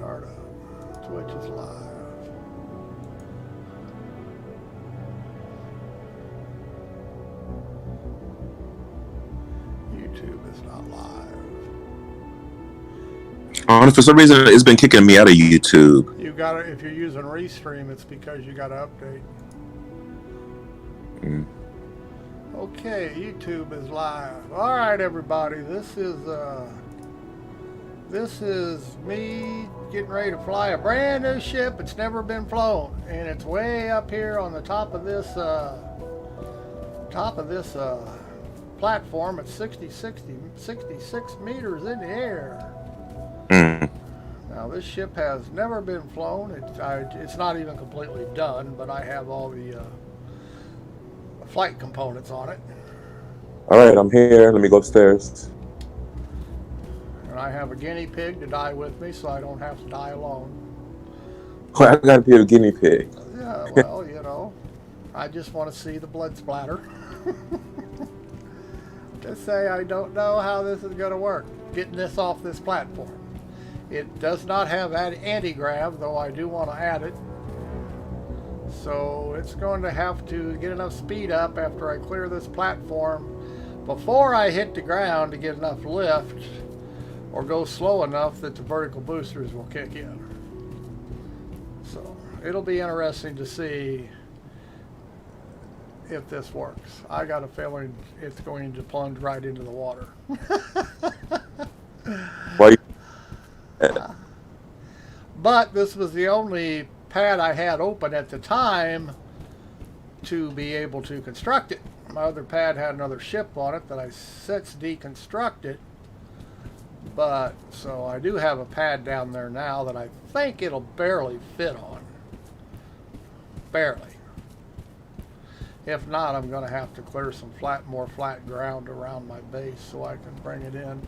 Start up. Twitch is live. YouTube is not live. For some reason, it's been kicking me out of YouTube. You got to, if you're using Restream, it's because you got to update. Mm. Okay, YouTube is live. All right, everybody. This is me getting ready to fly a brand new ship. It's never been flown, and it's way up here on the top of this platform. It's 66 meters in the air. Mm. Now, this ship has never been flown. It's not even completely done, but I have all the flight components on it. All right, I'm here. Let me go upstairs. And I have a guinea pig to die with me, so I don't have to die alone. Oh, I gotta be a guinea pig. Yeah, well, you know, I just want to see the blood splatter. Just say I don't know how this is going to work, getting this off this platform. It does not have anti-grav, though I do want to add it. So it's going to have to get enough speed up after I clear this platform before I hit the ground to get enough lift, or go slow enough that the vertical boosters will kick in. So it'll be interesting to see if this works. I got a feeling it's going to plunge right into the water. Why? But this was the only pad I had open at the time to be able to construct it. My other pad had another ship on it that I since deconstructed. But so I do have a pad down there now that I think it'll barely fit on. Barely. If not, I'm going to have to clear some more flat ground around my base so I can bring it in.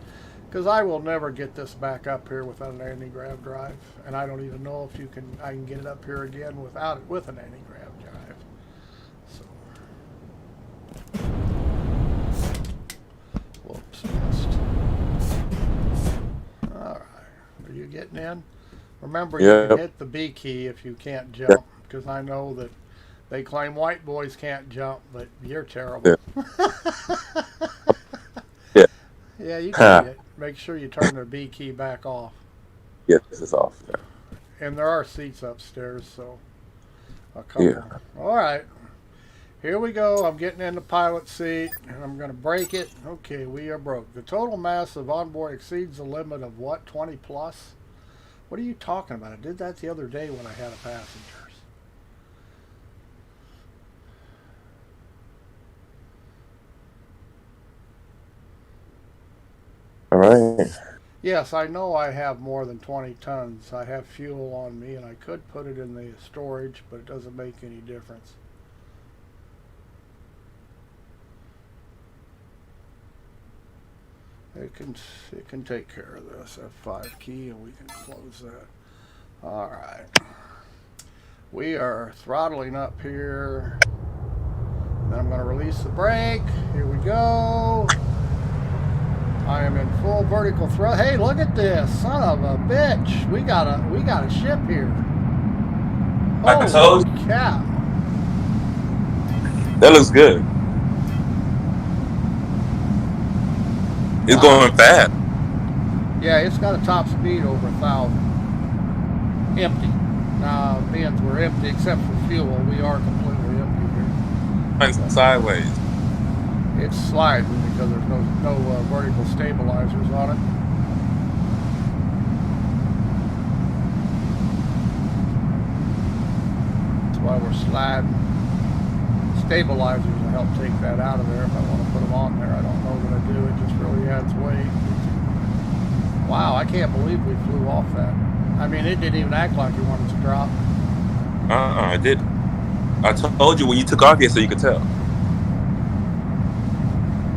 Because I will never get this back up here without an anti-grav drive. And I don't even know if I can get it up here again without it with an anti-grav drive. So. Whoops, missed. Alright. Are you getting in? Remember, you can hit the B key if you can't jump. Because I know that they claim white boys can't jump, but you're terrible. Yeah. Yeah, you can get it. Make sure you turn the B key back off. Yes, it's off. Yeah. And there are seats upstairs, so a couple. Yeah. All right. Here we go. I'm getting in the pilot seat, and I'm going to brake it. Okay, we are broke. The total mass of onboard exceeds the limit of what, 20 plus? What are you talking about? I did that the other day when I had a passengers. All right. Yes, I know I have more than 20 tons. I have fuel on me, and I could put it in the storage, but it doesn't make any difference. It can take care of this. F5 key, and we can close that. All right. We are throttling up here. Then I'm going to release the brake. Here we go. I am in full vertical thrust. Hey, look at this, son of a bitch! We got a ship here. Holy cow! That looks good. It's going fast. Yeah, it's got a top speed over 1,000. Empty. Now, being we're empty except for fuel, we are completely empty here. It's sideways. It's sliding because there's no vertical stabilizers on it. That's why we're sliding. Stabilizers will help take that out of there if I want to put them on there. I don't know that I do. It just really adds weight. Wow, I can't believe we flew off that. I mean, it didn't even act like it wanted to drop. It didn't. I told you when you took off here so you could tell.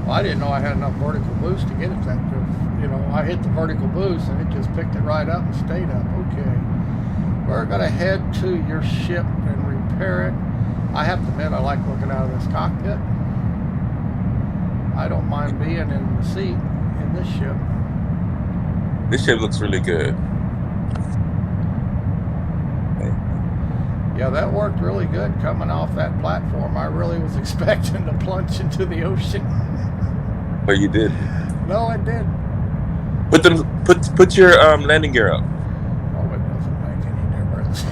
Well, I didn't know I had enough vertical boost to get it that good. You know, I hit the vertical boost and it just picked it right up and stayed up. Okay. We're going to head to your ship and repair it. I have to admit, I like looking out of this cockpit. I don't mind being in the seat in this ship. This ship looks really good. that worked really good coming off that platform. I really was expecting to plunge into the ocean. But you didn't. No, it did. Put your landing gear up. Oh, it doesn't make any difference.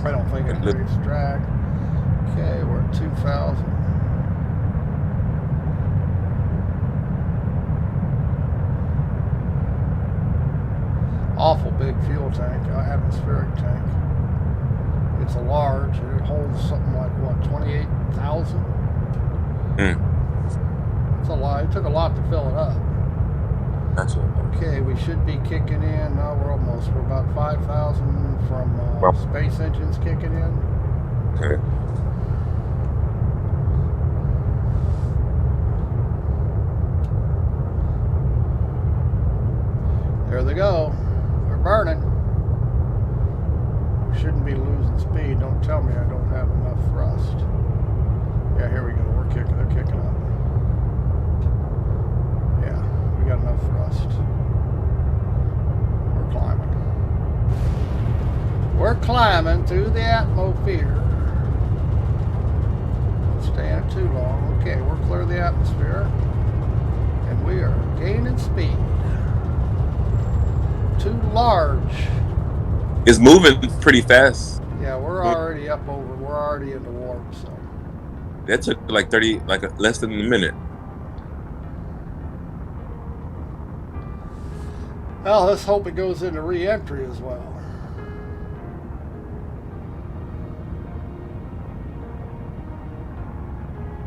I don't think it leaves drag. Okay, we're at 2,000. Awful big fuel tank, atmospheric tank. It's a large, and it holds something like what, 28,000? It's a lot. It took a lot to fill it up. That's it. Okay, we should be kicking in. No, we're almost. We're about 5,000 from space engines kicking in. Okay. There they go. They're burning. We shouldn't be losing speed. Don't tell me I don't have enough thrust. Yeah, here we go. We're kicking. They're kicking up. Yeah, we got enough thrust. We're climbing. We're climbing through the atmosphere. Staying too long. Okay, we're clear of the atmosphere. And we are gaining speed. Too large. It's moving pretty fast. Yeah, we're already up over. We're already in the warp, so. That took like 30, less than a minute. Well, let's hope it goes into re-entry as well.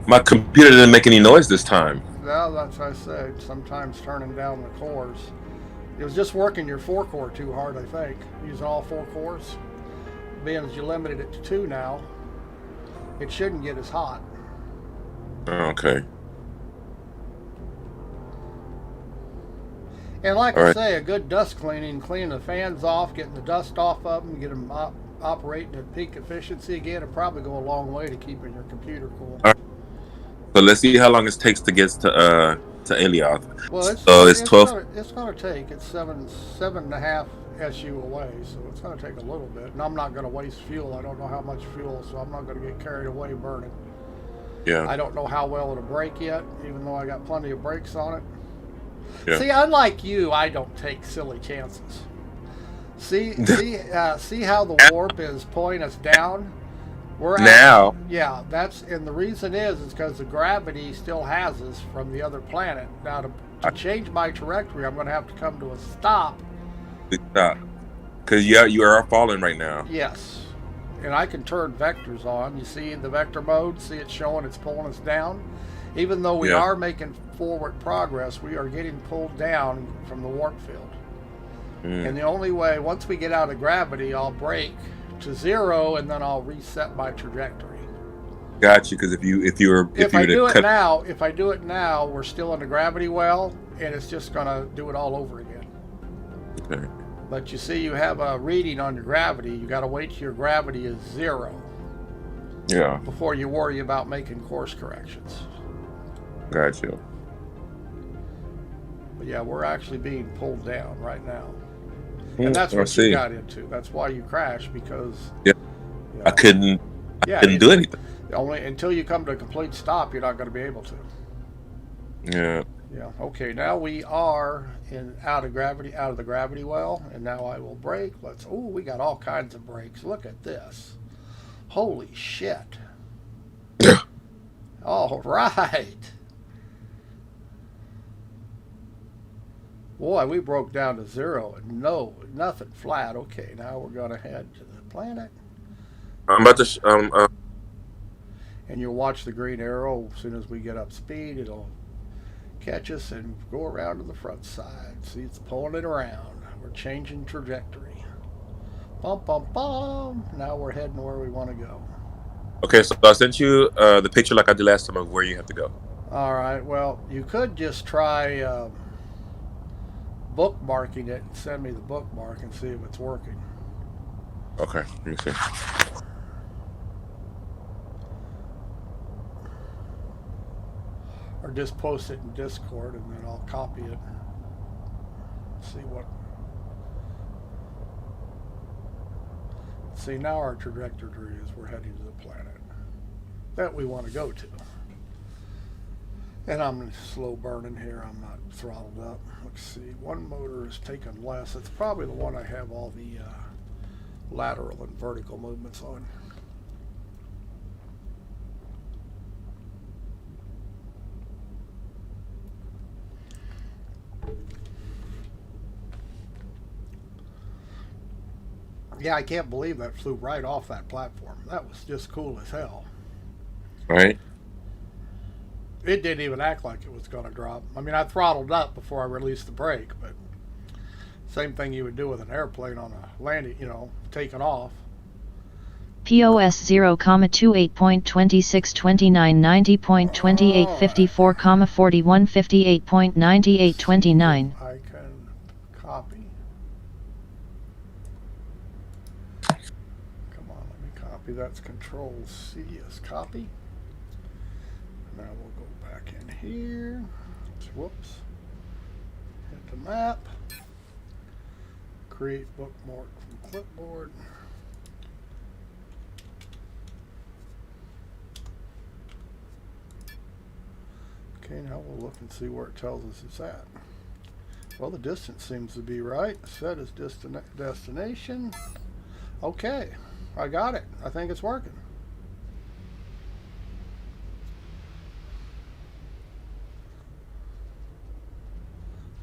My computer didn't make any noise this time. Well, that's what I said. Sometimes turning down the cores. It was just working your 4-core too hard, I think. Using all 4 cores. Being as you limited it to 2 now, it shouldn't get as hot. Okay. And like I say, a good dust cleaning the fans off, getting the dust off of them, get them operating at peak efficiency again, it'll probably go a long way to keeping your computer cool. All right. So let's see how long it takes to get to Elioth. Well, it's 12. It's going to take. It's 7.5 SU away, so it's going to take a little bit. And I'm not going to waste fuel. I don't know how much fuel, so I'm not going to get carried away burning. Yeah. I don't know how well it'll brake yet, even though I got plenty of brakes on it. Yeah. See, unlike you, I don't take silly chances. See how the warp is pulling us down. Yeah, and the reason is because the gravity still has us from the other planet. Now, to change my trajectory, I'm going to have to come to a stop. Stop, because you are falling right now. Yes, and I can turn vectors on. You see the vector mode. See it showing it's pulling us down. Even though we are making forward progress, we are getting pulled down from the warp field. And the only way, once we get out of gravity, I'll brake to 0, and then I'll reset my trajectory. Got you, because if I do it now, we're still in the gravity well, and it's just gonna do it all over again. Okay. But you see, you have a reading on your gravity. You got to wait till your gravity is 0. Yeah. Before you worry about making course corrections. Got you. But yeah, we're actually being pulled down right now. And that's what you got into. That's why you crashed, because I couldn't do anything. Only until you come to a complete stop, you're not going to be able to. Yeah. Yeah. Okay. Now we are out of the gravity well, and now I will brake. We got all kinds of brakes. Look at this. Holy shit. All right. Boy, we broke down to 0 and nothing flat. Okay, now we're going to head to the planet. I'm about to. And you'll watch the green arrow. As soon as we get up speed, it'll catch us and go around to the front side. See, it's pulling it around. We're changing trajectory. Bum, bum, bum. Now we're heading where we want to go. Okay, so I sent you the picture like I did last time of where you have to go. All right. Well, you could just try bookmarking it and send me the bookmark and see if it's working. Okay, let me see. Or just post it in Discord and then I'll copy it. See See, now our trajectory is we're heading to the planet that we want to go to. And I'm slow burning here. I'm not throttled up. Let's see. One motor is taking less. It's probably the one I have all the lateral and vertical movements on. Yeah, I can't believe that flew right off that platform. That was just cool as hell. Right. It didn't even act like it was going to drop. I mean, I throttled up before I released the brake, but same thing you would do with an airplane on a landing, taking off. POS 0,28.262990.2854,4158.9829. I can copy. Come on, let me copy. That's Control C is copy. Now we'll go back in here. Whoops. Hit the map. Create bookmark from clipboard. Okay, now we'll look and see where it tells us it's at. Well, the distance seems to be right. Set as destination. Okay, I got it. I think it's working.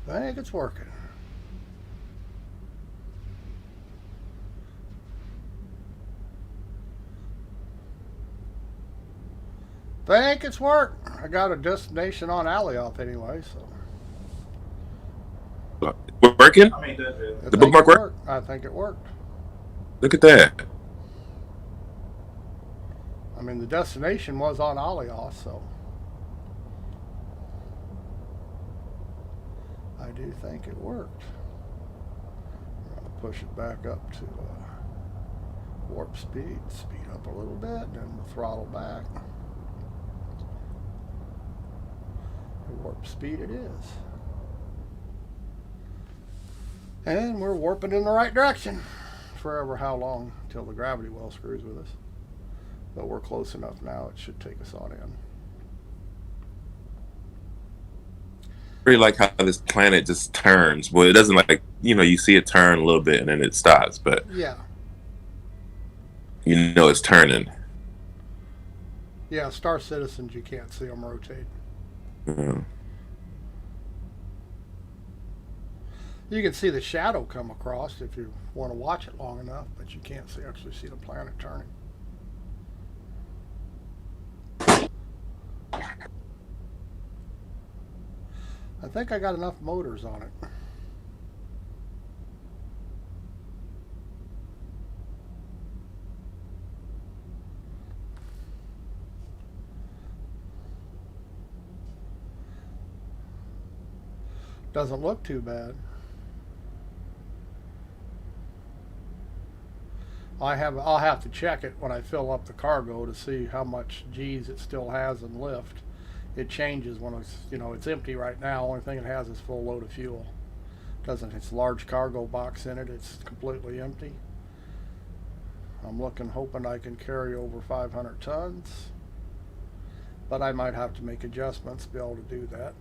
I think it's working. Think it's worked. I got a destination on Alioth anyway, so. Working? The bookmark worked? I think it worked. Look at that. I mean, the destination was on Alioth, so. I do think it worked. I'm going to push it back up to warp speed. Speed up a little bit, then throttle back. Warp speed it is. And we're warping in the right direction. Forever how long till the gravity well screws with us. But we're close enough now, it should take us on in. Really like how this planet just turns. Well, it doesn't you see it turn a little bit and then it stops, but yeah, it's turning. Yeah, Star Citizens, you can't see them rotate. Mm-hmm. You can see the shadow come across if you want to watch it long enough, but you can't actually see the planet turning. I think I got enough motors on it. Doesn't look too bad. I'll have to check it when I fill up the cargo to see how much G's it still has in lift. It changes when it's empty right now. Only thing it has is full load of fuel. It's a large cargo box in it. It's completely empty. I'm hoping I can carry over 500 tons, but I might have to make adjustments to be able to do that.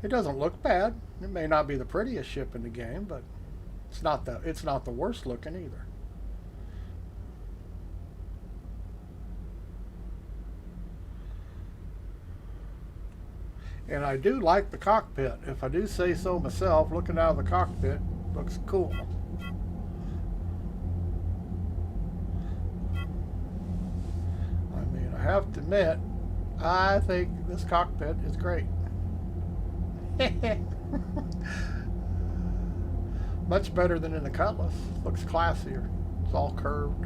It doesn't look bad. It may not be the prettiest ship in the game, but it's not the worst looking either. And I do like the cockpit. If I do say so myself, looking out of the cockpit looks cool. I mean, I have to admit, I think this cockpit is great. Much better than in the Cutlass. Looks classier. It's all curved.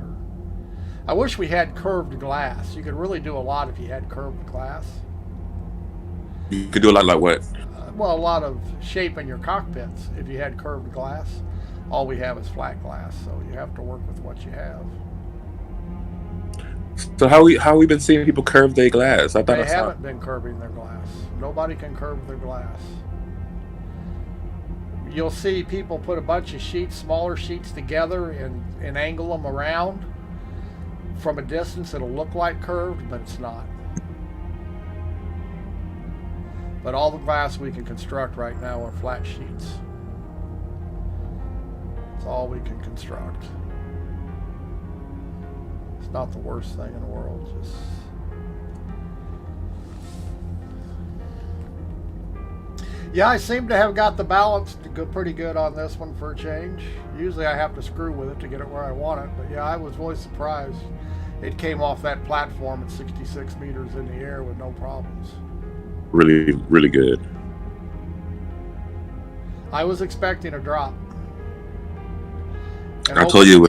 I wish we had curved glass. You could really do a lot if you had curved glass. You could do a lot like what? Well, a lot of shape in your cockpits if you had curved glass. All we have is flat glass, so you have to work with what you have. So how we been seeing people curve their glass? I thought They haven't been curving their glass. Nobody can curve their glass. you'll see people put a bunch of sheets, smaller sheets together and angle them around. From a distance, it'll look like curved, but it's not. But all the glass we can construct right now are flat sheets. It's all we can construct. It's not the worst thing in the world. Just yeah, I seem to have got the balance to go pretty good on this one for a change. Usually I have to screw with it to get it where I want it, but yeah, I was really surprised. It came off that platform at 66 meters in the air with no problems. Really, really good. I was expecting a drop. I told you.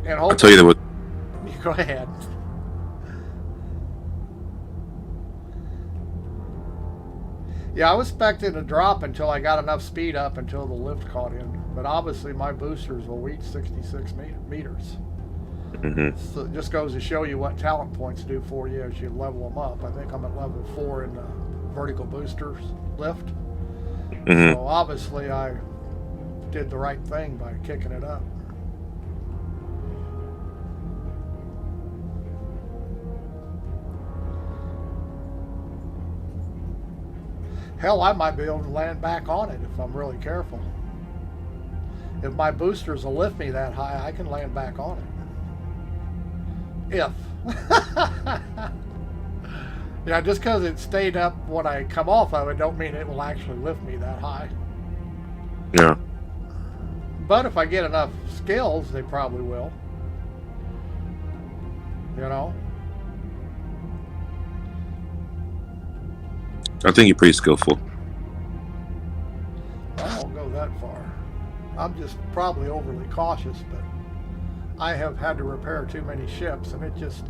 I told you that was. Go ahead. Yeah, I was expecting a drop until I got enough speed up until the lift caught in. But obviously my boosters will reach 66 meters. Mm-hmm. So it just goes to show you what talent points do for you as you level them up. I think I'm at level 4 in the vertical boosters lift. Mm-hmm. So obviously I did the right thing by kicking it up. Hell, I might be able to land back on it if I'm really careful. If my boosters will lift me that high, I can land back on it. If. Yeah, just because it stayed up when I come off of it, don't mean it will actually lift me that high. Yeah. But if I get enough skills, they probably will. You know? I think you're pretty skillful. I won't go that far. I'm just probably overly cautious, but I have had to repair too many ships, and it just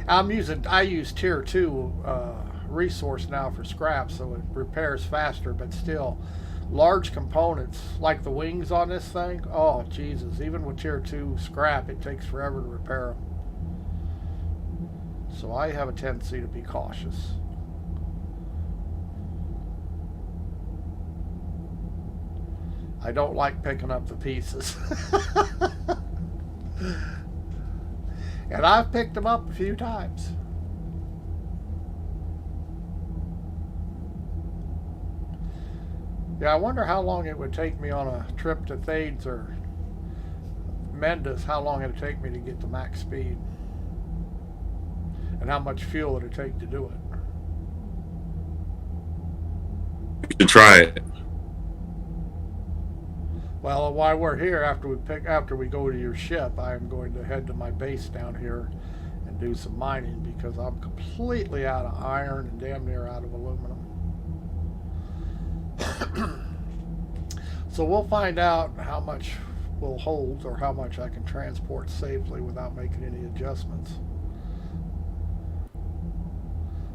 I use tier 2 resource now for scrap, so it repairs faster, but still large components like the wings on this thing, oh Jesus, even with tier 2 scrap it takes forever to repair them. So I have a tendency to be cautious. I don't like picking up the pieces. And I've picked them up a few times. Yeah, I wonder how long it would take me on a trip to Thades or Mendes, how long it would take me to get to max speed. And how much fuel it would take to do it. You should try it. Well, while we're here, after we go to your ship, I am going to head to my base down here and do some mining because I'm completely out of iron and damn near out of aluminum. So we'll find out how much will hold or how much I can transport safely without making any adjustments.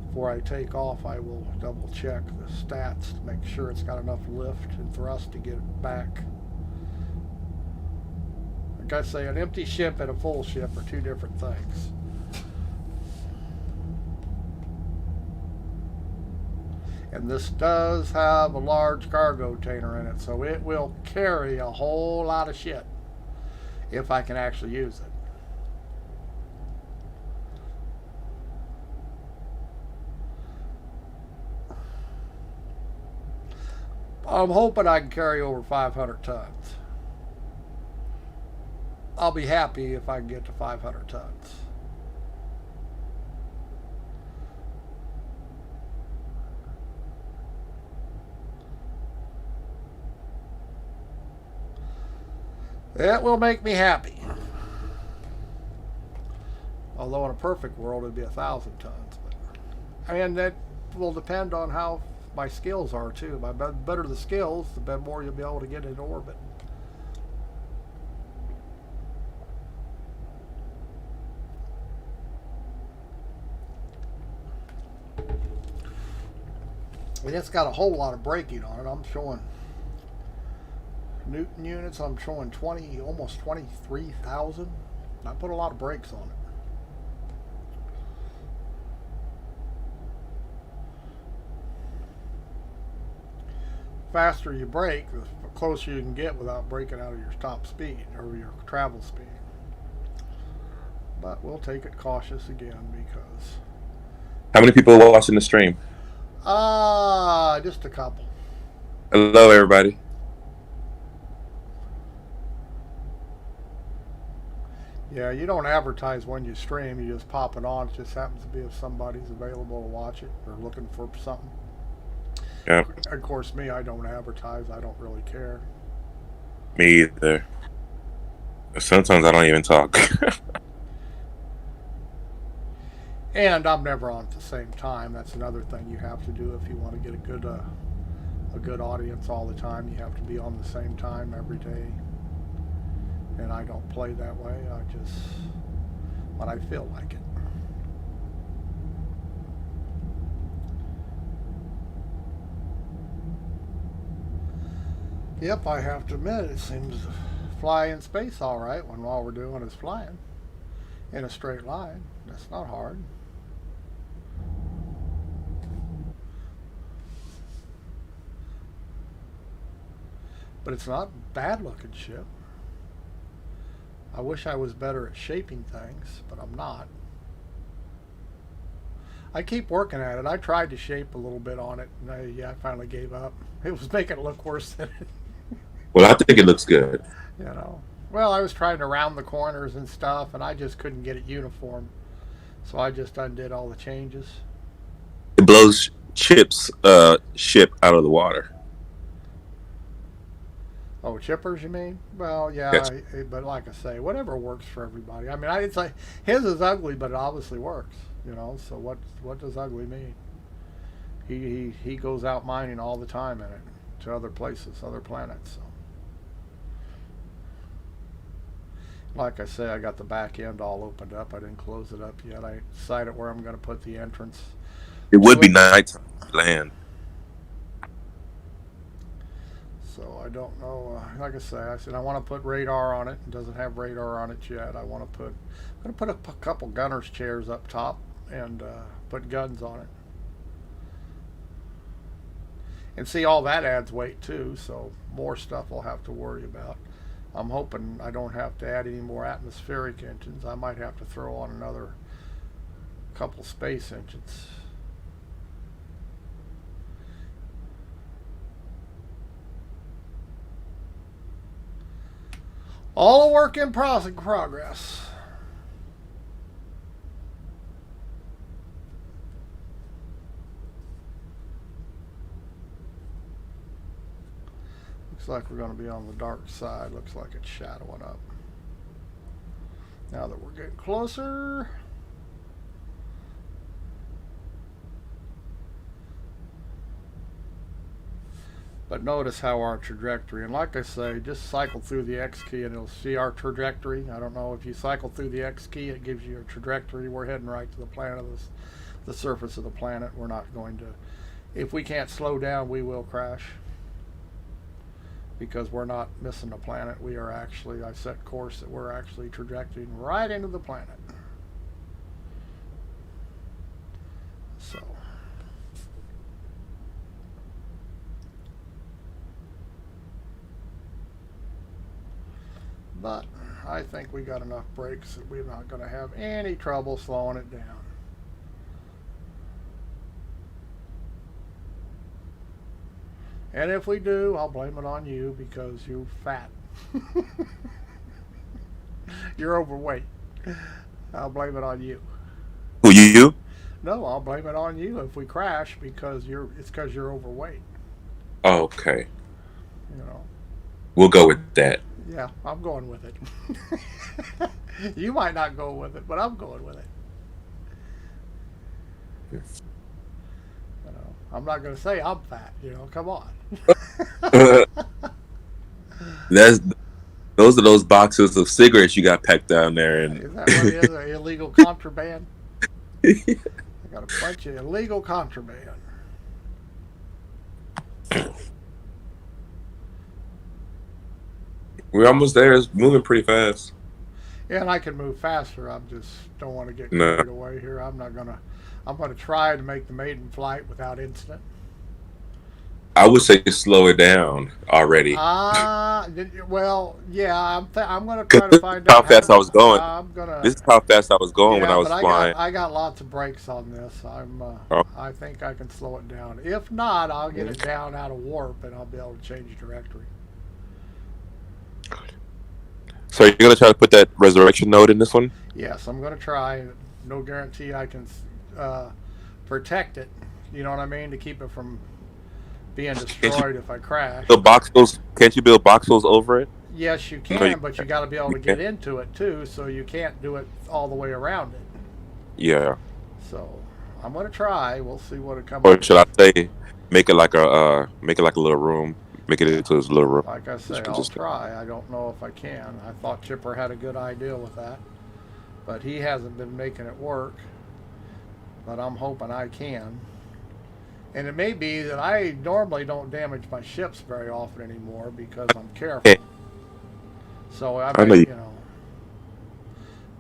Before I take off, I will double check the stats to make sure it's got enough lift and thrust to get it back. Like I say, an empty ship and a full ship are two different things. And this does have a large cargo container in it, so it will carry a whole lot of shit if I can actually use it. I'm hoping I can carry over 500 tons. I'll be happy if I can get to 500 tons. That will make me happy. Although in a perfect world it'd be 1,000 tons. And that will depend on how my skills are too. The better the skills, the more you'll be able to get into orbit. And it's got a whole lot of braking on it. I'm showing Newton units. I'm showing almost 23,000. I put a lot of brakes on it. faster you brake, the closer you can get without breaking out of your top speed or your travel speed. But we'll take it cautious again because How many people are watching the stream? just a couple. Hello, everybody. Yeah, you don't advertise when you stream. You just pop it on. It just happens to be if somebody's available to watch it or looking for something. Yeah, Of course, me, I don't advertise. I don't really care. me either. Sometimes I don't even talk. And I'm never on at the same time. That's another thing you have to do if you want to get a good audience all the time. You have to be on the same time every day. And I don't play that way. I just when I feel like it. Yep, I have to admit it seems to fly in space all right when all we're doing is flying in a straight line. That's not hard. But it's not a bad looking ship. I wish I was better at shaping things, but I'm not. I keep working at it. I tried to shape a little bit on it, and I finally gave up. It was making it look worse than it, Well, I think it looks good. you know. Well, I was trying to round the corners and stuff, and I just couldn't get it uniform. So I just undid all the changes. It blows Chip's ship out of the water. Oh, chippers, you mean? Well, yeah, Yes. but like I say, whatever works for everybody. I mean, it's like his is ugly, but it obviously works. You know, so what does ugly mean? He goes out mining all the time in it to other places, other planets. So, like I say, I got the back end all opened up. I didn't close it up yet. I decided where I'm going to put the entrance It would to be it. nighttime land. So I don't know. Like I said I want to put radar on it. It doesn't have radar on it yet. I'm going to put a couple gunners chairs up top and put guns on it. And see, all that adds weight too. So more stuff I'll have to worry about. I'm hoping I don't have to add any more atmospheric engines. I might have to throw on another couple space engines. All a work in progress. Looks like we're going to be on the dark side. Looks like it's shadowing up. Now that we're getting closer. But notice how our trajectory, and like I say, just cycle through the X key and it'll see our trajectory. I don't know if you cycle through the X key, it gives you a trajectory. We're heading right to the planet, the surface of the planet. We're not going to, if we can't slow down, we will crash. Because we're not missing the planet. We are actually, I set course that we're actually trajecting right into the planet. So. But I think we got enough brakes that we're not going to have any trouble slowing it down. And if we do, I'll blame it on you because you're fat. You're overweight. I'll blame it on you. Who, you? No, I'll blame it on you if we crash because it's because you're overweight. Oh, okay. You know. We'll go with that. Yeah, I'm going with it. You might not go with it, but I'm going with it. Yes. You know, I'm not going to say I'm fat. You know, come on. That's those are those boxes of cigarettes you got packed down there, and Is that what it is? Illegal contraband? I got a bunch of illegal contraband. we're almost there. It's moving pretty fast. Yeah, and I can move faster. I just don't want to get No. carried away here. I'm gonna try to make the maiden flight without incident. I would say slow it down already. Well, yeah, I'm gonna Cause try to this is find how out how. fast I was going. I'm gonna. This is how fast I was going when Yeah, I but was flying. I got lots of brakes on this. Oh, I think I can slow it down. If not, I'll get mhm. it down out of warp and I'll be able to change directory. So you're gonna try to put that resurrection node in this one? Yes, I'm gonna try. No guarantee I can uh, protect it. You know what I mean? To keep it from being Can't you destroyed if I crash. build voxels? Can't you build voxels over it? Yes, you No, can, but you got to be able you to get can't. into it too. So you can't do it all the way around it. Yeah. So I'm gonna try. We'll see what it come Or up should with. I say, make it like a little room, make it into this little room. Like I say, Just, I'll just try. I don't know if I can. I thought Chipper had a good idea with that, but he hasn't been making it work. But I'm hoping I can. And it may be that I normally don't damage my ships very often anymore because I'm careful. can't. So I I know might, you.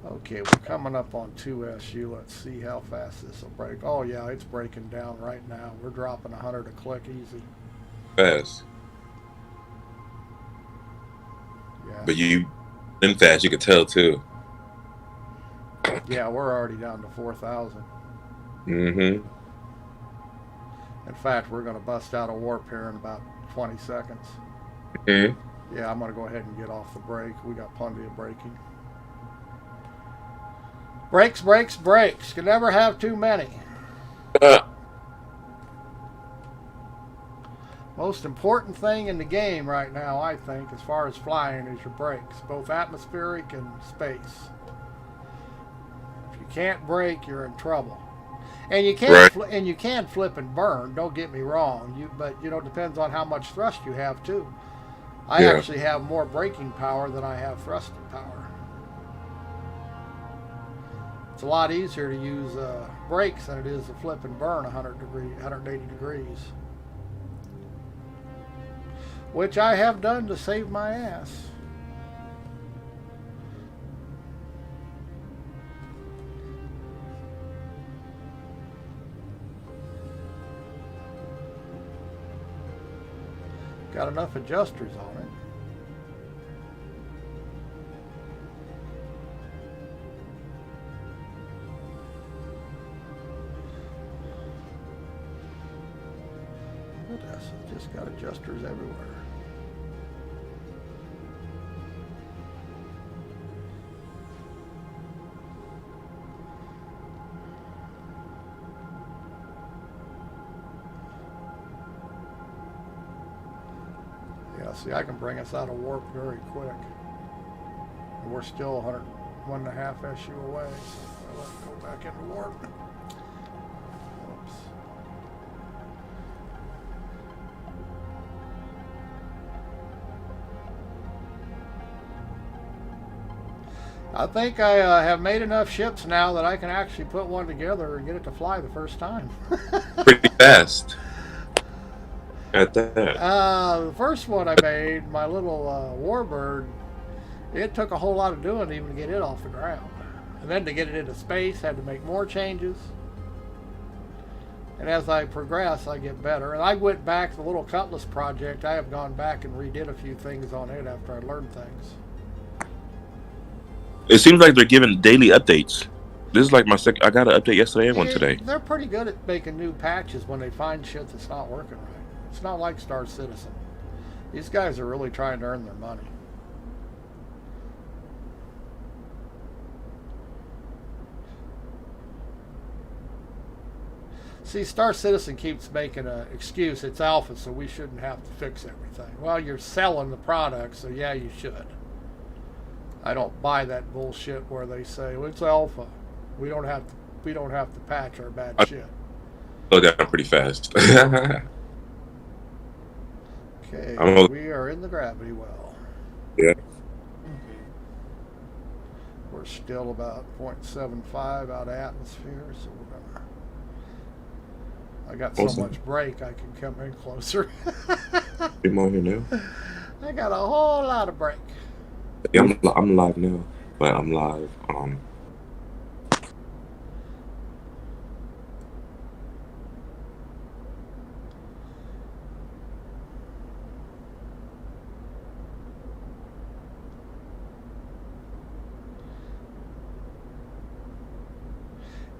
Okay, we're coming up on 2SU. Let's see how fast this will break. Oh, yeah, it's breaking down right now. We're dropping 100 a click easy. Fast, Yeah. but you been fast. You can tell too. Yeah, we're already down to 4,000. Mm-hmm. In fact, we're going to bust out a warp here in about 20 seconds. Mm-hmm. Yeah, I'm going to go ahead and get off the brake. We got plenty of braking. Brakes, brakes, brakes. Can never have too many. Most important thing in the game right now, I think, as far as flying, is your brakes, both atmospheric and space. If you can't brake, you're in trouble. And you can't Right. and you can flip and burn. Don't get me wrong. But it depends on how much thrust you have too. I Yeah. actually have more braking power than I have thrusting power. It's a lot easier to use brakes than it is to flip and burn 180 degrees, which I have done to save my ass. Got enough adjusters on it. Look at this. It's just got adjusters everywhere. Yeah, see, I can bring us out of warp very quick. And we're still 101.5 SU away. So let's go back into warp. Oops. I think I have made enough ships now that I can actually put one together and get it to fly the first time. Pretty fast at that. The first one I made, my little Warbird, it took a whole lot of doing to even get it off the ground. And then to get it into space, had to make more changes. And as I progress, I get better. And I went back, the little Cutlass project, I have gone back and redid a few things on it after I learned things. It seems like they're giving daily updates. This is like my second. I got an update yesterday and one today. They're pretty good at making new patches when they find shit that's not working right. It's not like Star Citizen. These guys are really trying to earn their money. See, Star Citizen keeps making an excuse. It's alpha, so we shouldn't have to fix everything. Well, you're selling the product, so yeah, you should. I don't buy that bullshit where they say, well, it's alpha. We don't have to patch our bad shit. Slow down pretty fast. Okay, I'm we are in the gravity well. Yeah. We're still about 0.75 out of atmosphere, so we're gonna. I got so Awesome. much brake I can come in closer. Bit more here now. I got a whole lot of brake. Yeah, I'm live now, but I'm live.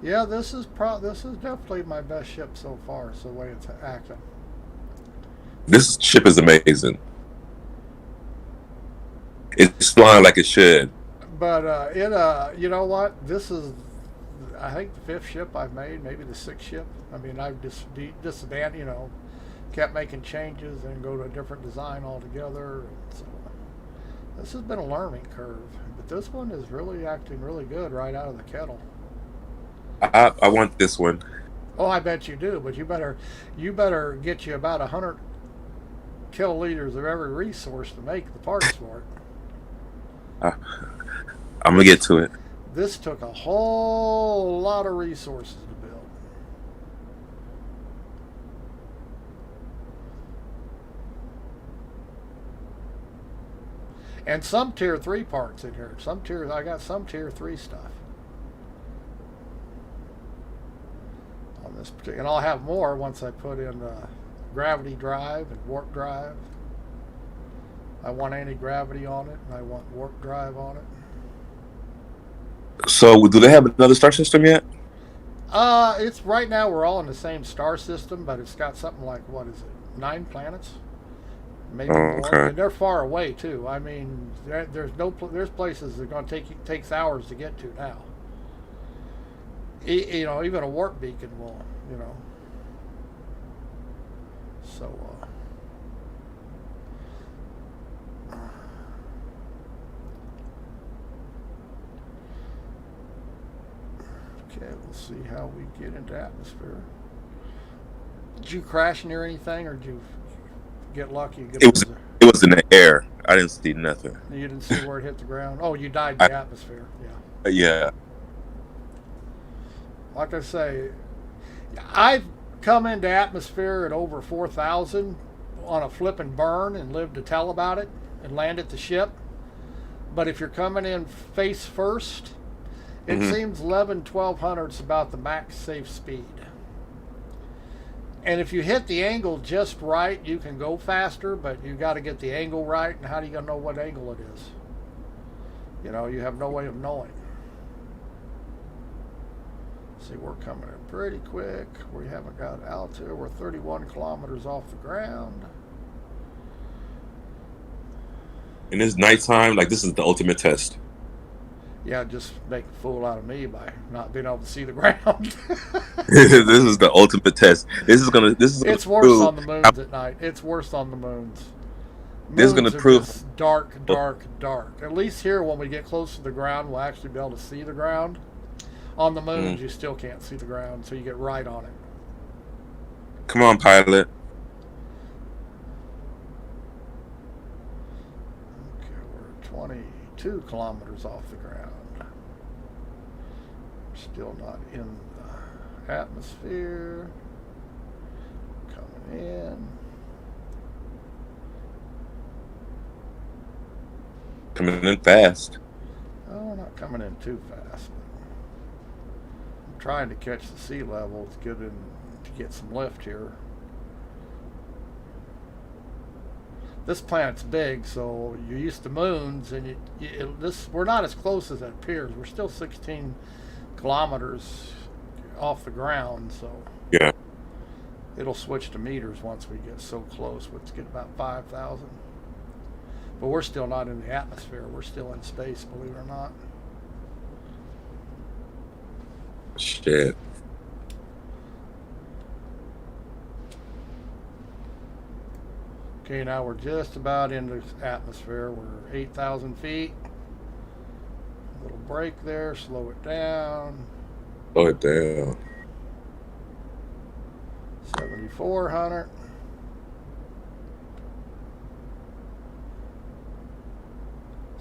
Yeah, this is definitely my best ship so far. So the way it's acting. This ship is amazing. It's flying like it should. But you know what? This is, I think, the fifth ship I've made, maybe the sixth ship. I mean, I've disbanded, kept making changes and go to a different design altogether. So this has been a learning curve, but this one is really acting really good right out of the kettle. I want this one. Oh, I bet you do, but you better get you about 100 kiloliters of every resource to make the parts for it. I, I'm gonna get to it. This took a whole lot of resources to build. And some tier 3 parts in here. I got some tier 3 stuff on this particular, and I'll have more once I put in gravity drive and warp drive. I want anti-gravity on it, and I want warp drive on it. So, do they have another star system yet? It's right now we're all in the same star system, but it's got something like, what is it, 9 planets, maybe Oh, more, okay. and they're far away too. I mean, there's places that are going to takes hours to get to now. Even a warp beacon will, So. Okay, we'll see how we get into atmosphere. Did you crash near anything, or did you get lucky? It was it was in the air. I didn't see nothing. You didn't see where it hit the ground. Oh, you died in I, the atmosphere. Yeah. yeah. Like I say, I've come into atmosphere at over 4,000 on a flip and burn and lived to tell about it and landed the ship. But if you're coming in face first, it Mm-hmm. seems 1,100 is about the max safe speed. And if you hit the angle just right, you can go faster, but you got to get the angle right. And how do you know what angle it is? You have no way of knowing. See, we're coming in pretty quick. We haven't got altitude. We're 31 kilometers off the ground. And it's nighttime. Like, this is the ultimate test. Yeah, just make a fool out of me by not being able to see the ground. This is the ultimate test. This is gonna It's worse prove on the moons at night. It's worse on the moons. this is gonna Moons are prove just dark, dark, dark. At least here, when we get close to the ground, we'll actually be able to see the ground. On the moons, you still can't see the ground, so you get right on it. Come on, pilot. Okay, we're 22 kilometers off the ground. Still not in the atmosphere. Coming in. Coming in fast. Oh, we're not coming in too fast. I'm trying to catch the sea level to get some lift here. This planet's big, so you're used to moons, and we're not as close as it appears. We're still 16 kilometers off the ground, so Yeah. it'll switch to meters once we get so close. Let's get about 5,000. But we're still not in the atmosphere. We're still in space, believe it or not. Shit. Okay, now we're just about in the atmosphere. We're 8,000 feet. A little break there. Slow it down. Slow it down. 7,400.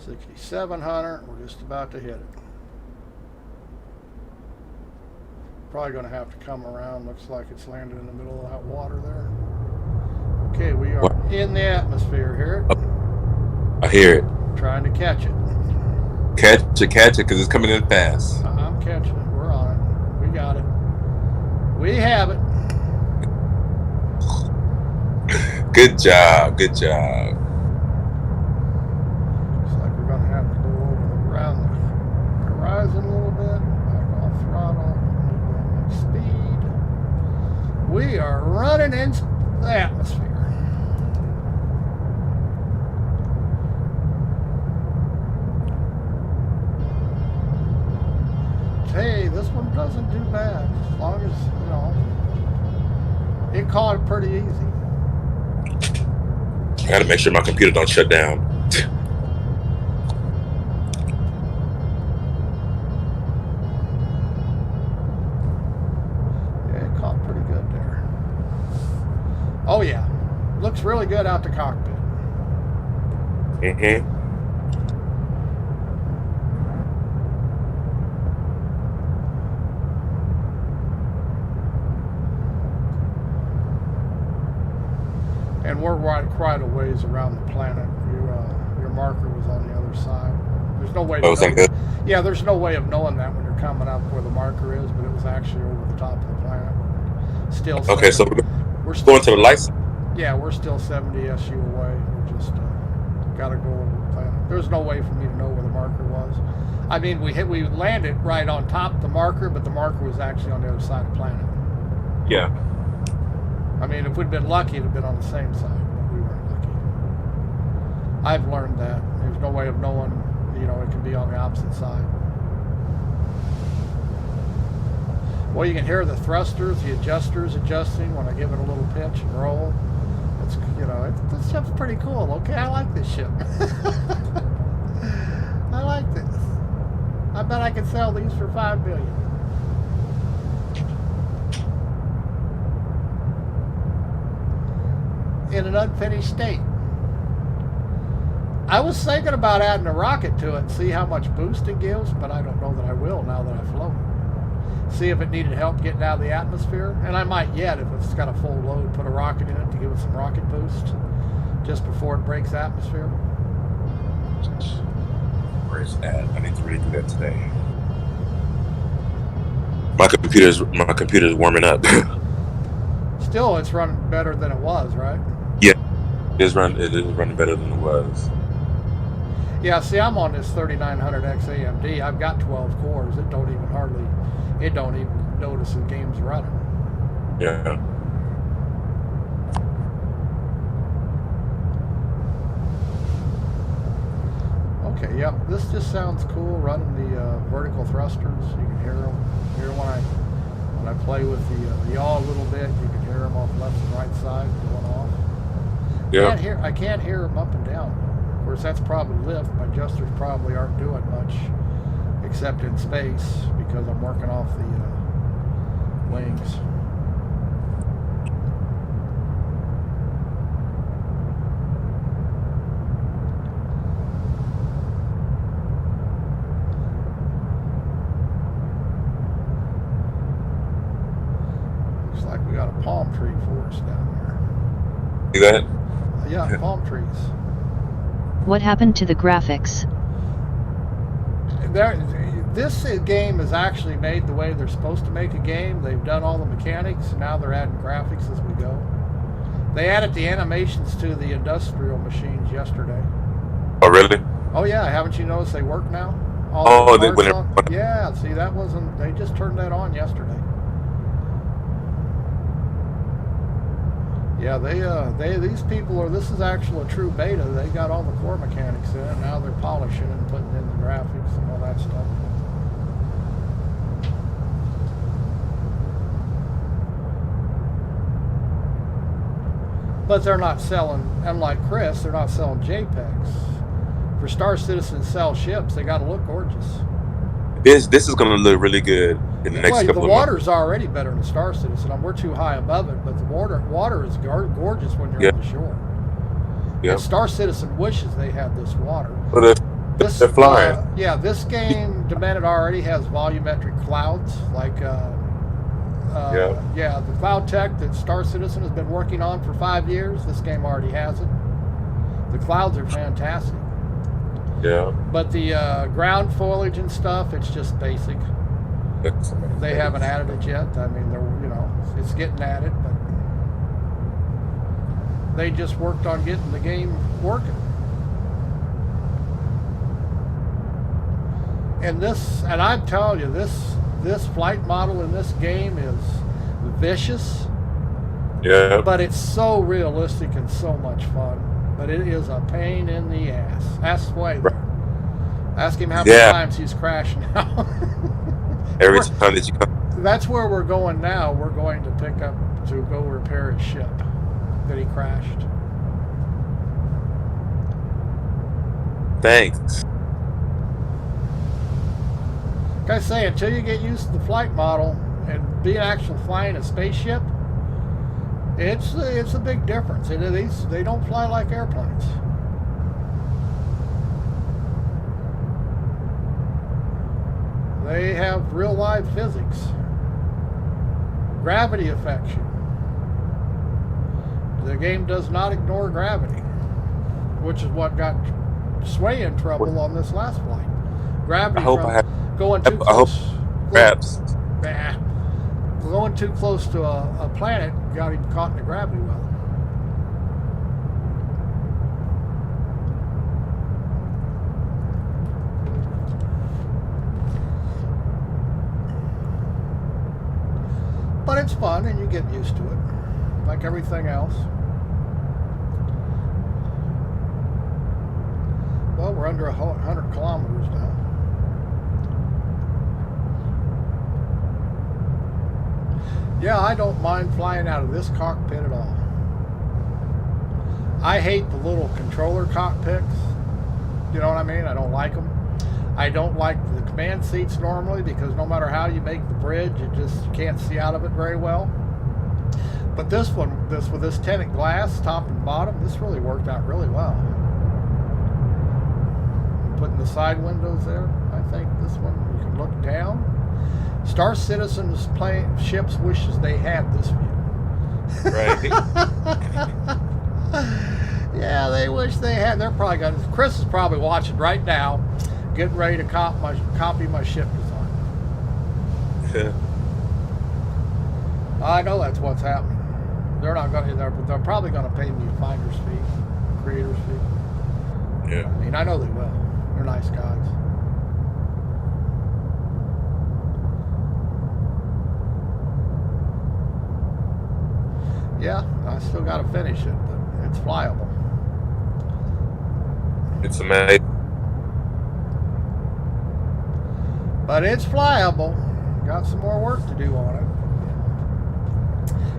$6,700. We're just about to hit it. Probably going to have to come around. Looks like it's landed in the middle of that water there. Okay, we are in the atmosphere here. I hear it. Trying to catch it. Catch it, because it's coming in fast. I'm catching it. We're on it. We got it. We have it. Good job. Good job. Looks like we're going to have to go over around the horizon a little bit. Back off throttle. And then the atmosphere. Hey, this one doesn't do bad. As long as, it caught it pretty easy. I gotta make sure my computer don't shut down. Yeah, it caught pretty good there. Oh yeah, looks really good out the cockpit. Mm-hmm. And we're quite a ways around the planet. Your marker was on the other side. There's no way to know. Yeah, there's no way of knowing that when you're coming up where the marker is, but it was actually over the top of the planet. Still. Okay, so we're going to the lights. Yeah, we're still 70 SU away. We're just got to go over the planet. There's no way for me to know where the marker was. I mean, we landed right on top of the marker, but the marker was actually on the other side of the planet. Yeah. I mean, if we'd been lucky, it'd have been on the same side, but we weren't lucky. I've learned that. There's no way of knowing, it can be on the opposite side. Well, you can hear the thrusters, the adjusters adjusting when I give it a little pitch and roll. It's, this ship's pretty cool. Okay, I like this ship. I like this. I bet I could sell these for $5 billion. In an unfinished state. I was thinking about adding a rocket to it and see how much boost it gives, but I don't know that I will now that I've flown it. See if it needed help getting out of the atmosphere, and I might yet if it's got a full load, put a rocket in it to give it some rocket boost just before it breaks atmosphere. Where's that? I need to really do that today. My computer's warming up. Still, it's running better than it was, right? Yeah, it is running better than it was. Yeah, see, I'm on this 3900X AMD. I've got 12 cores. It don't even notice the game's running. Yeah. Okay, yep. This just sounds cool. Running the vertical thrusters, you can hear them. When I play with the yaw a little bit, you can hear them off left and right side going off. Yeah. I can't hear them up and down. Of course, that's probably lift. My adjusters probably aren't doing much except in space because I'm working off the wings. Looks like we got a palm tree forest down there. See that? Yeah, palm trees. What happened to the graphics? This game is actually made the way they're supposed to make a game. They've done all the mechanics, and now they're adding graphics as we go. They added the animations to the industrial machines yesterday. Oh, really? Oh, yeah. Haven't you noticed they work now? Yeah, see, that wasn't... They just turned that on yesterday. Yeah, these people are... This is actually a true beta. They got all the core mechanics in, and now they're polishing and putting in the graphics and all that stuff. But they're not selling, unlike Chris, they're not selling JPEGs. For Star Citizen sell ships, they got to look gorgeous. This is going to look really good in the next couple of months. The water's already better than Star Citizen. We're too high above it, but the water is gorgeous when you're on the shore. Yeah. Star Citizen wishes they had this water. But they're flying. This game, Demented already has volumetric clouds, like the cloud tech that Star Citizen has been working on for 5 years. This game already has it. The clouds are fantastic. Yeah. But the ground foliage and stuff, it's just basic. They haven't added it yet. I mean, it's getting added, but they just worked on getting the game working. And I'm telling you, this flight model in this game is vicious. Yeah. But it's so realistic and so much fun. But it is a pain in the ass. Ask Sway there. Ask him how many Yeah. times he's crashed now. Every time that you come. That's where we're going now. We're going to pick up to go repair his ship that he crashed. Thanks. Like I say, until you get used to the flight model and be actually flying a spaceship, it's a big difference. They don't fly like airplanes. They have real live physics, gravity affection. The game does not ignore gravity, which is what got Sway in trouble on this last flight. Gravity I hope from I have. going too I hope close. perhaps. Going too close to a planet got him caught in the gravity well. But it's fun and you get used to it, like everything else. Well, we're under 100 kilometers now. Yeah, I don't mind flying out of this cockpit at all. I hate the little controller cockpits. You know what I mean? I don't like them. I don't like the command seats normally because no matter how you make the bridge, you can't see out of it very well. But this one, with this tinted glass, top and bottom, this really worked out really well. Putting the side windows there, I think this one, you can look down. Star Citizen's ships wishes they had this view. Right. Yeah, they wish they had. They're probably got. Chris is probably watching right now, getting ready to copy my ship design. I know that's what's happening. They're not going to. They're probably going to pay me a finder's fee, creator's fee. Yeah. I mean, I know they will. They're nice guys. Yeah, I still got to finish it, but it's flyable. It's amazing. But it's flyable. Got some more work to do on it.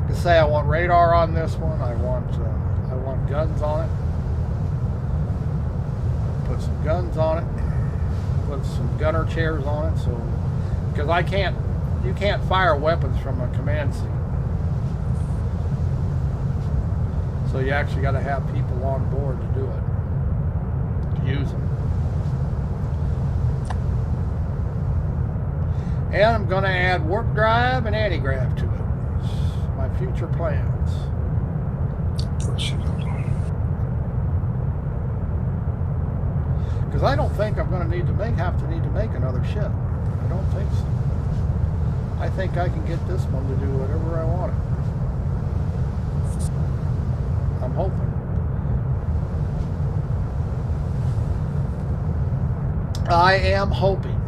To say I want radar on this one. I want guns on it. Put some guns on it. Put some gunner chairs on it. So because you can't fire weapons from a command seat. So you actually got to have people on board to do it, to use them. And I'm going to add warp drive and anti-grav to it. It's my future plans. Because I don't think I'm going to have to need to make another ship. I don't think so. I think I can get this one to do whatever I want it. I'm hoping. I am hoping.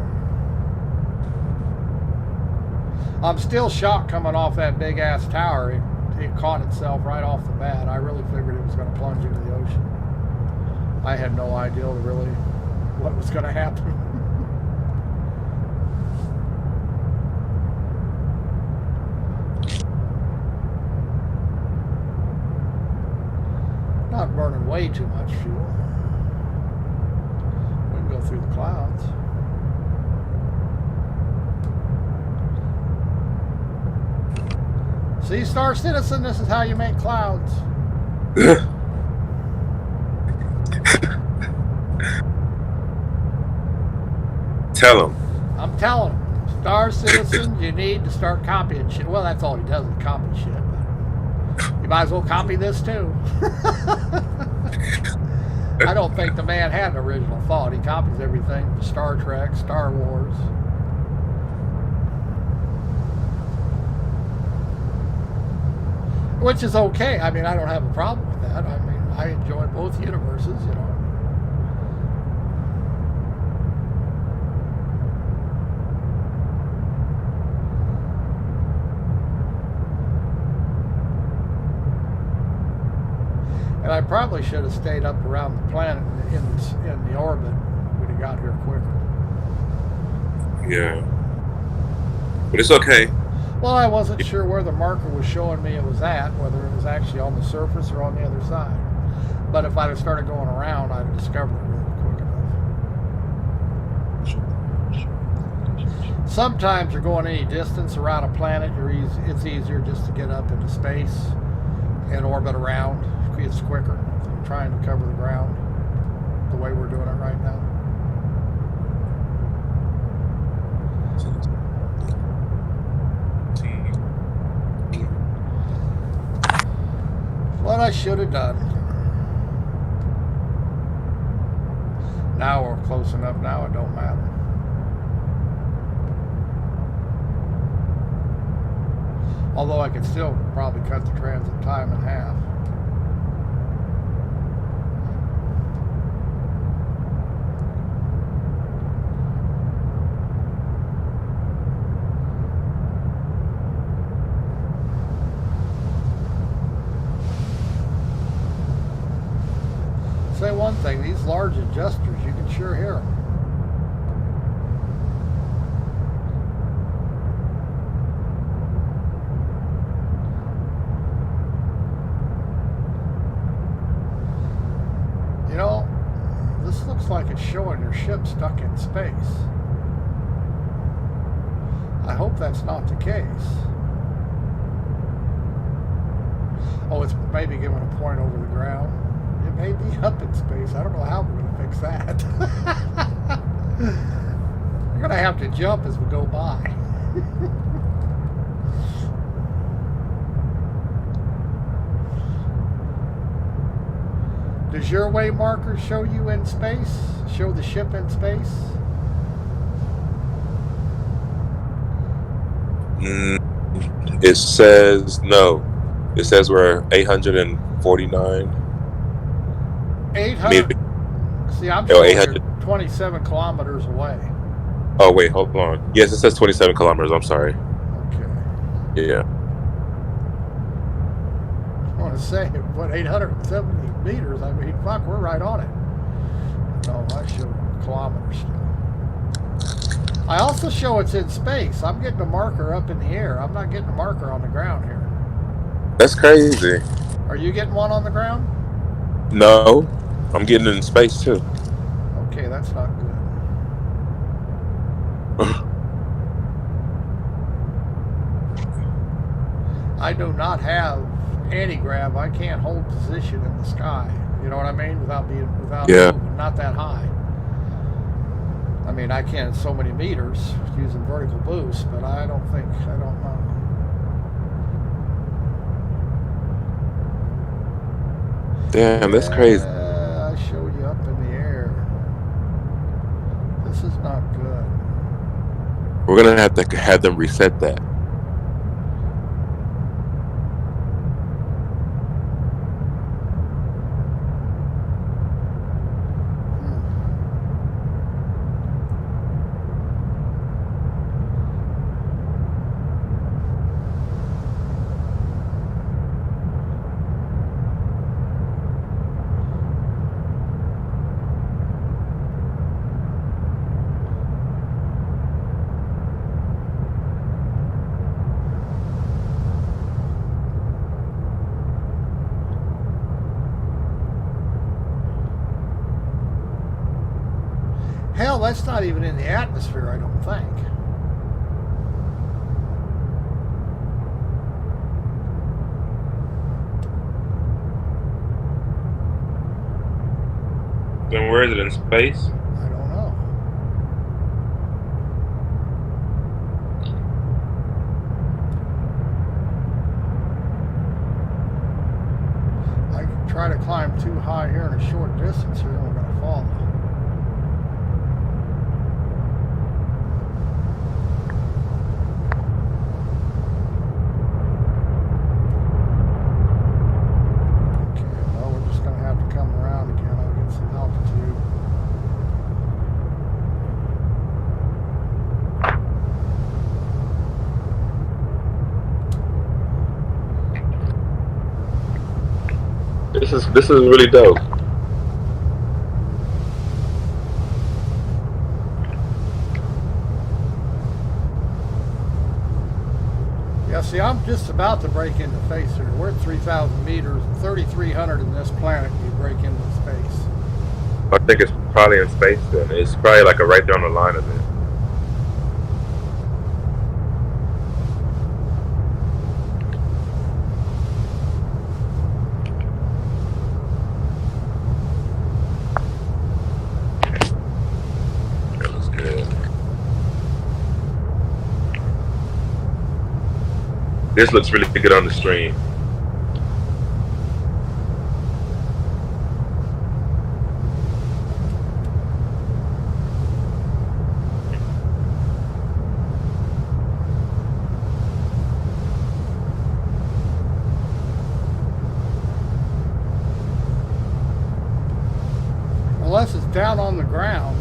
I'm still shocked coming off that big ass tower. It caught itself right off the bat. I really figured it was going to plunge into the ocean. I had no idea really what was going to happen. Not burning way too much fuel. We can go through the clouds. See, Star Citizen, this is how you make clouds. Tell him. I'm telling him. Star Citizen, you need to start copying shit. Well, that's all he does is copy shit. But you might as well copy this too. I don't think the man had an original thought. He copies everything from Star Trek, Star Wars. Which is okay. I mean, I don't have a problem with that. I mean, I enjoy both universes, you know. probably should have stayed up around the planet in the orbit. We'd have got here quicker. Yeah. But it's okay. Well, I wasn't sure where the marker was showing me it was at, whether it was actually on the surface or on the other side. But if I'd have started going around, I'd have discovered it really quick enough. Sometimes you're going any distance around a planet, it's easier just to get up into space and orbit around. It's quicker than trying to cover the ground the way we're doing it right now. What I should have done. Now we're close enough. Now it don't matter. Although I could still probably cut the transit time in half. Say one thing, these large adjusters, you can sure hear them. You know, this looks like it's showing your ship stuck in space. I hope that's not the case. Oh, it's maybe giving a point over the ground. It may be up in space. I don't know how we're going to fix that. We're going to have to jump as we go by. Does your way marker show you in space? Show the ship in space? It says no. It says we're 849. 800. See, I'm showing 800. you're 27 kilometers away. Oh wait, hold on. Yes, it says 27 kilometers. I'm sorry. Okay. Yeah. I want to say, what, 870 meters? I mean, fuck, we're right on it. No, I show kilometers still. I also show it's in space. I'm getting a marker up in the air. I'm not getting a marker on the ground here. That's crazy. Are you getting one on the ground? No, I'm getting it in space too. Okay, that's not good. I do not have anti-grav. I can't hold position in the sky. You know what I mean? Without moving, not that high. I mean, I can so many meters using vertical boost, but I don't know. Damn, that's crazy. I showed you up in the air. This is not good. We're gonna have to have them reset that. Hell, that's not even in the atmosphere, I don't think. Then where is it in space? I don't know. I can try to climb too high here in a short distance here and we're going to fall. This is really dope. Yeah, see, I'm just about to break into space here. We're at 3,000 meters, 3,300 in this planet. You break into space. I think it's probably in space then. It's probably like a right there on the line of it. That looks good. This looks really good on the stream. Unless it's down on the ground,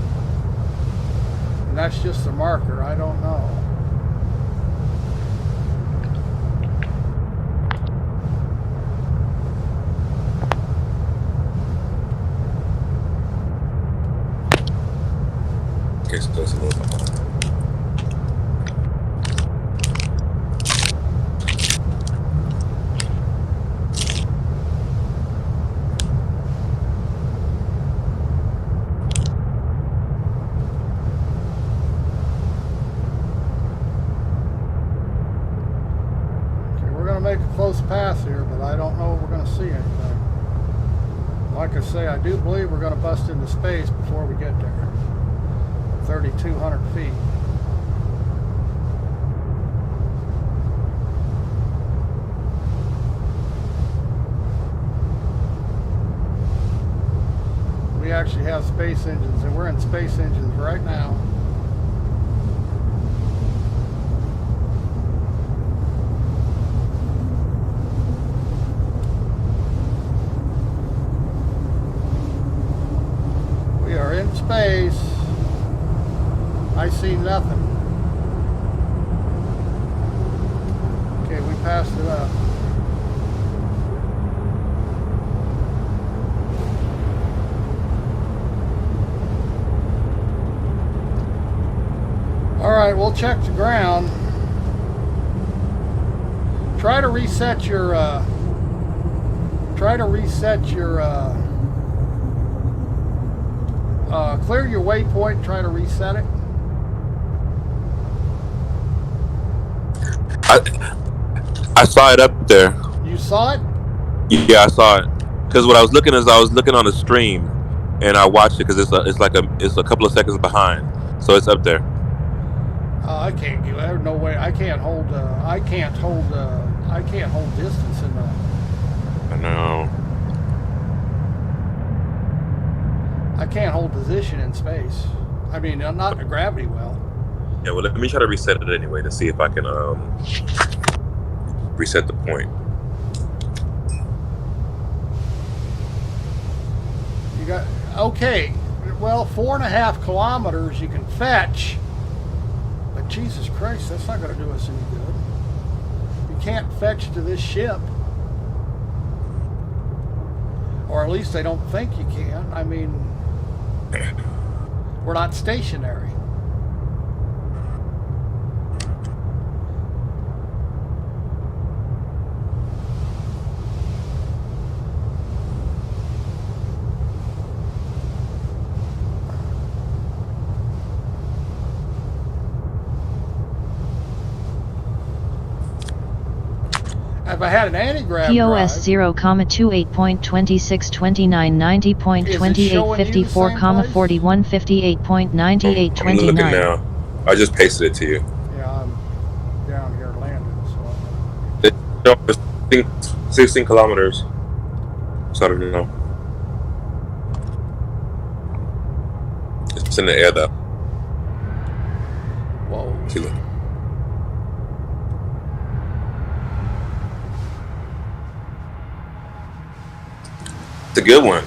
and that's just a marker, I don't know. Okay, so that's a little behind. Make a close pass here, but I don't know if we're going to see anything. Like I say, I do believe we're going to bust into space before we get there. 3,200 feet. We actually have space engines, and we're in space engines right now. Space. I see nothing. Okay, we passed it up. All right, we'll check the ground. Try to reset your clear your waypoint, try to reset it. I saw it up there. You saw it? Yeah, I saw it. Because what I was looking is I was looking on the stream, and I watched it because it's a couple of seconds behind, so it's up there. I can't do. There's no way. I can't hold distance in the. I know. I can't hold position in space. I mean, I'm not in a gravity well. Yeah, well, let me try to reset it anyway to see if I can reset the point. You got okay. Well, 4.5 kilometers you can fetch, but Jesus Christ, that's not going to do us any good. You can't fetch to this ship, or at least they don't think you can. I mean, we're not stationary. If I had an anti-grav POS 0,28.262990.2854, 4158.9829. I'm looking now. I just pasted it to you. Yeah, I'm down here landing, so. 16 kilometers. So I don't know. It's in the air though. Whoa. See, look. It's a good one.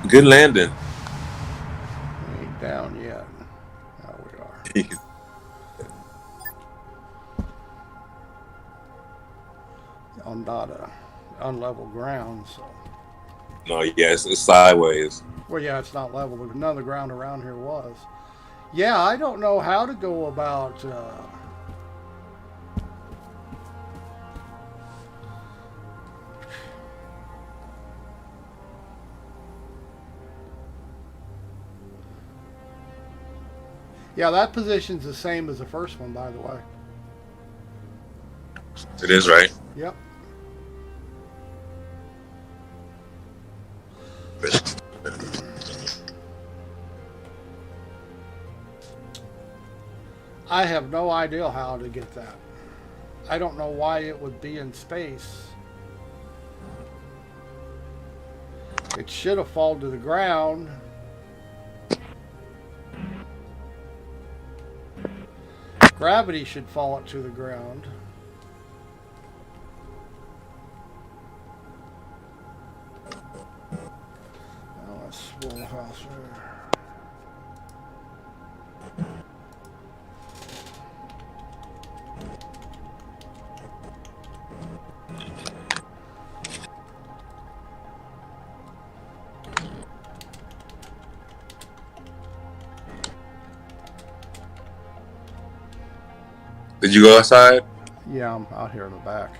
Good landing. We ain't down yet. Oh, we are. on not a unlevel ground. So, No, yes, it's sideways. well, yeah, it's not level. None of the ground around here was. Yeah, I don't know how to go about. Yeah, that position's the same as the first one, by the way. It is, right? Yep. I have no idea how to get that. I don't know why it would be in space. It should have fallen to the ground. Gravity should fall it to the ground. Oh, that's a small house there. Did you go outside? Yeah, I'm out here in the back.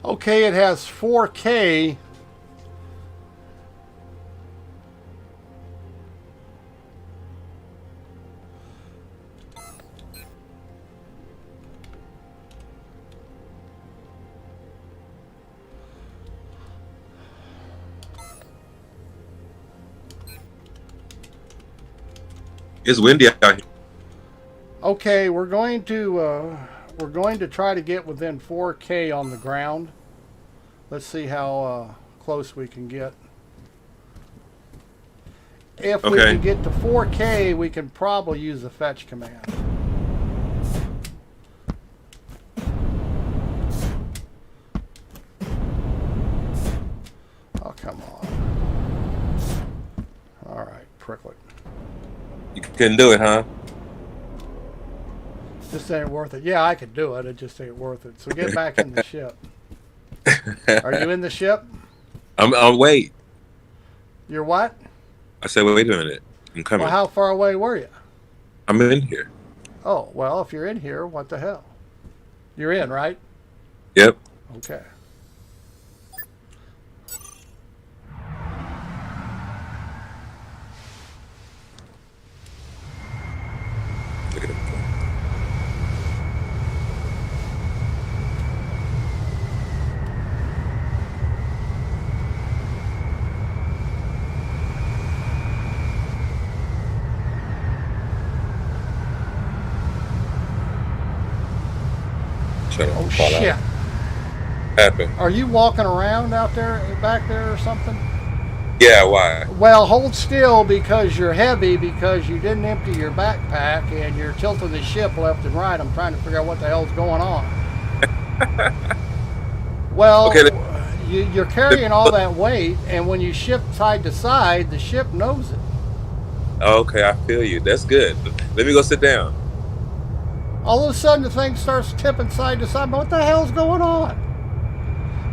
Okay, it has 4K. It's windy out here. Okay, we're going to try to get within 4K on the ground. Let's see how close we can get. If we Okay. can get to 4K, we can probably use the fetch command. Oh, come on. All right, pricklet. You couldn't do it, huh? Just ain't worth it. Yeah, I could do it. It just ain't worth it. So get back in the ship. Are you in the ship? I'm wait. You're what? I said, wait a minute. I'm coming. Well, how far away were you? I'm in here. Oh, well, if you're in here, what the hell? You're in, right? Yep. Okay. Look at him. Shut up. Oh, Fall shit. out. Happened. Are you walking around out there, back there or something? Yeah, why? Well, hold still because you're heavy because you didn't empty your backpack and you're tilting the ship left and right. I'm trying to figure out what the hell's going on. Well, Okay, you're carrying all that weight, and when you shift side to side, the ship knows it. Okay, I feel you. That's good. Let me go sit down. All of a sudden, the thing starts tipping side to side. But what the hell's going on?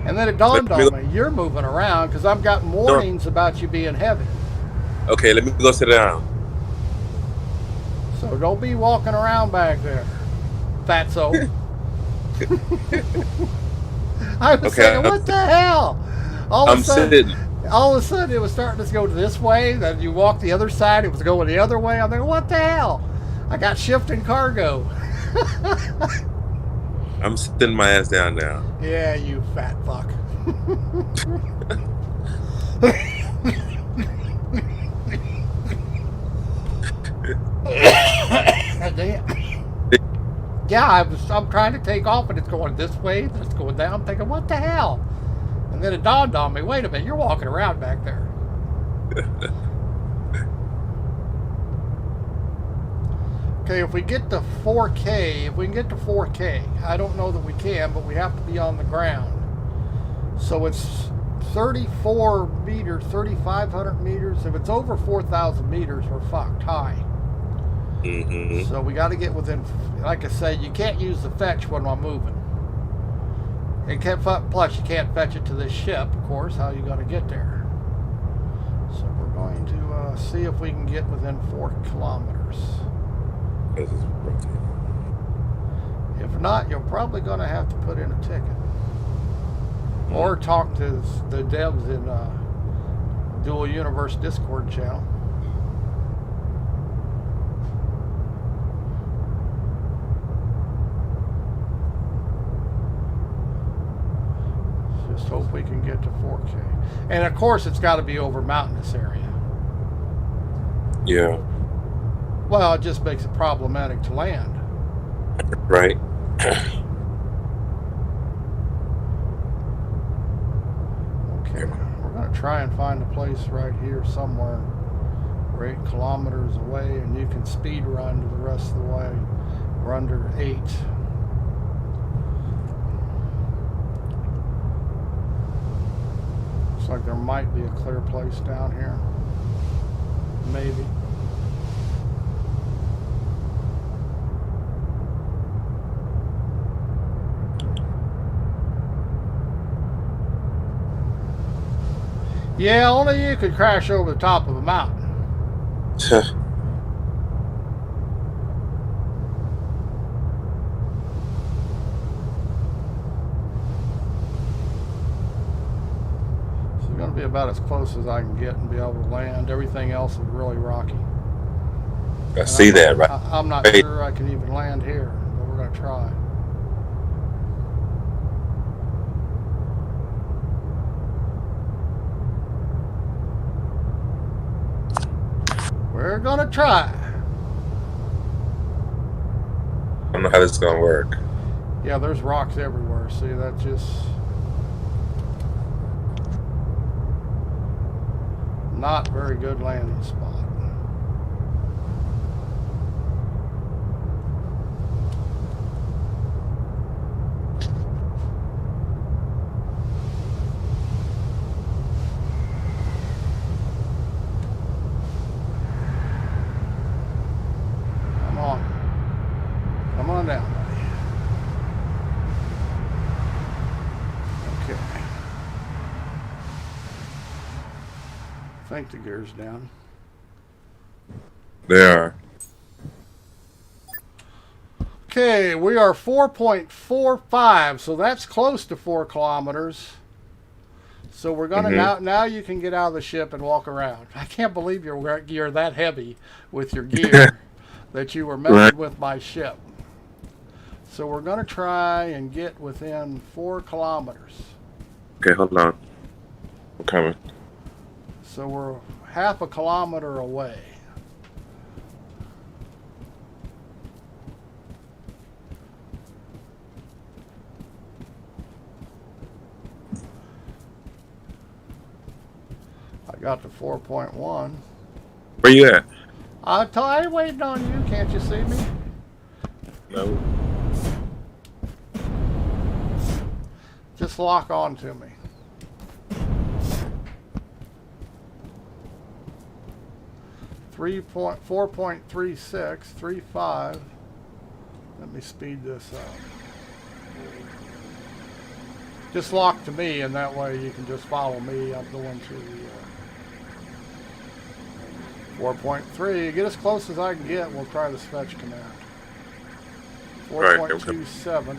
And then it dawned on me, you're moving around because I've got warnings about you being heavy. Okay, let me go sit down. So don't be walking around back there, fatso. I was Okay, saying, what the hell? All of I'm a sudden, sitting. all of a sudden, it was starting to go this way. Then you walk the other side, it was going the other way. I'm thinking, what the hell? I got shifting cargo. I'm sitting my ass down now. Yeah, you fat fuck. Yeah, I'm trying to take off and it's going this way, then it's going down. I'm thinking, what the hell? And then it dawned on me, wait a minute, you're walking around back there. Okay, if we get to 4K, if we can get to 4K, I don't know that we can, but we have to be on the ground. So it's 34 meters, 3,500 meters. If it's over 4,000 meters, we're fucked high. Mm-hmm. So we got to get within, like I say, you can't use the fetch when I'm moving. And plus, you can't fetch it to this ship, of course. How you going to get there? So we're going to see if we can get within 4 kilometers. This is rotating. If not, you're probably going to have to put in a ticket. Or talk to the devs in Dual Universe Discord channel. Just hope we can get to 4K. And of course, it's got to be over mountainous area. Yeah. Well, it just makes it problematic to land. Right. Okay, we're going to try and find a place right here somewhere. We're 8 kilometers away, and you can speed run to the rest of the way. We're under 8. Looks like there might be a clear place down here. Maybe. Yeah, only you could crash over the top of a mountain. So it's going to be about as close as I can get and be able to land. Everything else is really rocky. I see that, right? I'm not sure I can even land here, but we're going to try. We're going to try. I don't know how this is going to work. Yeah, there's rocks everywhere. See, that just... not very good landing spot. Come on down, buddy. Okay. I think the gear's down. They are. Okay, we are 4.45, so that's close to 4 kilometers. So we're gonna now you can get out of the ship and walk around. I can't believe you're that heavy with your gear that you were messing with my ship. So we're gonna try and get within 4 kilometers. Okay, hold on. I'm coming. So we're half a kilometer away. I got to 4.1. Where you at? I'm waiting on you. Can't you see me? No. Just lock on to me. Three point 4.36, 3.5. Let me speed this up. Just lock to me, and that way you can just follow me. I'm going to the 4.3. Get as close as I can get. We'll try the fetch command. 4.27.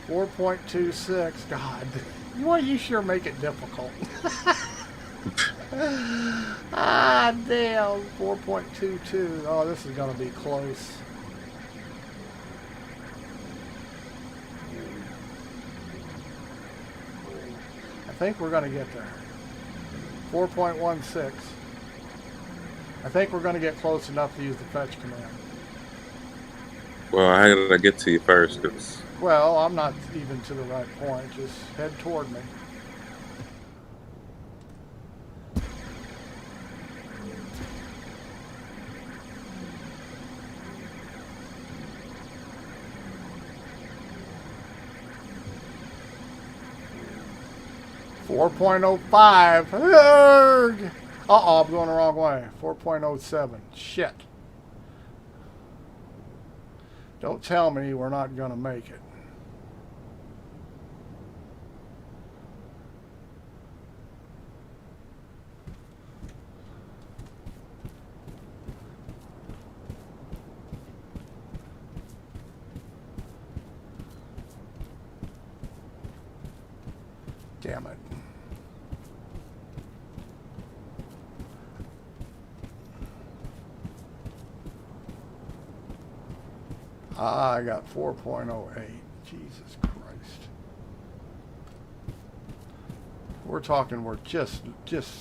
4.26. God, you sure make it difficult. Ah, damn. 4.22. Oh, this is going to be close. I think we're going to get there. 4.16. I think we're going to get close enough to use the fetch command. Well, I gotta get to you first, 'cause Well, I'm not even to the right point. Just head toward me. .05. Uh-oh, I'm going the wrong way. 4.07. Shit. Don't tell me we're not going to make it. Damn it. I got 4.08. Jesus Christ. We're talking we're just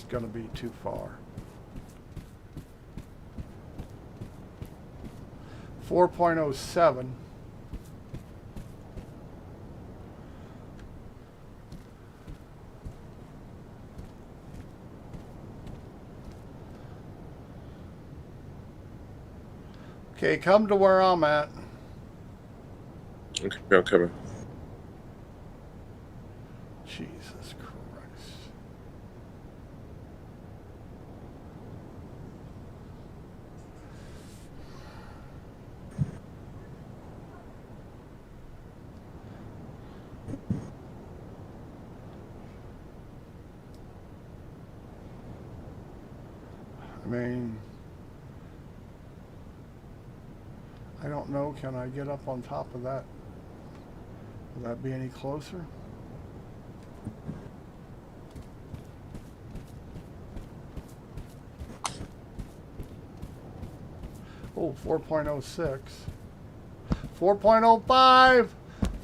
going to be too far. 4.07. Okay, come to where I'm at. okay, I'm coming. Jesus Christ. I mean, I don't know. Can I get up on top of that? Will that be any closer? Oh, 4.06. 4.05.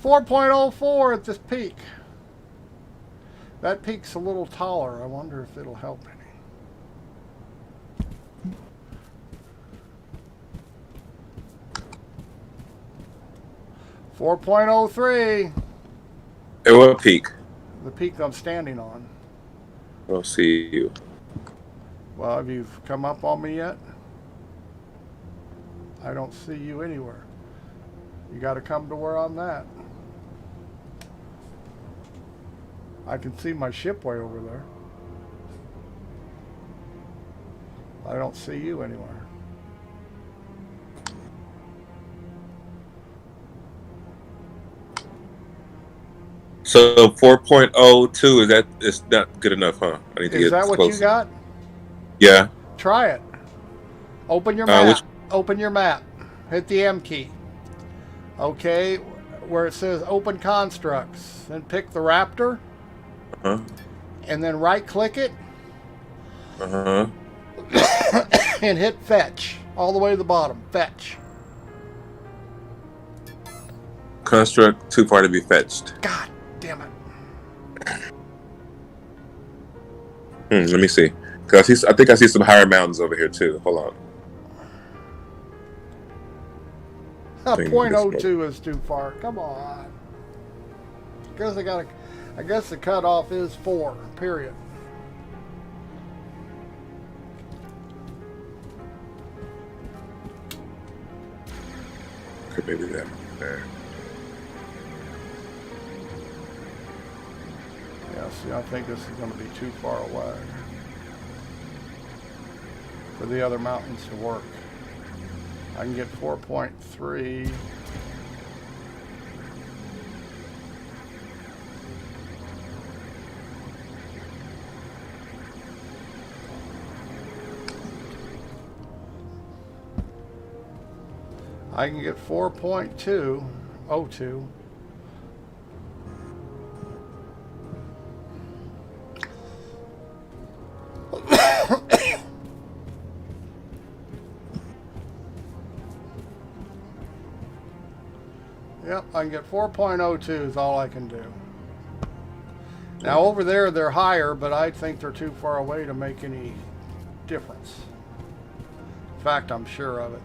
4.04 at this peak. That peak's a little taller. I wonder if it'll help any. .03. At what peak? The peak I'm standing on. I'll see you. Well, have you come up on me yet? I don't see you anywhere. You got to come to where I'm at. I can see my ship way over there. I don't see you anywhere. So 4.02 is not good enough, huh? I need to Is get that what closer. you got? Yeah. Try it. Open your map. Which? Open your map. Hit the M key. Okay, where it says open constructs. Then pick the Raptor. Uh-huh. And then right click it. Uh-huh. And hit fetch. All the way to the bottom. Fetch. Construct too far to be fetched. God damn it. Let me see. Cause I think I see some higher mountains over here too. Hold on. 0.02 is too far. Come on. I guess the cutoff is 4. Period. Okay, maybe that there. Yeah, see, I think this is going to be too far away for the other mountains to work. I can get 4.3. I can get 4.202. Yep, I can get 4.02 is all I can do. Now over there they're higher, but I think they're too far away to make any difference. In fact, I'm sure of it.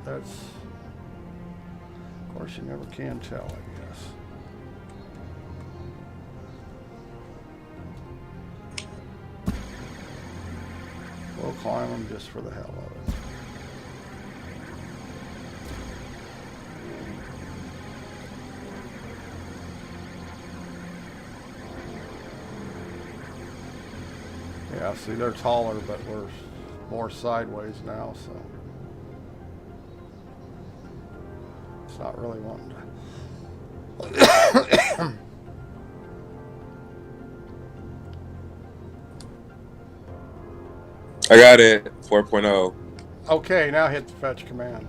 Of course, you never can tell, I guess. We'll climb them just for the hell of it. Yeah, see, they're taller, but we're more sideways now, so it's not really wanting to. I got it. 4.0. Okay, now hit the fetch command.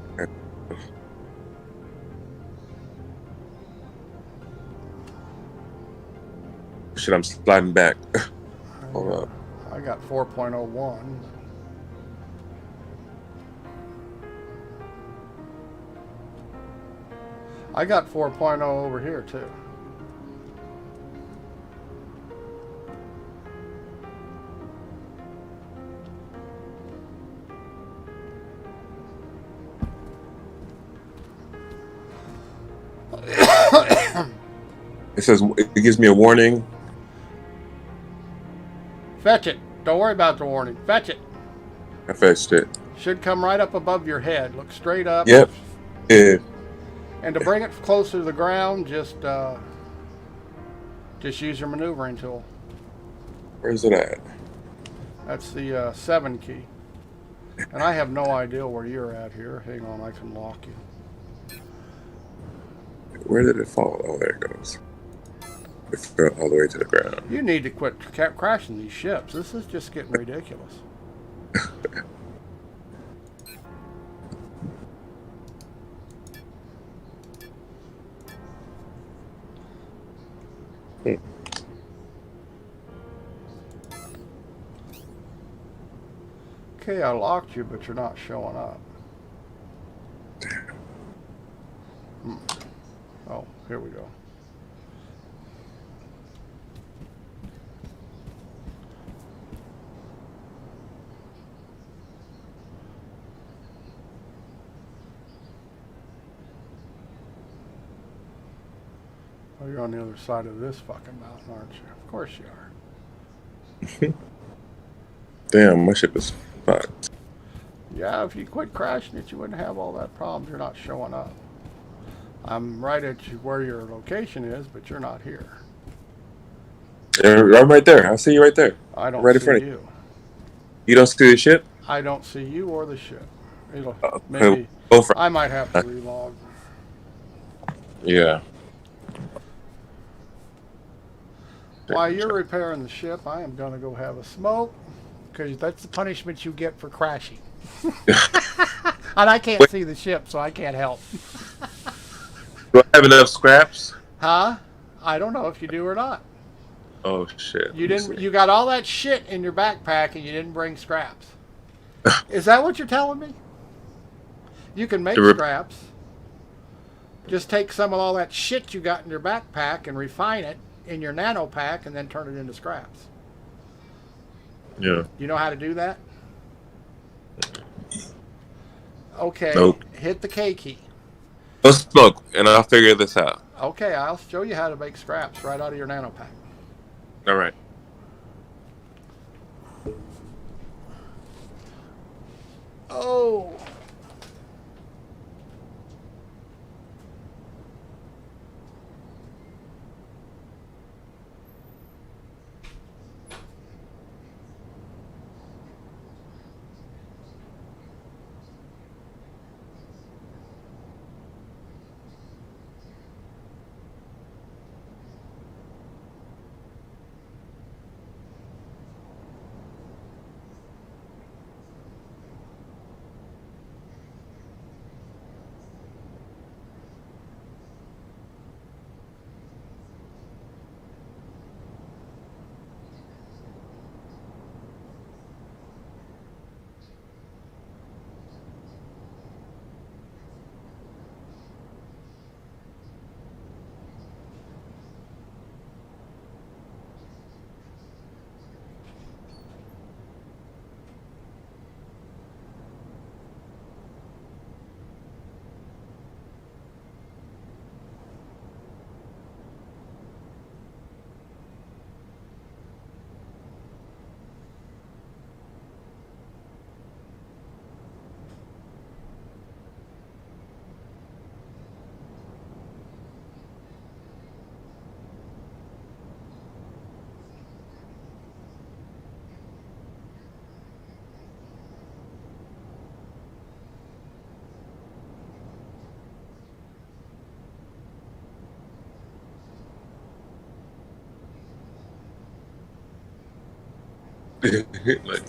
Shit, I'm sliding back. Hold up. I got 4.01. I got 4.0 over here too. It says it gives me a warning. Fetch it. Don't worry about the warning. Fetch it. I fetched it. Should come right up above your head. Look straight up. Yep. Yeah. And to bring it closer to the ground, just use your maneuvering tool. Where's it at? That's the 7 key. And I have no idea where you're at here. Hang on, I can lock you. Where did it fall? Oh, there it goes. It fell all the way to the ground. You need to quit crashing these ships. This is just getting ridiculous. Okay, I locked you, but you're not showing up. Oh, here we go. Oh, you're on the other side of this fucking mountain, aren't you? Of course you are. Damn, my ship is fucked. Yeah, if you quit crashing it, you wouldn't have all that problems. You're not showing up. I'm right at where your location is, but you're not here. I'm right there. I see you right there. I don't right in see front of you. You don't see the ship? I don't see you or the ship. It'll Okay. maybe. Go for I might have to relog. Yeah. While you're repairing the ship, I am going to go have a smoke, because that's the punishment you get for crashing. And I can't see the ship, so I can't help. Do I have enough scraps? Huh? I don't know if you do or not. Oh shit. You didn't. You got all that shit in your backpack, and you didn't bring scraps. Is that what you're telling me? You can make scraps. Just take some of all that shit you got in your backpack and refine it in your nano pack, and then turn it into scraps. Yeah. You know how to do that? Okay. Nope. Hit the K key. Let's smoke, and I'll figure this out. Okay, I'll show you how to make scraps right out of your nano pack. All right. Oh. Like,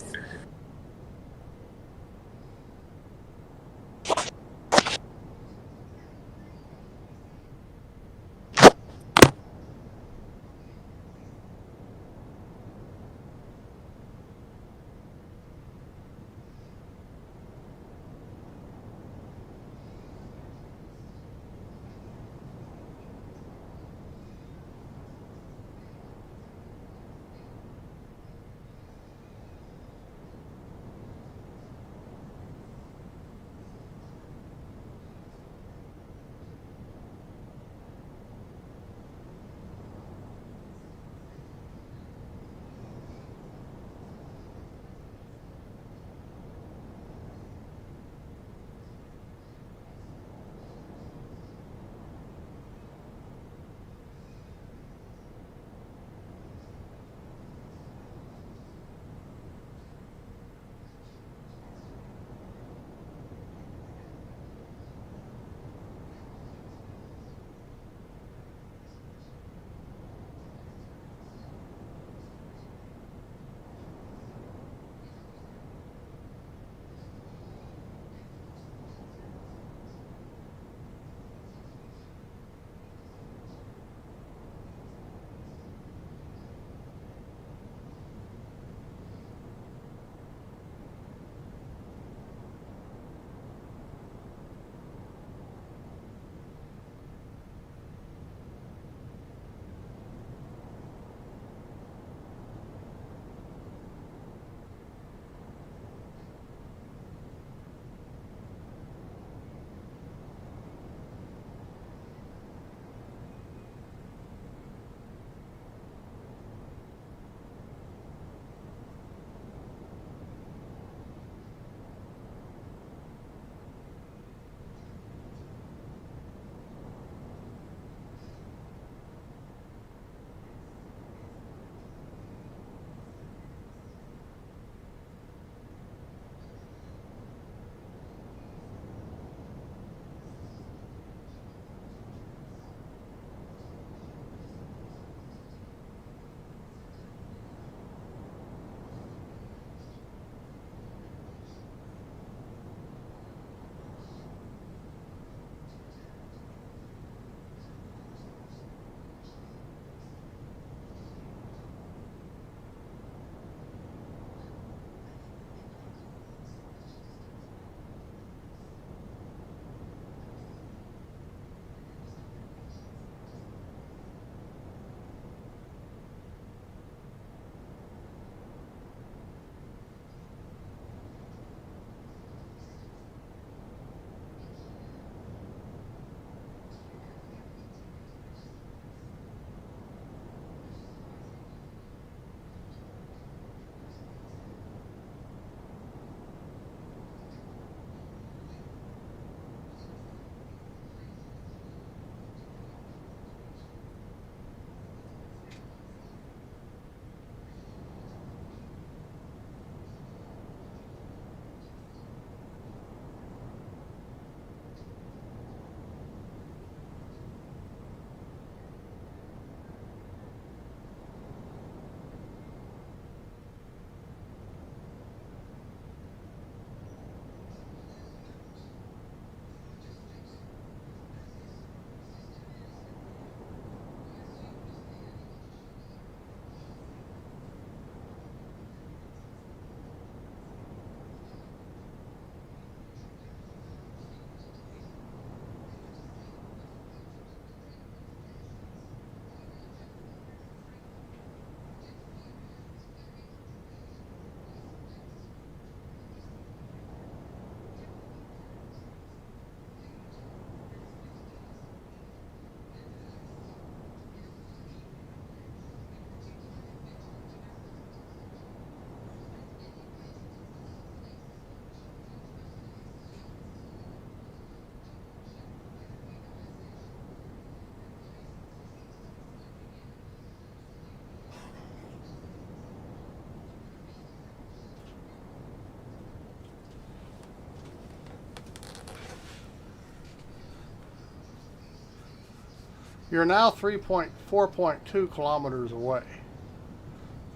You're now 3.4.2 kilometers away.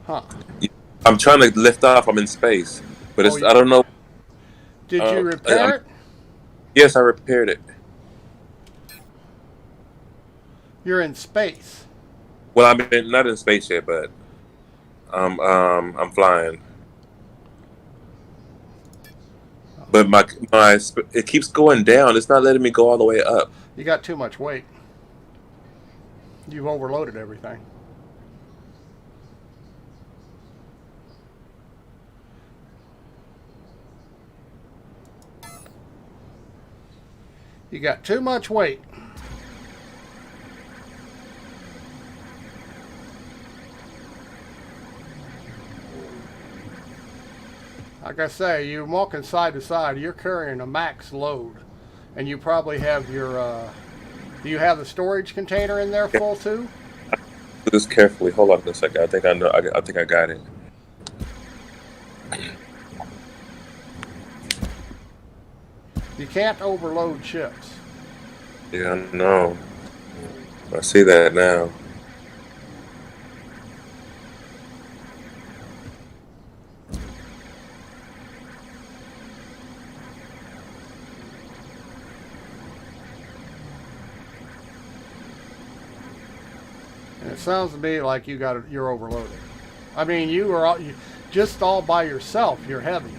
Huh. I'm trying to lift off. I'm in space, but it's I don't know. Did you repair it? Yes, I repaired it. You're in space. Well, I'm not in space yet, but I'm flying. But my it keeps going down. It's not letting me go all the way up. You got too much weight. You've overloaded everything. You got too much weight. Like I say, you're walking side to side. You're carrying a max load. And you probably have your... do you have the storage container in there full too? Do this carefully. Hold on a second. I think I know. I think I got it. You can't overload ships. Yeah, I know. I see that now. And it sounds to me like you're overloaded. I mean, you just all by yourself. You're heavy.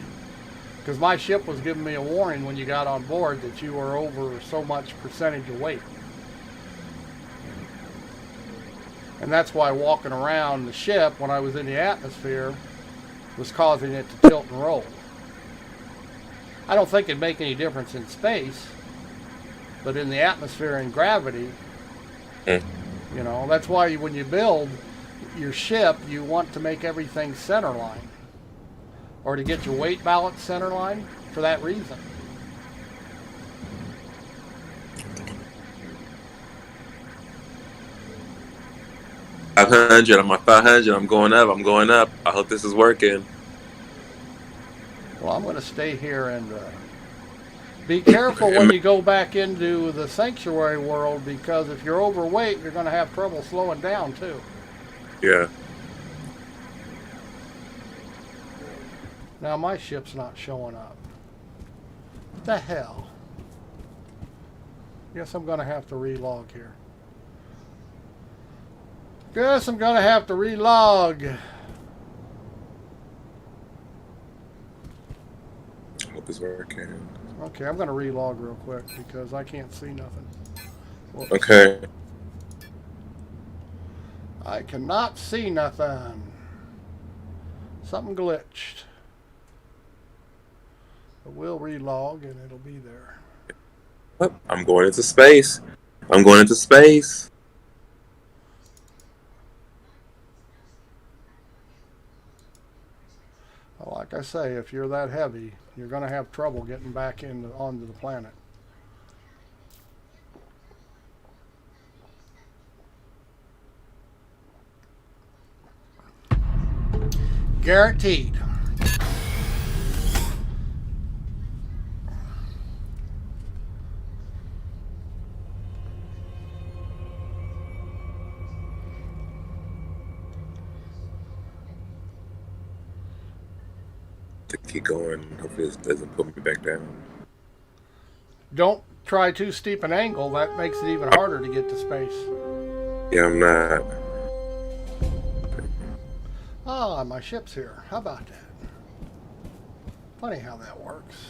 Because my ship was giving me a warning when you got on board that you were over so much percentage of weight. And that's why walking around the ship when I was in the atmosphere was causing it to tilt and roll. I don't think it'd make any difference in space, but in the atmosphere and gravity, you know, that's why when you build your ship, you want to make everything center line. Or to get your weight balance center line for that reason. I'm at 500. I'm going up. I'm going up. I hope this is working. Well, I'm going to stay here and be careful when you go back into the sanctuary world, because if you're overweight, you're going to have trouble slowing down too. Yeah. Now my ship's not showing up. What the hell? Guess I'm going to have to relog here. Guess I'm going to have to relog. I hope it's working. Okay, I'm going to relog real quick because I can't see nothing. Whoops. Okay. I cannot see nothing. Something glitched. But we'll relog and it'll be there. Oh, I'm going into space. I'm going into space. Well, like I say, if you're that heavy, you're going to have trouble getting back onto the planet. Guaranteed. To keep going. Hopefully this doesn't put me back down. Don't try too steep an angle. That makes it even harder to get to space. Yeah, I'm not. Ah, my ship's here. How about that? Funny how that works.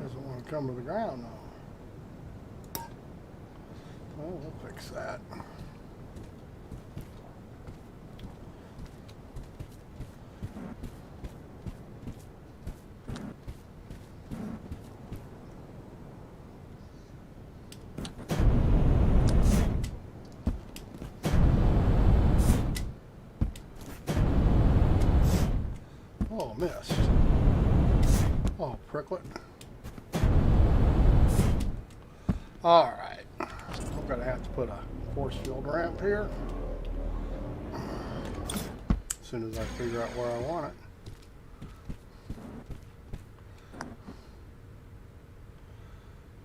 Doesn't want to come to the ground though. Well, we'll fix that. Oh, missed. Oh, pricklet. Alright. I'm going to have to put a force field ramp here. As soon as I figure out where I want it.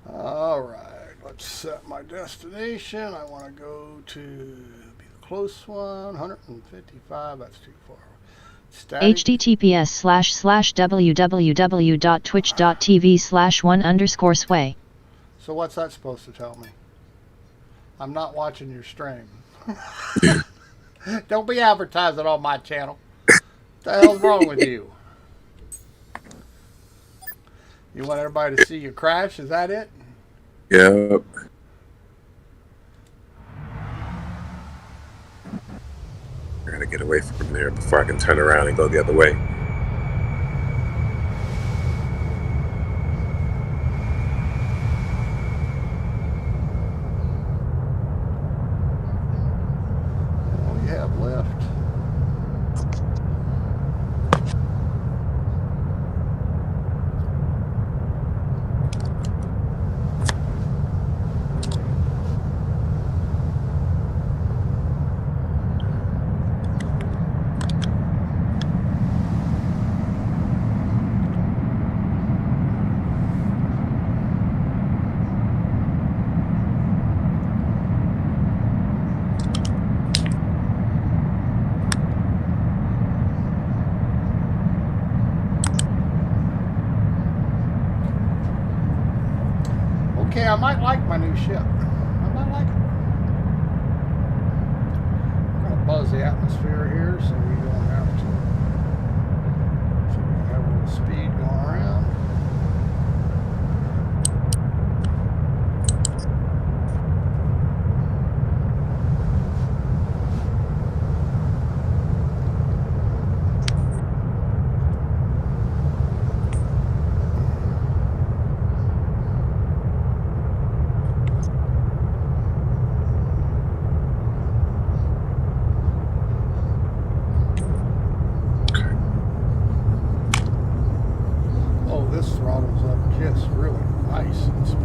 Alright, let's set my destination. I want to go to be the close one, 155. That's too far. Static. https://www.twitch.tv/1_sway. So what's that supposed to tell me? I'm not watching your stream. Don't be advertising on my channel. What the hell's wrong with you? You want everybody to see you crash? Is that it? Yep. I gotta get away from there before I can turn around and go the other way. All you have left. Okay, I might like my new ship. I might like it. I'm gonna buzz the atmosphere here so we don't have to. So we can have a little speed going around. Oh, this throttles up just really nice in space.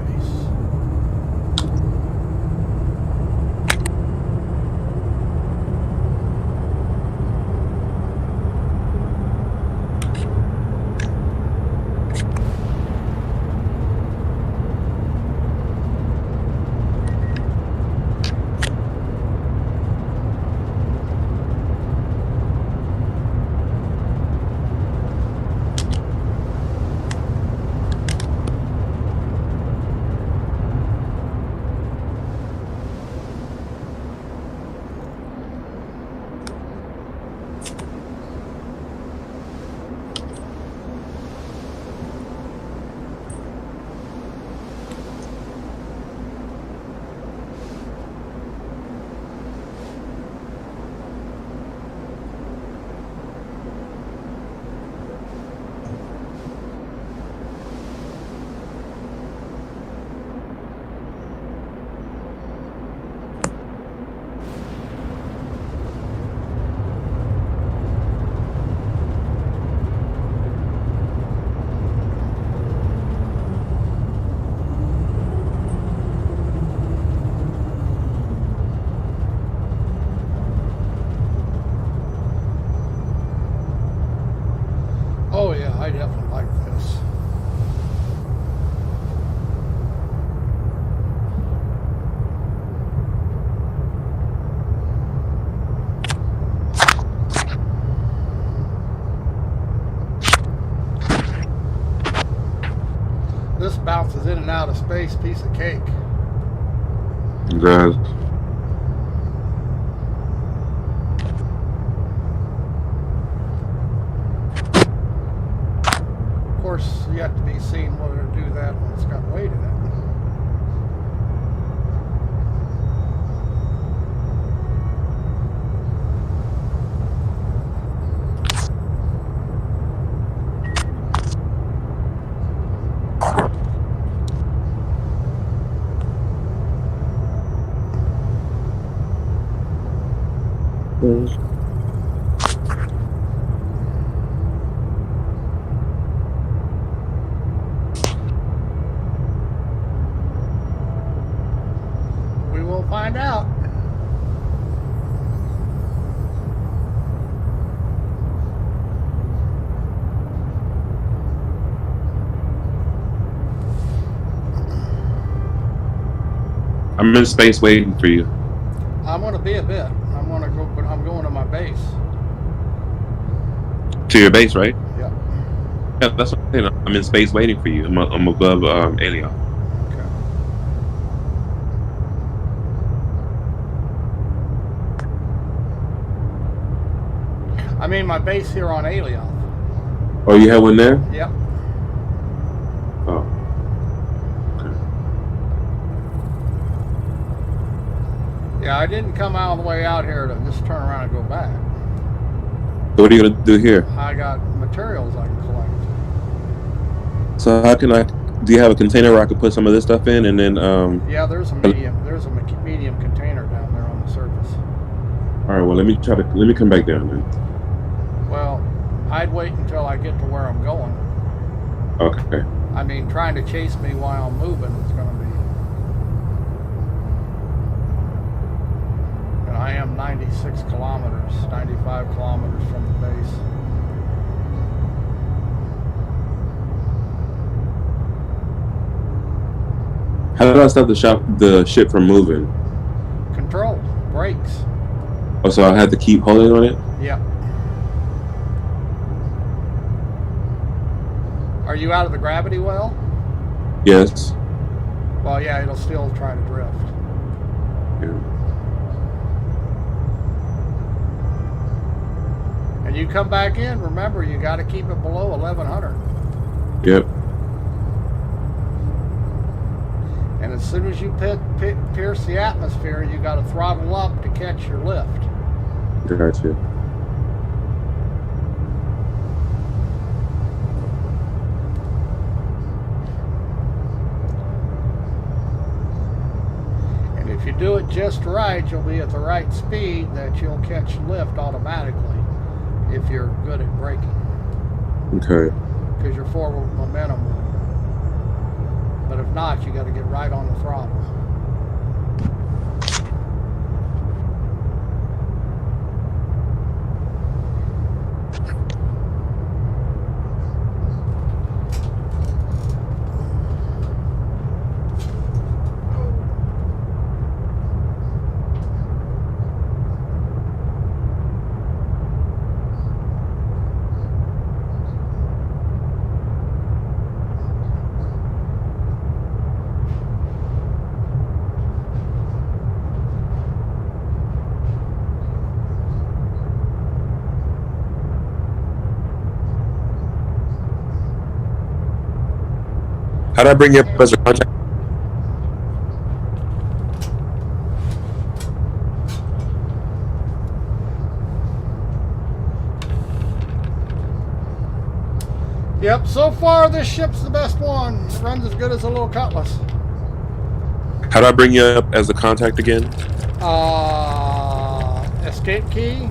Oh yeah, I definitely like this. This bounces in and out of space, piece of cake. It does. Of course, yet to be seen whether to do that when it's got weight in it. I'm in space waiting for you. I'm gonna be a bit. I'm gonna go, but I'm going to my base. To your base, right? Yep. Yeah, that's what I'm saying. I'm in space waiting for you. I'm above Alien. Okay. I mean, my base here on Alioth. Oh, you have one there? Yep. Oh. Okay. Yeah, I didn't come all the way out here to just turn around and go back. So what are you gonna do here? I got materials I can collect. So how can I? Do you have a container where I could put some of this stuff in, and then Yeah, there's a medium container down there on the surface. All right. Well, let me come back down then. Well, I'd wait until I get to where I'm going. Okay. I mean, trying to chase me while I'm moving is going to be. And I am 95 kilometers from the base. How do I stop the ship from moving? Control, brakes. Oh, so I have to keep holding on it? Yep. Are you out of the gravity well? Yes. Well, yeah, it'll still try to drift. Yeah. And you come back in, remember, you got to keep it below 1100. Yep. And as soon as you pierce the atmosphere, you got to throttle up to catch your lift. Gotcha. And if you do it just right, you'll be at the right speed that you'll catch lift automatically if you're good at braking. Okay. Because your forward momentum will. But if not, you got to get right on the throttle. How do I bring you up as a contact? Yep, so far this ship's the best one. It runs as good as a little Cutlass. How do I bring you up as a contact again? Escape key.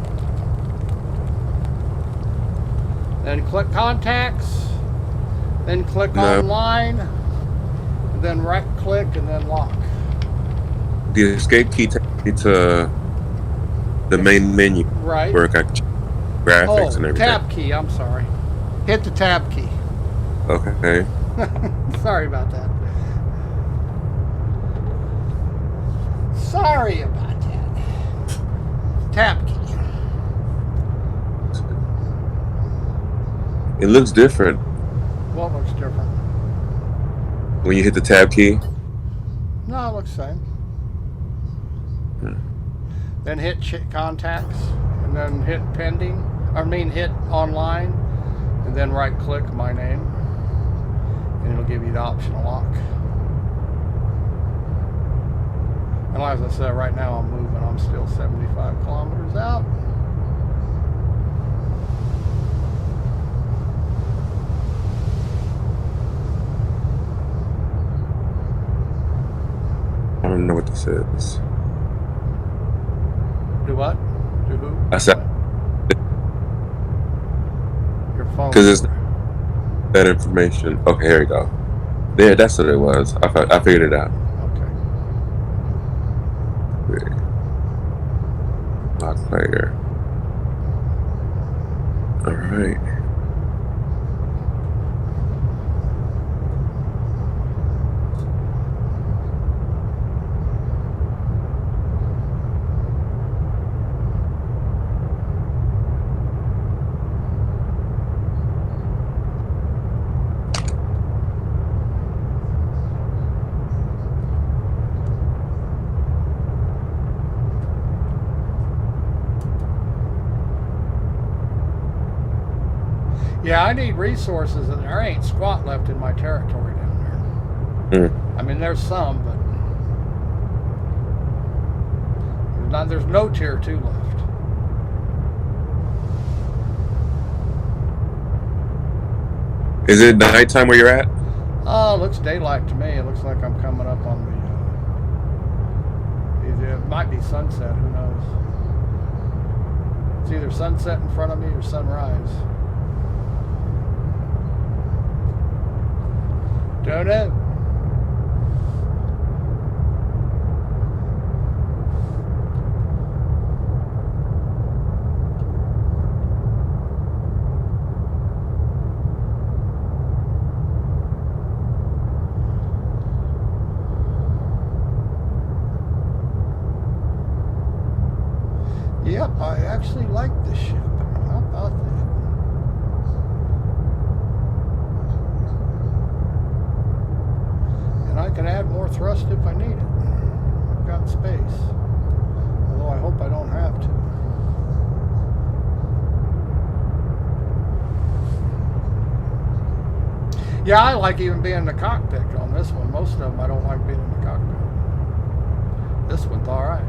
Then click contacts. Then click online. And then right click and then lock. The escape key takes me to the main menu. Right. Where I got graphics and everything. Tab key, I'm sorry. Hit the tab key. Okay. Sorry about that. Sorry about that. Tab key. It looks different What looks different? when you hit the tab key. No, it looks the same. Then hit contacts, and then hit pending. Hit online, and then right click my name, and it'll give you the option to lock. And as I said, right now I'm moving. I'm still 75 kilometers out. I don't know what this is. Do what? Do who? I said Your phone. because it's that information. Okay, here we go. There, that's what it was. I figured it out. Okay. Lock player. All right. Yeah, I need resources, and there ain't squat left in my territory down there. I mean, there's some, but there's no tier 2 left. Is it nighttime where you're at? Oh, it looks daylight to me. It looks like I'm coming up on the... it might be sunset, who knows? It's either sunset in front of me or sunrise. Don't know. Yep, I actually like this ship. How about that? And I can add more thrust if I need it. I've got space. Although I hope I don't have to. Yeah, I like even being in the cockpit on this one. Most of them I don't like being in the cockpit. This one's alright.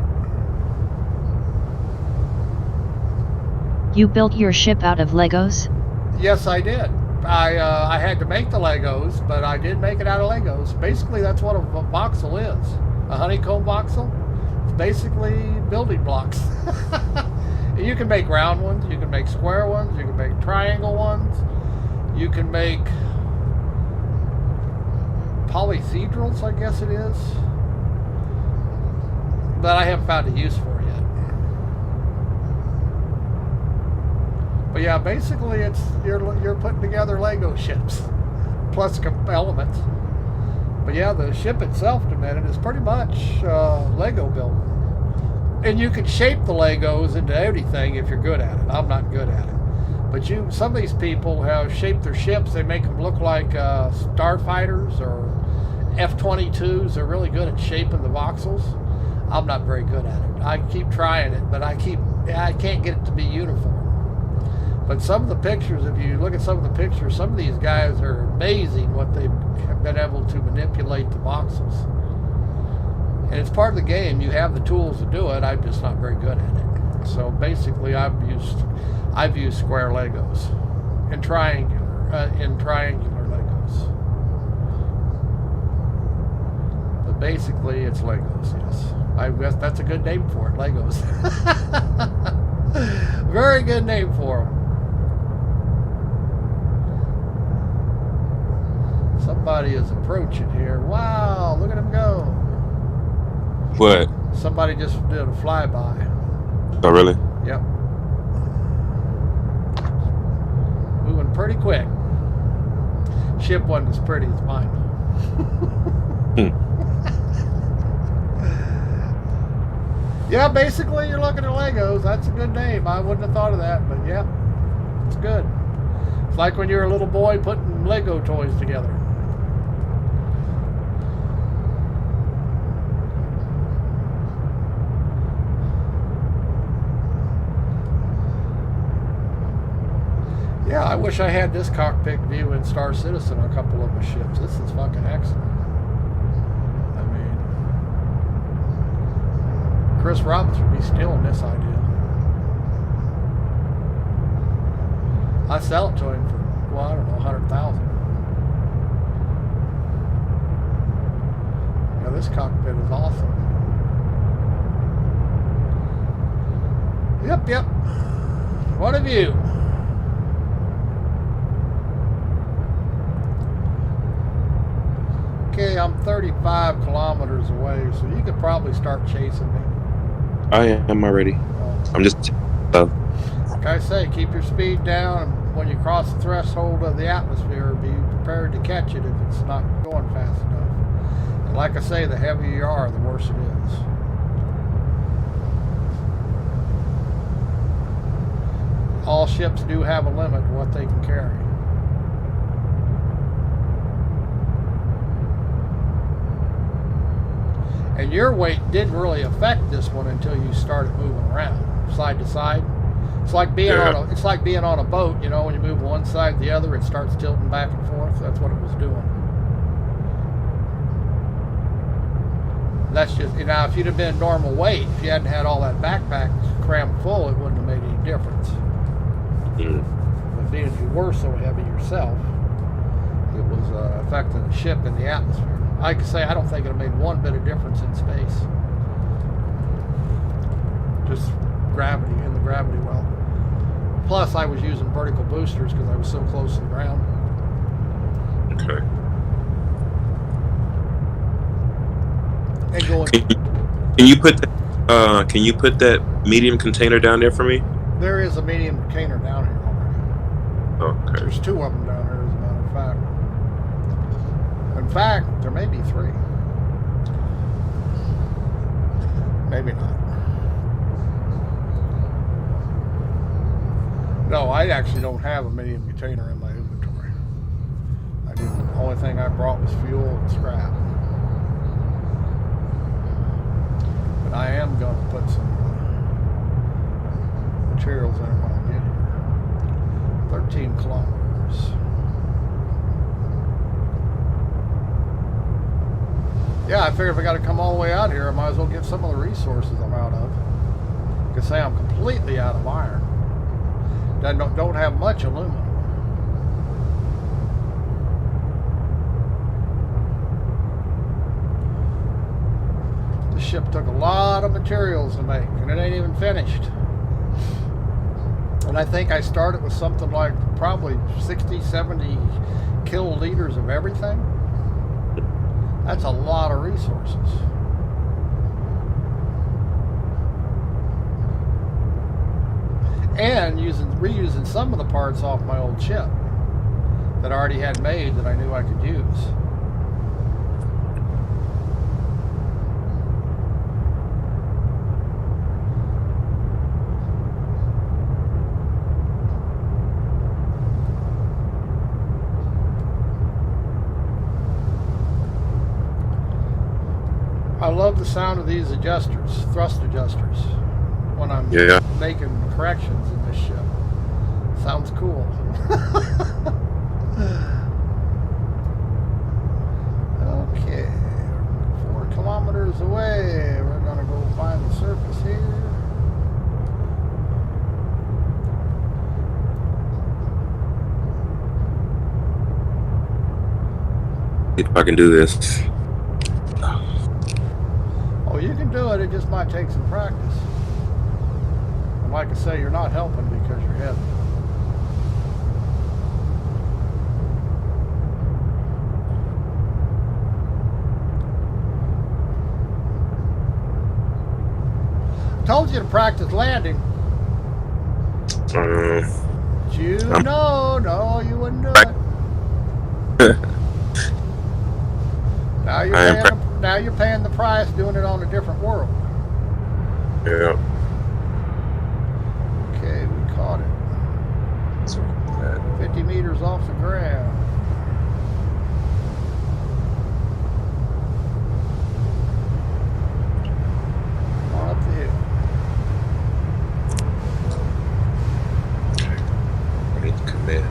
You built your ship out of Legos? Yes, I did. I had to make the Legos, but I did make it out of Legos. Basically, that's what a voxel is. A honeycomb voxel. It's basically building blocks. You can make round ones, you can make square ones, you can make triangle ones, you can make polyhedrals, I guess it is. But I haven't found a use for it yet. But yeah, basically it's you're putting together Lego ships plus elements. But yeah, the ship itself, to minute, is pretty much Lego built. And you can shape the Legos into anything if you're good at it. I'm not good at it. But some of these people have shaped their ships. They make them look like starfighters or F-22s. They're really good at shaping the voxels. I'm not very good at it. I keep trying it, but I can't get it to be uniform. But some of the pictures, if you look at some of the pictures, some of these guys are amazing what they've been able to manipulate the voxels. And it's part of the game. You have the tools to do it. I'm just not very good at it. So basically, I've used square Legos and triangular Legos. But basically, it's Legos. Yes, I guess that's a good name for it. Legos. Very good name for them. Somebody is approaching here. Wow, look at him go. What? Somebody just did a flyby. Oh, really? Yep. Moving pretty quick. Ship wasn't as pretty as mine. Yeah, basically you're looking at Legos. That's a good name. I wouldn't have thought of that, but yeah, it's good. It's like when you were a little boy putting Lego toys together. Yeah, I wish I had this cockpit view in Star Citizen on a couple of my ships. This is fucking excellent. I mean, Chris Robbins would be stealing this idea. I sell it to him for, well, I don't know, 100,000. Yeah, this cockpit is awesome. Yep. What a view. Okay, I'm 35 kilometers away, so you could probably start chasing me. I am already. I'm just. Like I say, keep your speed down, and when you cross the threshold of the atmosphere, be prepared to catch it if it's not going fast enough. And like I say, the heavier you are, the worse it is. All ships do have a limit to what they can carry. And your weight didn't really affect this one until you started moving around, side to side. It's like being Yeah. on a boat, you know, when you move one side to the other, it starts tilting back and forth. That's what it was doing. That's just, you know, if you'd have been normal weight, if you hadn't had all that backpack crammed full, it wouldn't have made any difference. Mm. But being you were so heavy yourself, it was affecting the ship in the atmosphere. I could say I don't think it made one bit of difference in space. Just gravity, in the gravity well. Plus, I was using vertical boosters because I was so close to the ground. Okay. And going, Can you put that medium container down there for me? there is a medium container down here already. Okay. There's 2 of them down here, as a matter of fact. In fact, there may be 3. Maybe not. No, I actually don't have a medium container in my inventory. The only thing I brought was fuel and scrap. But I am going to put some materials in when I get here. 13 kilometers. Yeah, I figure if I got to come all the way out here, I might as well get some of the resources I'm out of. I could say I'm completely out of iron. I don't have much aluminum. This ship took a lot of materials to make, and it ain't even finished. And I think I started with something like probably 60, 70 kiloliters of everything. That's a lot of resources. And reusing some of the parts off my old ship that I already had made that I knew I could use. I love the sound of these adjusters, thrust adjusters, when I'm making corrections in this ship. Sounds cool. Okay, 4 kilometers away. We're gonna go find the surface here. If I can do this. Oh, you can do it. It just might take some practice. And like I say, you're not helping because you're heavy. Told you to practice landing. You know, no, you wouldn't do it. Now you're paying the price doing it on a different world. Yeah. Okay, we caught it. 50 meters off the ground. On up the hill. I need to commit.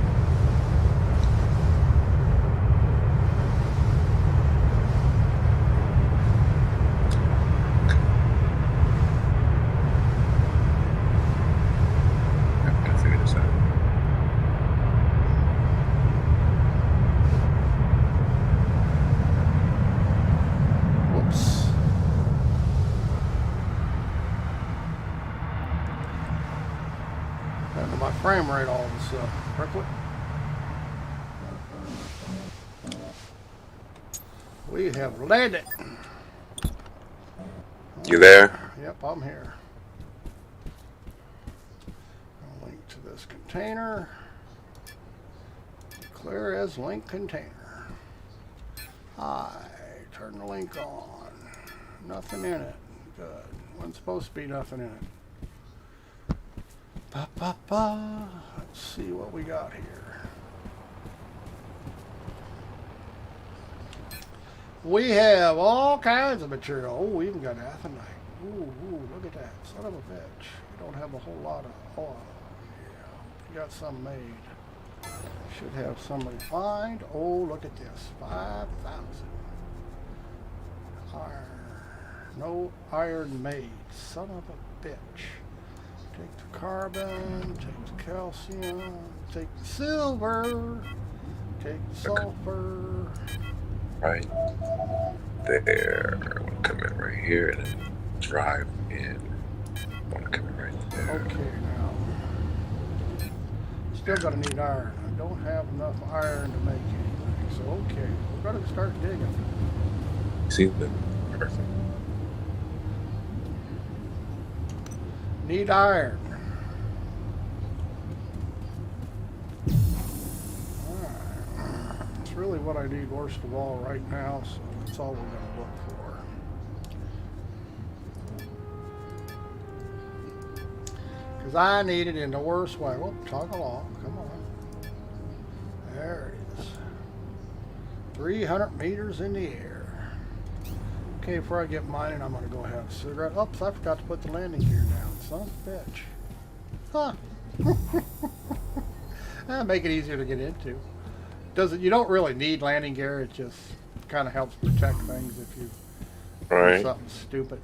My frame rate all of a sudden. Pricklet. We have landed. You there? Yep, I'm here. I'll link to this container. Clear as link container. Hi. Turn the link on. Nothing in it. Good. Wasn't supposed to be nothing in it. Let's see what we got here. We have all kinds of material. Oh, we even got athenite. Ooh, look at that. Son of a bitch. We don't have a whole lot of oil. got some made. Should have somebody find. Oh, look at this. 5,000. Iron. No iron made. Son of a bitch. Take the carbon. Take the calcium. Take the silver. Take the sulfur. Right there. I want to come in right here and then drive in. I want to come in right there. Okay, now. Still gonna need iron. I don't have enough iron to make anything. So, okay. We're gonna start digging. See that? Perfect. Need iron. Alright. It's really what I need worst of all right now, so that's all we're going to look for. Because I need it in the worst way. Whoop, tug along. Come on. There it is. 300 meters in the air. Okay, before I get mining, I'm going to go have a cigarette. Oops, I forgot to put the landing gear down. Son of a bitch. Huh. That'll make it easier to get into. You don't really need landing gear. It just kind of helps protect things if you do something stupid.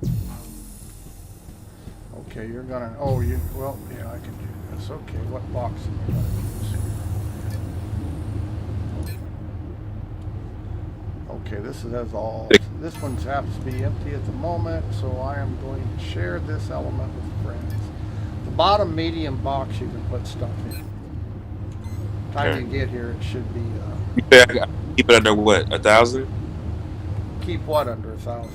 Okay, you're going to... Oh, well, yeah, I can do this. Okay, what box am I going to use here? Okay, this has all. This one happens to be empty at the moment, so I am going to share this element with friends. The bottom medium box you can put stuff in. Time you get here, it should be. Keep it under what? 1,000? Keep what under 1,000?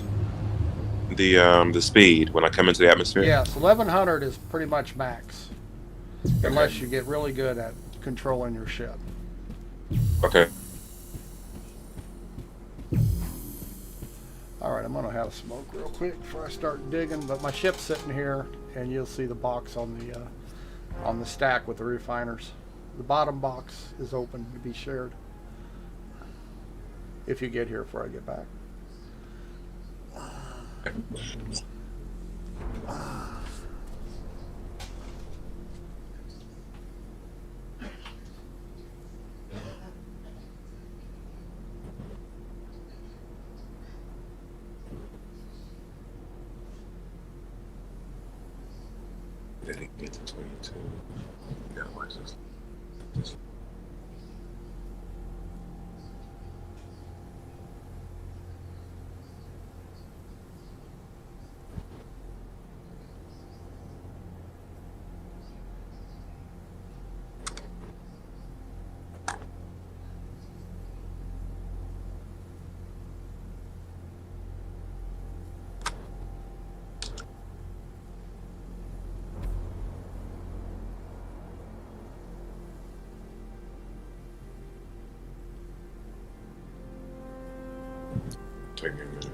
The speed when I come into the atmosphere. Yes, 1,100 is pretty much max, unless you get really good at controlling your ship. Okay. Alright, I'm going to have a smoke real quick before I start digging, but my ship's sitting here, and you'll see the box on the stack with the refiners. The bottom box is open to be shared if you get here before I get back. Then it gets to 22. Yeah, watch this. Take me a minute.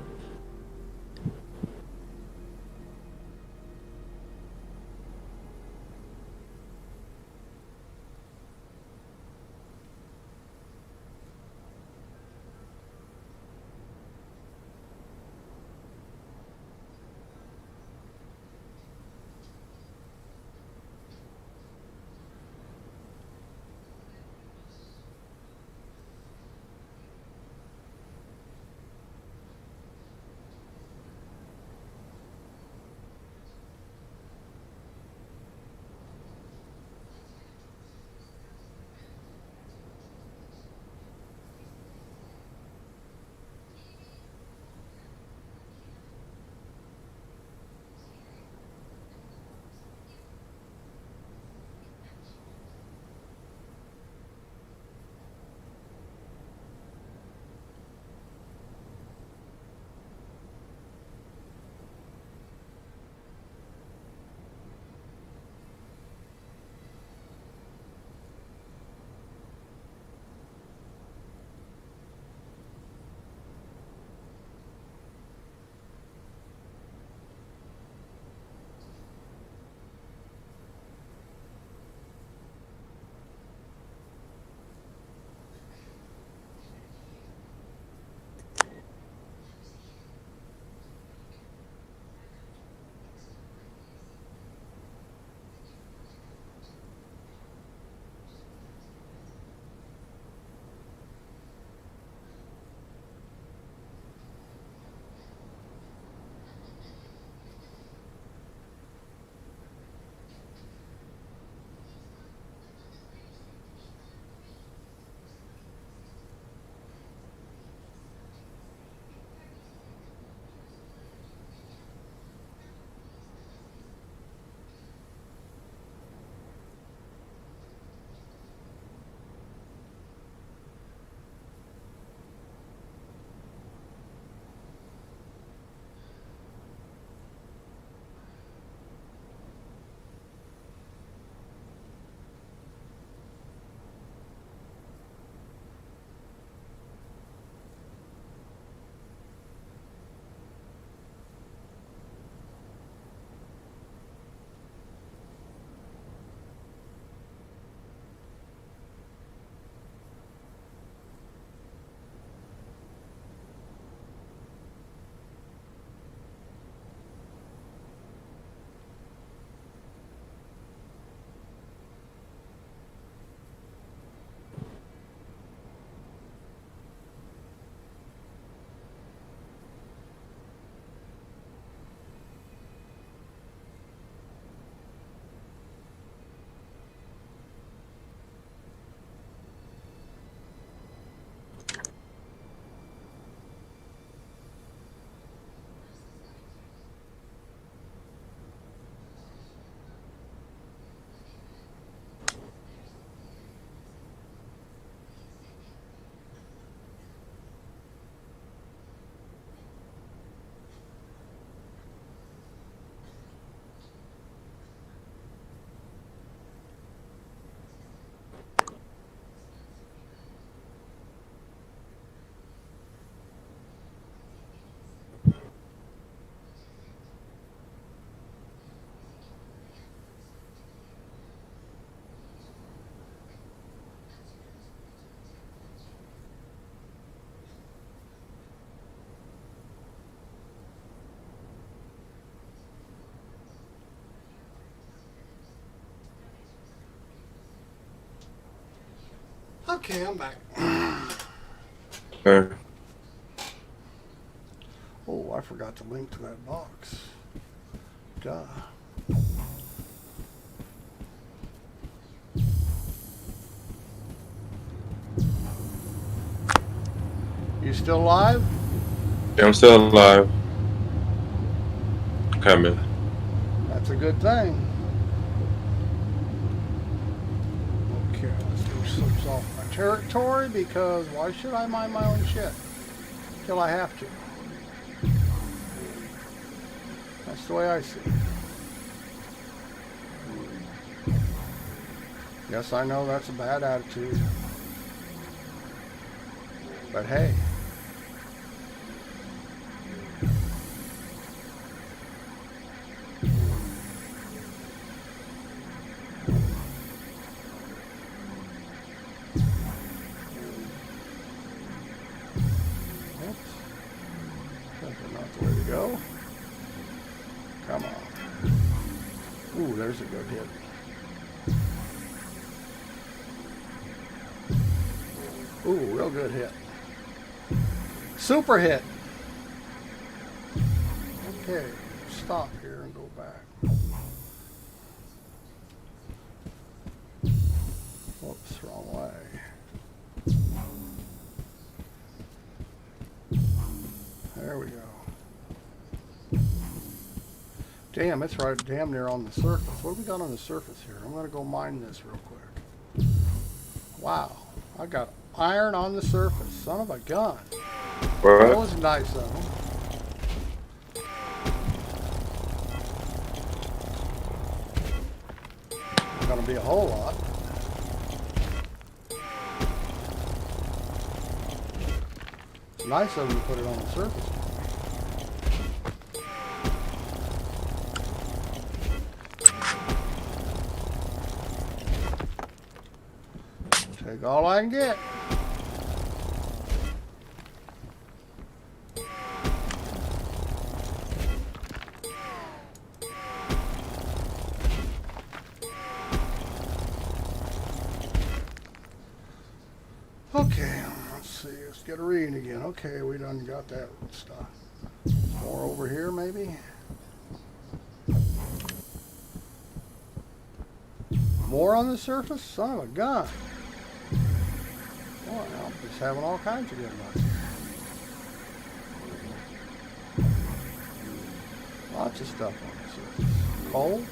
Okay, I'm back. Okay. Oh, I forgot to link to that box. Duh. You still live? Yeah, I'm still alive. Coming. That's a good thing. Okay, let's go switch off my territory because why should I mind my own shit? Till I have to. That's the way I see it. Yes, I know that's a bad attitude. But hey. Oops. That's not the way to go. Come on. Ooh, there's a good hit. Ooh, real good hit. Super hit. Okay, stop here and go back. Whoops, wrong way. There we go. Damn, it's right damn near on the surface. What have we got on the surface here? I'm going to go mine this real quick. Wow, I got iron on the surface. Son of a gun. What? That was nice of them. Not going to be a whole lot. It's nice of them to put it on the surface. Take all I can get. Okay, let's see. Let's get a reading again. Okay, we done got that stuff. More over here, maybe? More on the surface? Son of a gun. Boy, I'm just having all kinds of good luck. Lots of stuff on the surface. Coal.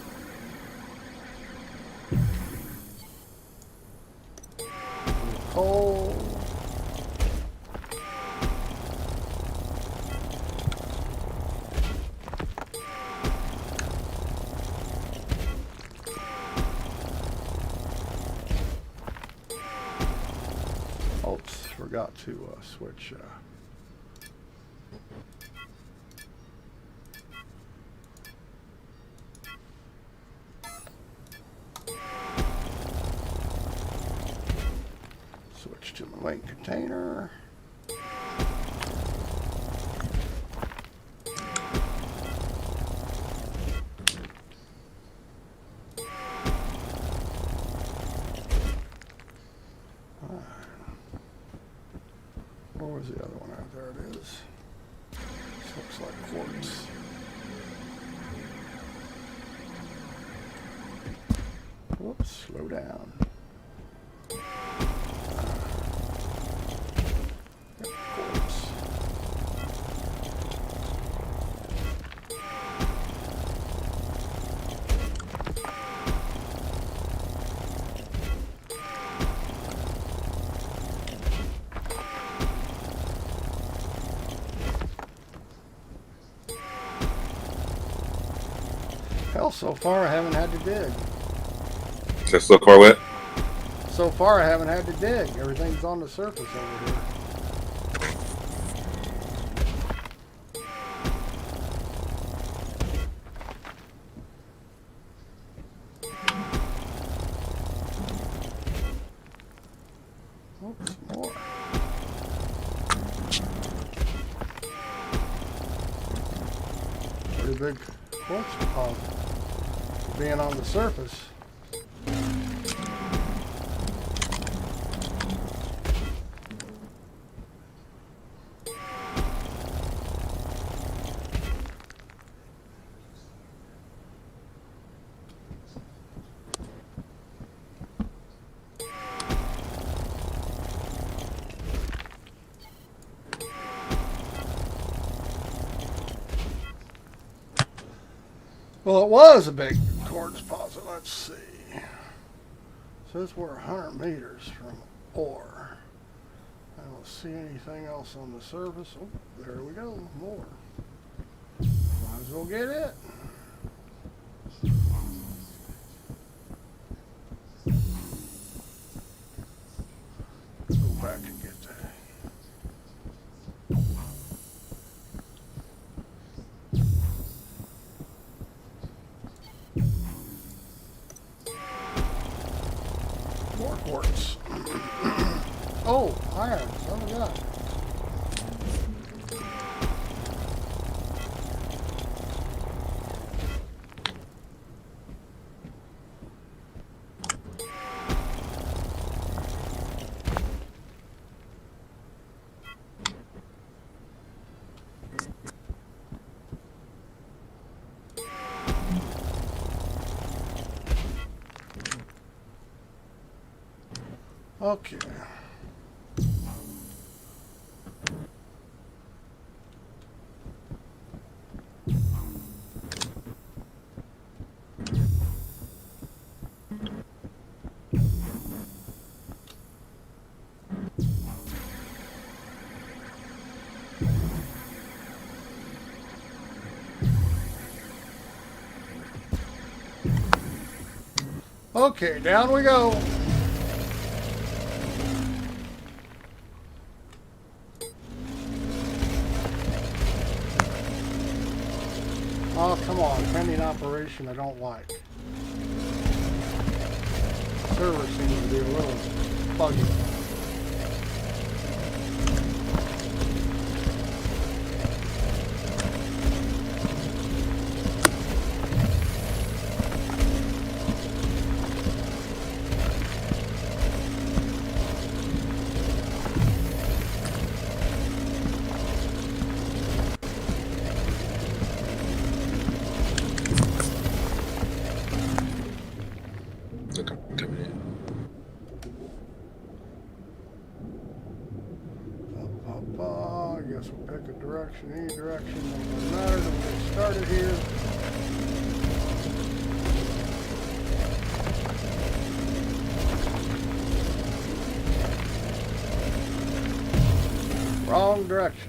Coal. Oops, forgot to switch. Switch to my link container. Where was the other one? There it is. This looks like quartz. Whoops, slow down. Quartz. Hell, so far I haven't had to dig. Just so far wet. So far I haven't had to dig. Everything's on the surface over here. Oops, more. Pretty big quartz deposit for being on the surface. Well, it was a big quartz deposit. Let's see. Says we're 100 meters from ore. I don't see anything else on the surface. Oh, there we go. More. Might as well get it. Go back and get that. More quartz. Oh, iron. Oh my god. Okay. Okay, down we go. Oh, come on. Pending operation I don't like. Server seems to be a little buggy. I guess we'll pick a direction, any direction, doesn't matter. Then we'll get started here. Wrong direction.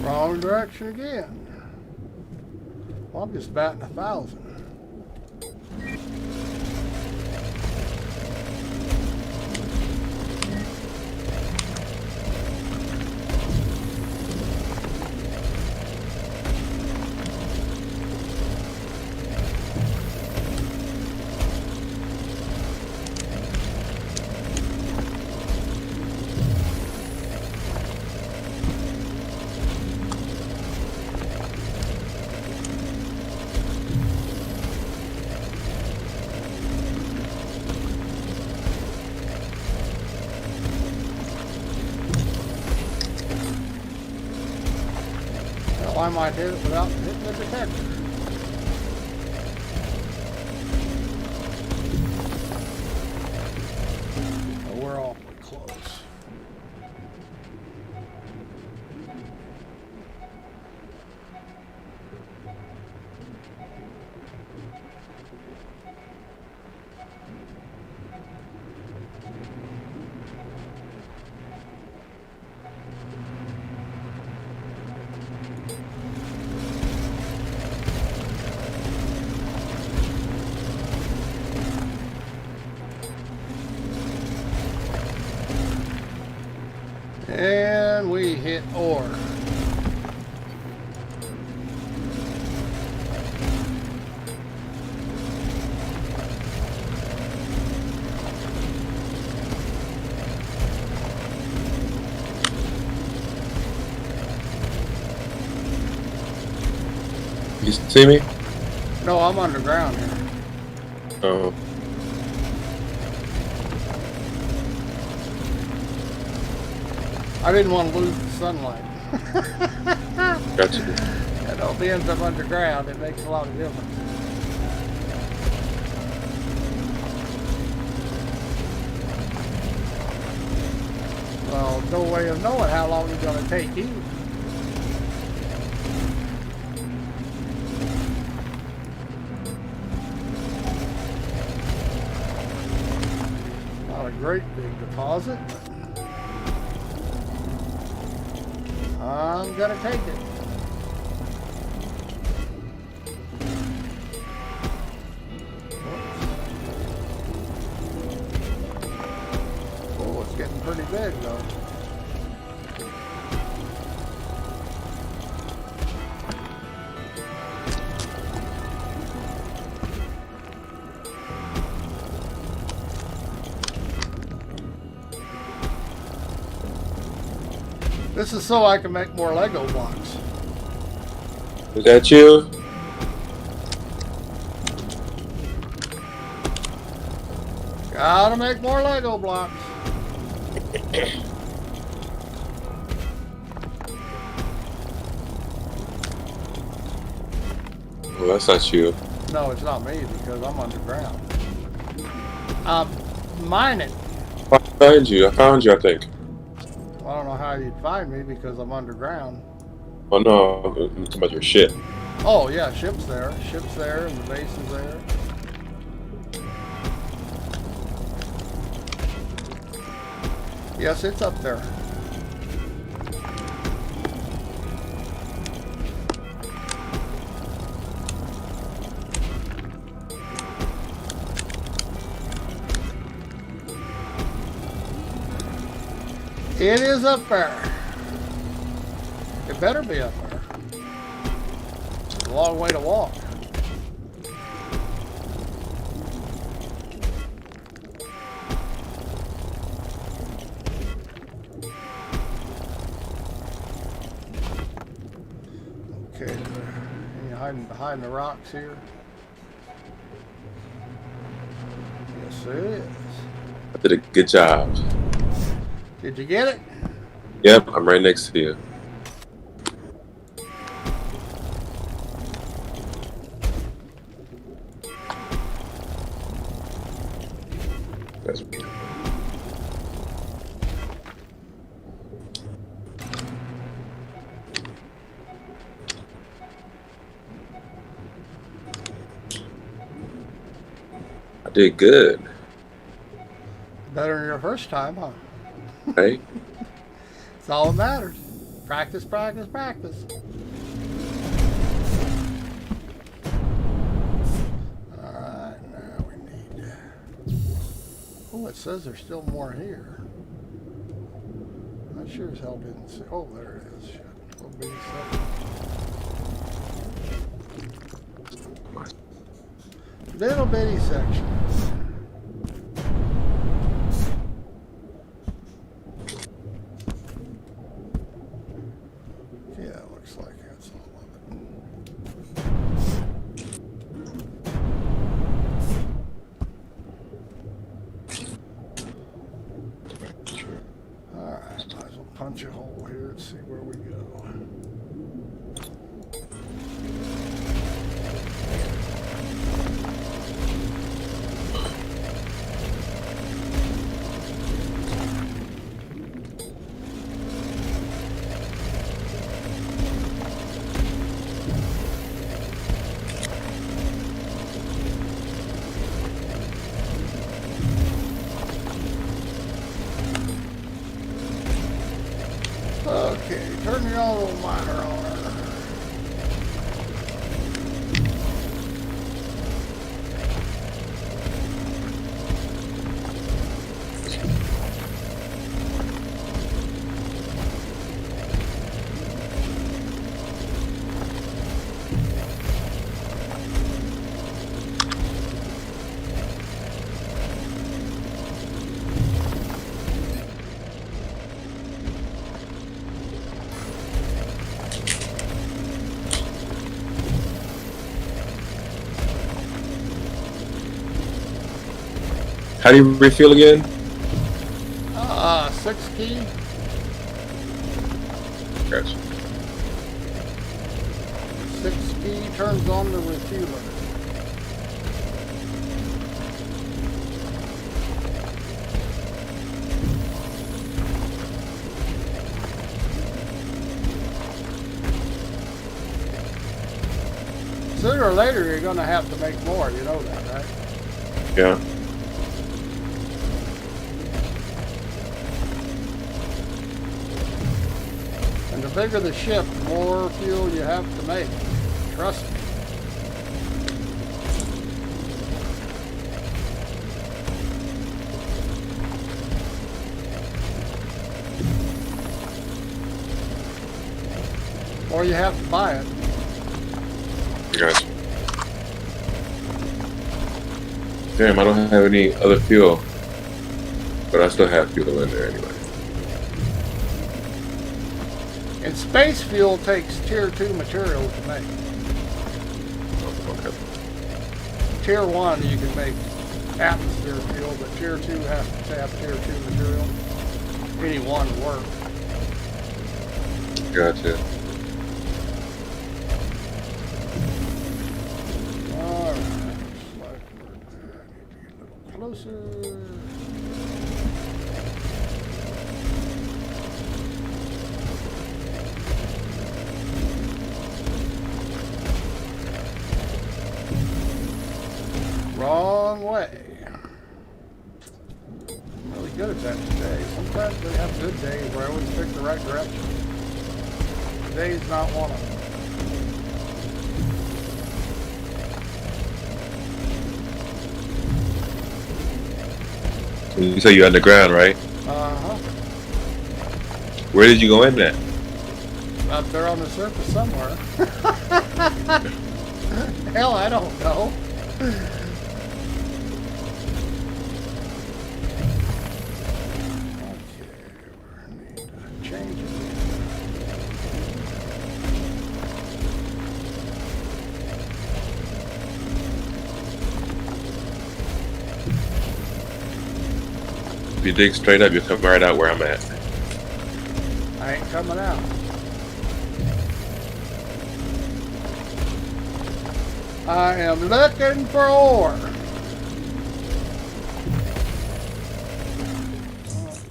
Wrong direction again. Well, I'm just batting 1,000. I might hit it without hitting the detector. Oh, we're awfully close. And we hit ore. You see me? No, I'm underground here. Oh. I didn't want to lose the sunlight. Gotcha. You know, being I'm underground, it makes a lot of difference. Well, no way of knowing how long it's going to take you. Not a great big deposit, but I'm going to take it. Oh, it's getting pretty big though. This is so I can make more Lego blocks. Is that you? Gotta make more Lego blocks. Well, that's not you. No, it's not me because I'm underground. Mining. I found you. I found you, I think. I don't know how you'd find me because I'm underground. Oh, no. I'm talking about your ship. Oh, yeah, ship's there. Ship's there and the base is there. Yes, it's up there. It is up there. It better be up there. It's a long way to walk. Okay, you hiding behind the rocks here? Yes, it is. I did a good job. Did you get it? Yep, I'm right next to you. That's me. I did good. Better than your first time, huh? Right? That's all that matters. Practice, practice, practice. Alright, now we need... Oh, it says there's still more here. I sure as hell didn't see... Oh, there it is. Shit. Little bitty section. Little bitty section. Punch a hole here and see where we go. Okay, turn the auto miner on. How do you refuel again? 6 key. Gotcha. 6 key turns on the refueler. Sooner or later, you're going to have to make more. You know that, right? Yeah. And the bigger the ship, the more fuel you have to make. Trust me. Or you have to buy it. Gotcha. Damn, I don't have any other fuel. But I still have fuel in there anyway. And space fuel takes tier 2 materials to make. Oh, okay. Tier 1 you can make atmosphere fuel, but tier 2 has to have tier 2 material. Any one work. Gotcha. Alright, looks like we're good. I need to get a little closer. Wrong way. I'm really good at that today. Sometimes I have good days where I always pick the right direction. Today's not one of them. You say you're underground, right? Uh-huh. Where did you go in at? Up there on the surface somewhere. Hell, I don't know. If you dig straight up, you'll come right out where I'm at. I ain't coming out. I am looking for ore.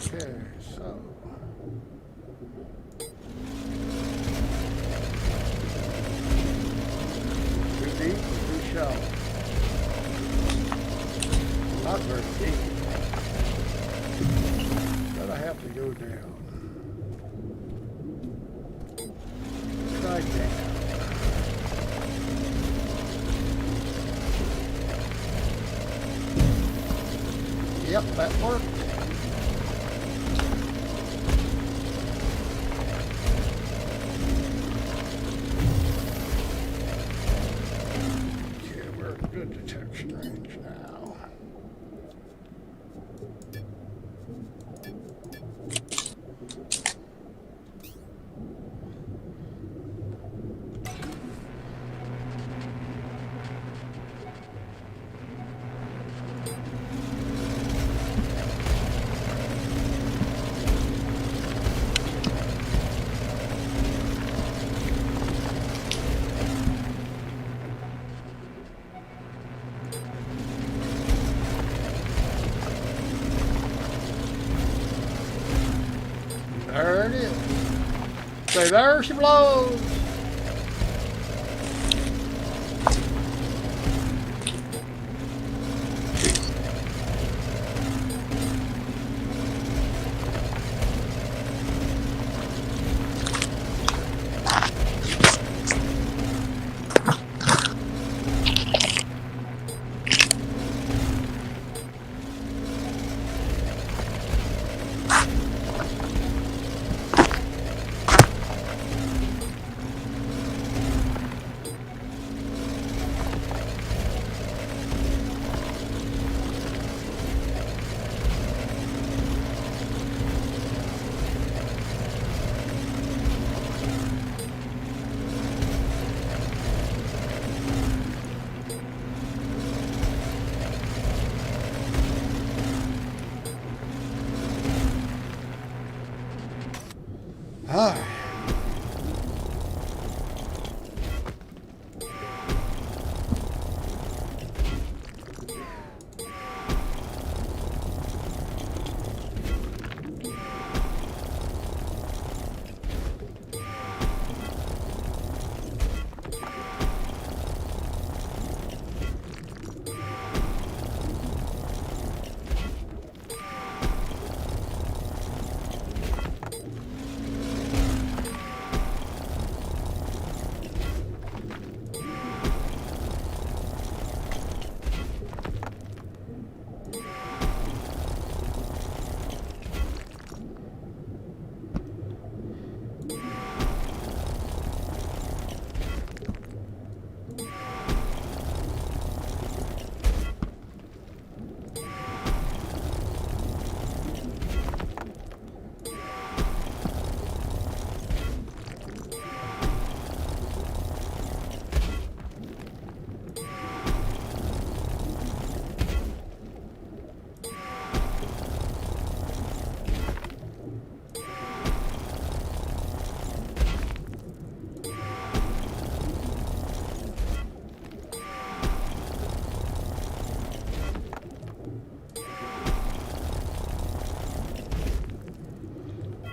Okay, so. Too deep or too shallow? Not very deep. But I have to go down. Try down. Yep, that worked. Okay, we're at good detection range now. There it is. Say, there she blows. All right.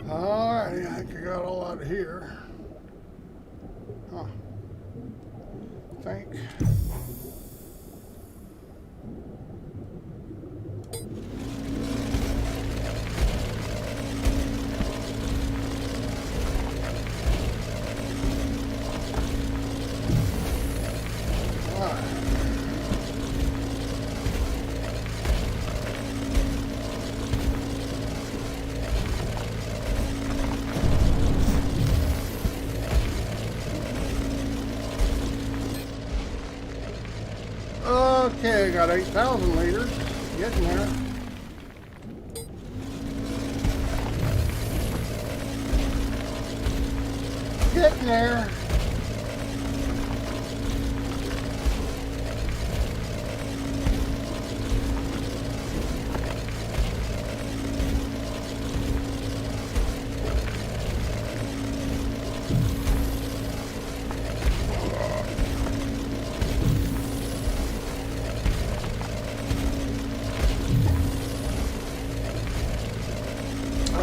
Alright, I think I got all out of here. Huh. I think. Alright. Okay, got 8,000 liters. Getting there. Getting there.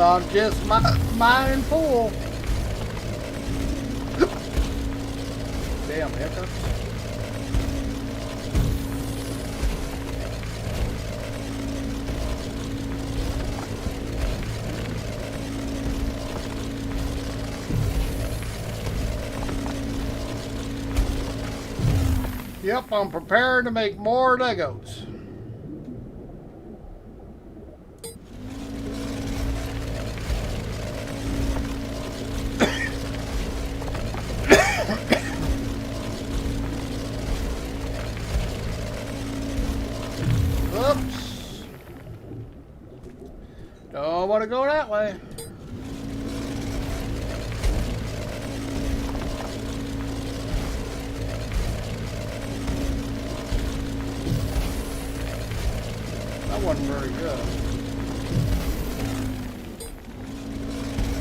I'm just mining full. Damn hiccups. Yep, I'm prepared to make more Legos. Oops. Don't want to go that way. That wasn't very good.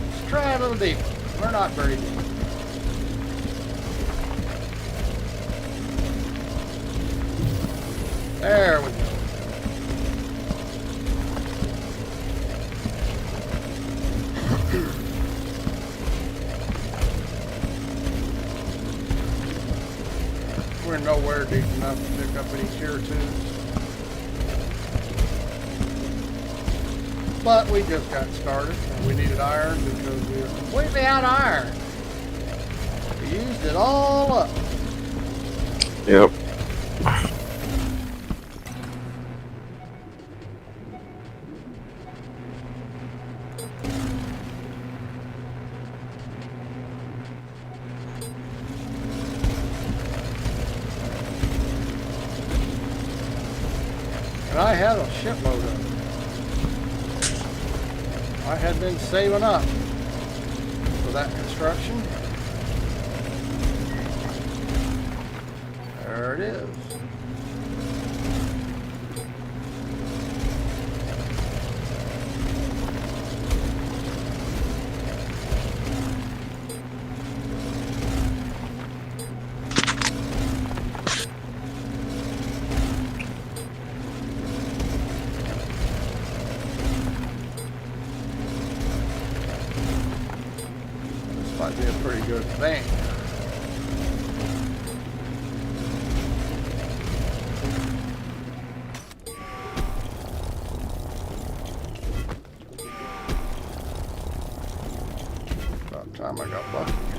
Let's try a little deeper. We're not very deep. There we go. We're nowhere deep enough to pick up any tier 2s. But we just got started and we needed iron because we were completely out of iron. We used it all up. Yep. And I had a shitload of it. I had been saving up for that construction. There it is. Might be a pretty good thing. About time I got lucky here.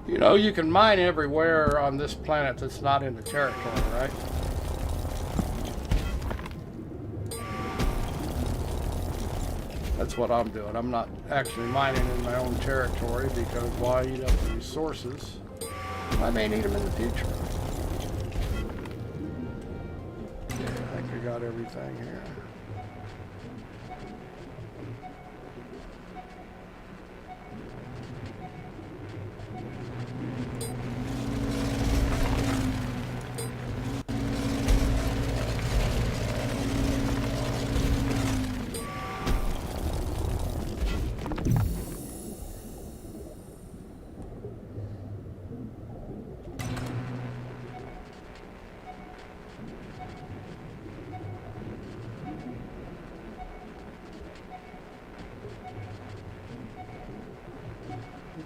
You know, you can mine everywhere on this planet that's not in the territory, right? That's what I'm doing. I'm not actually mining in my own territory because why eat up the resources? I may need them in the future. Yeah, I think I got everything here.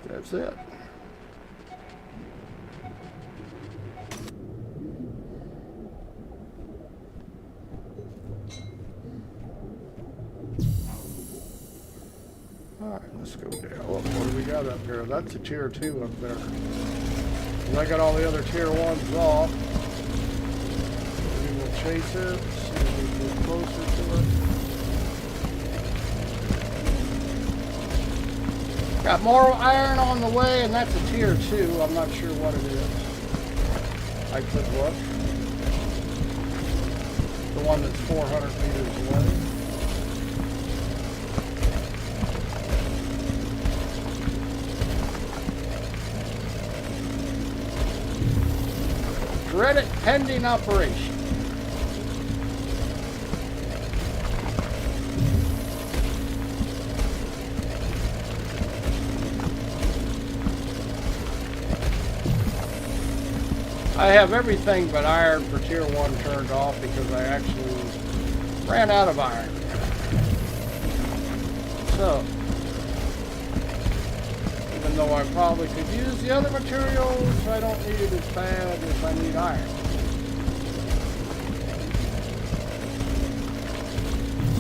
That's it. Alright, let's go down. What do we got up here? That's a tier 2 up there. And I got all the other tier 1s off. Maybe we'll chase it, see if we can get closer to it. Got more iron on the way, and that's a tier 2. I'm not sure what it is. I could look. The one that's 400 meters away. Dreaded pending operation. I have everything but iron for tier 1 turned off because I actually ran out of iron. So, even though I probably could use the other materials, I don't need it as bad as I need iron.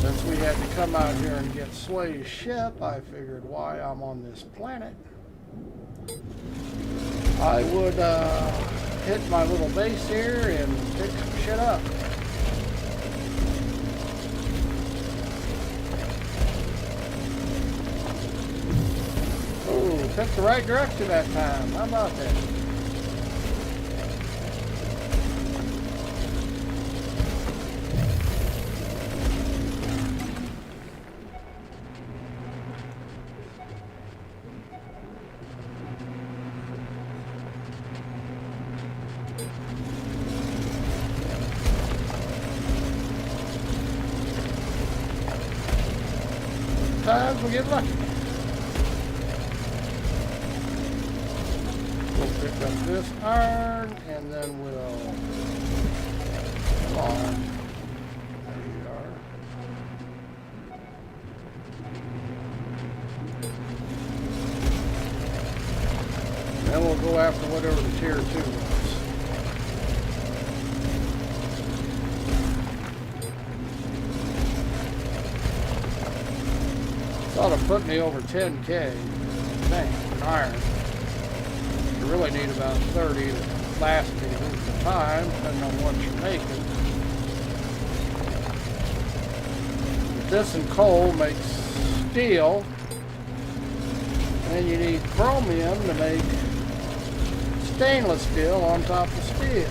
Since we had to come out here and get Sway's ship, I figured why I'm on this planet, I would hit my little base here and pick some shit up. picked the right direction that time. How about that? Sometimes we get lucky. We'll pick up this iron and then we'll come on. There you are. Then we'll go after whatever the tier 2 was. Thought it put me over 10K, I think, in iron. You really need about 30 to last me the time, depending on what you're making. But this and coal makes steel, and you need chromium to make stainless steel on top of steel.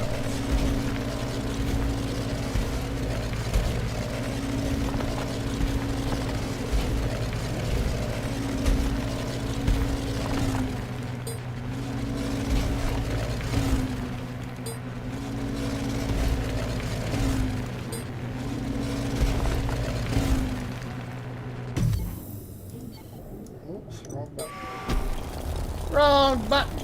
Wrong button.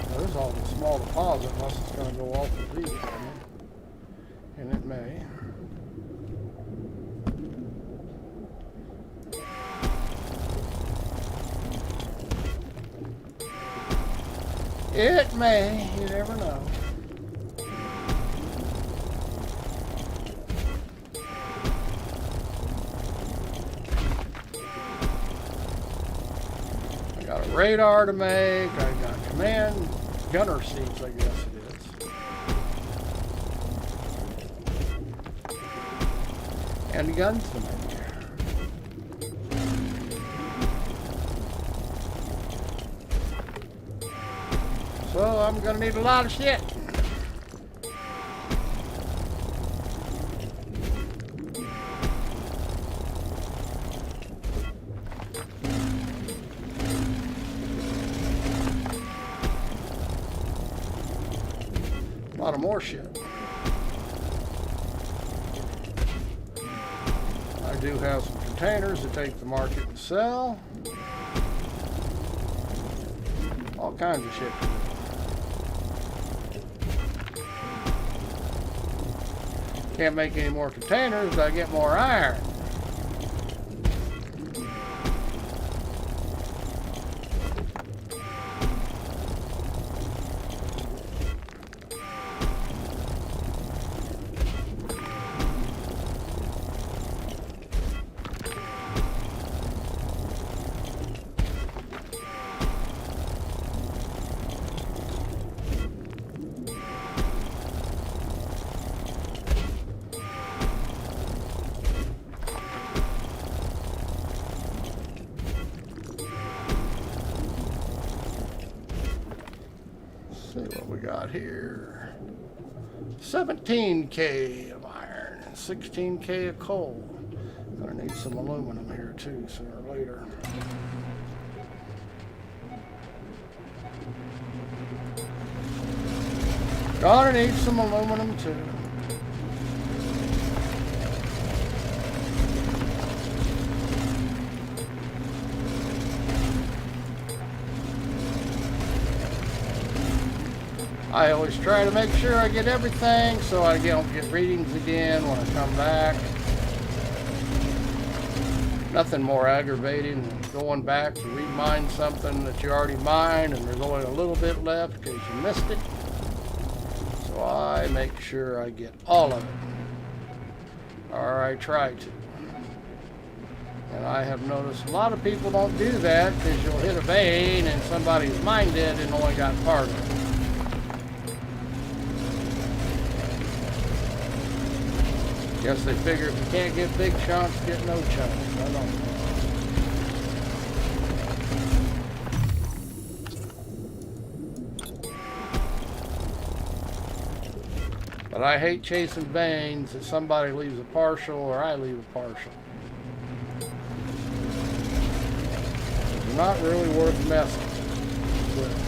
Well, there's all the small deposit unless it's going to go off the lead, and it may. It may. You never know. Got a radar to make, I got command gunner seats, I guess it is. And guns to make. So I'm gonna need a lot of shit. A lot of more shit. I do have some containers to take to market and sell. All kinds of shit to do. Can't make any more containers, but I get more iron. See what we got here. 17K of iron, 16K of coal. Gonna need some aluminum here too, sooner or later. Gonna need some aluminum too. I always try to make sure I get everything so I don't get readings again when I come back. Nothing more aggravating than going back to remine something that you already mined and there's only a little bit left because you missed it. So I make sure I get all of it. Or I try to. And I have noticed a lot of people don't do that because you'll hit a vein and somebody's mined it and only got part of it. Guess they figure if you can't get big chunks, get no chunks. I don't know. But I hate chasing veins if somebody leaves a partial or I leave a partial. It's not really worth messing with.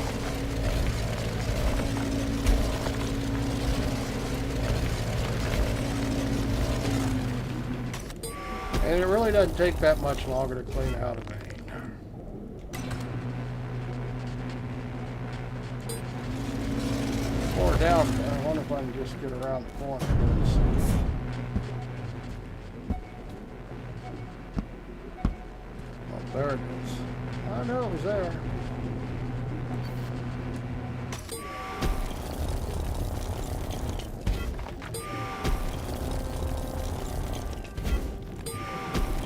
And it really doesn't take that much longer to clean out a vein. Or down there. I wonder if I can just get around the corner here and see. Oh, there it is. I know it was there.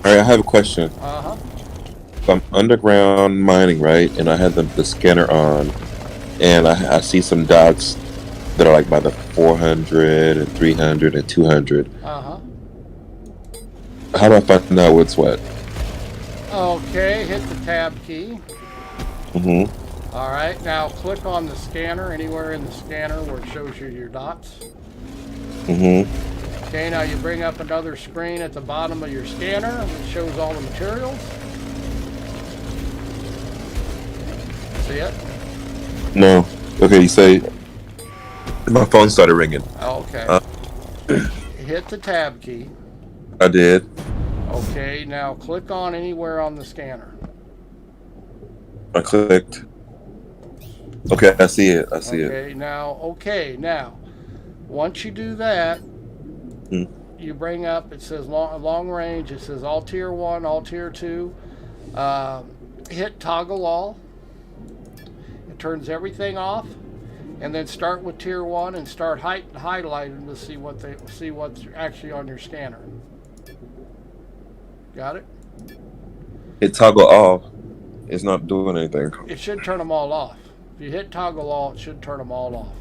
All right, I have a question. Uh-huh. If I'm underground mining, right, and I have the scanner on, and I see some dots that are like by the 400 and 300 and 200. Uh-huh. How do I find out what's what? Okay, hit the tab key. Mm-hmm. All right, now click on the scanner, anywhere in the scanner where it shows you your dots. Mm-hmm. Okay, now you bring up another screen at the bottom of your scanner that shows all the materials. See it? No. Okay, you say my phone started ringing. Okay. Hit the tab key. I did. Okay, now click on anywhere on the scanner. I clicked. Okay, I see it. I see it. Okay, now, once you do that, you bring up, it says long range, it says all tier 1, all tier 2. Hit toggle all. It turns everything off. And then start with tier 1 and start highlighting to see what's actually on your scanner. Got it? It toggle off. It's not doing anything. It should turn them all off. If you hit toggle all, it should turn them all off.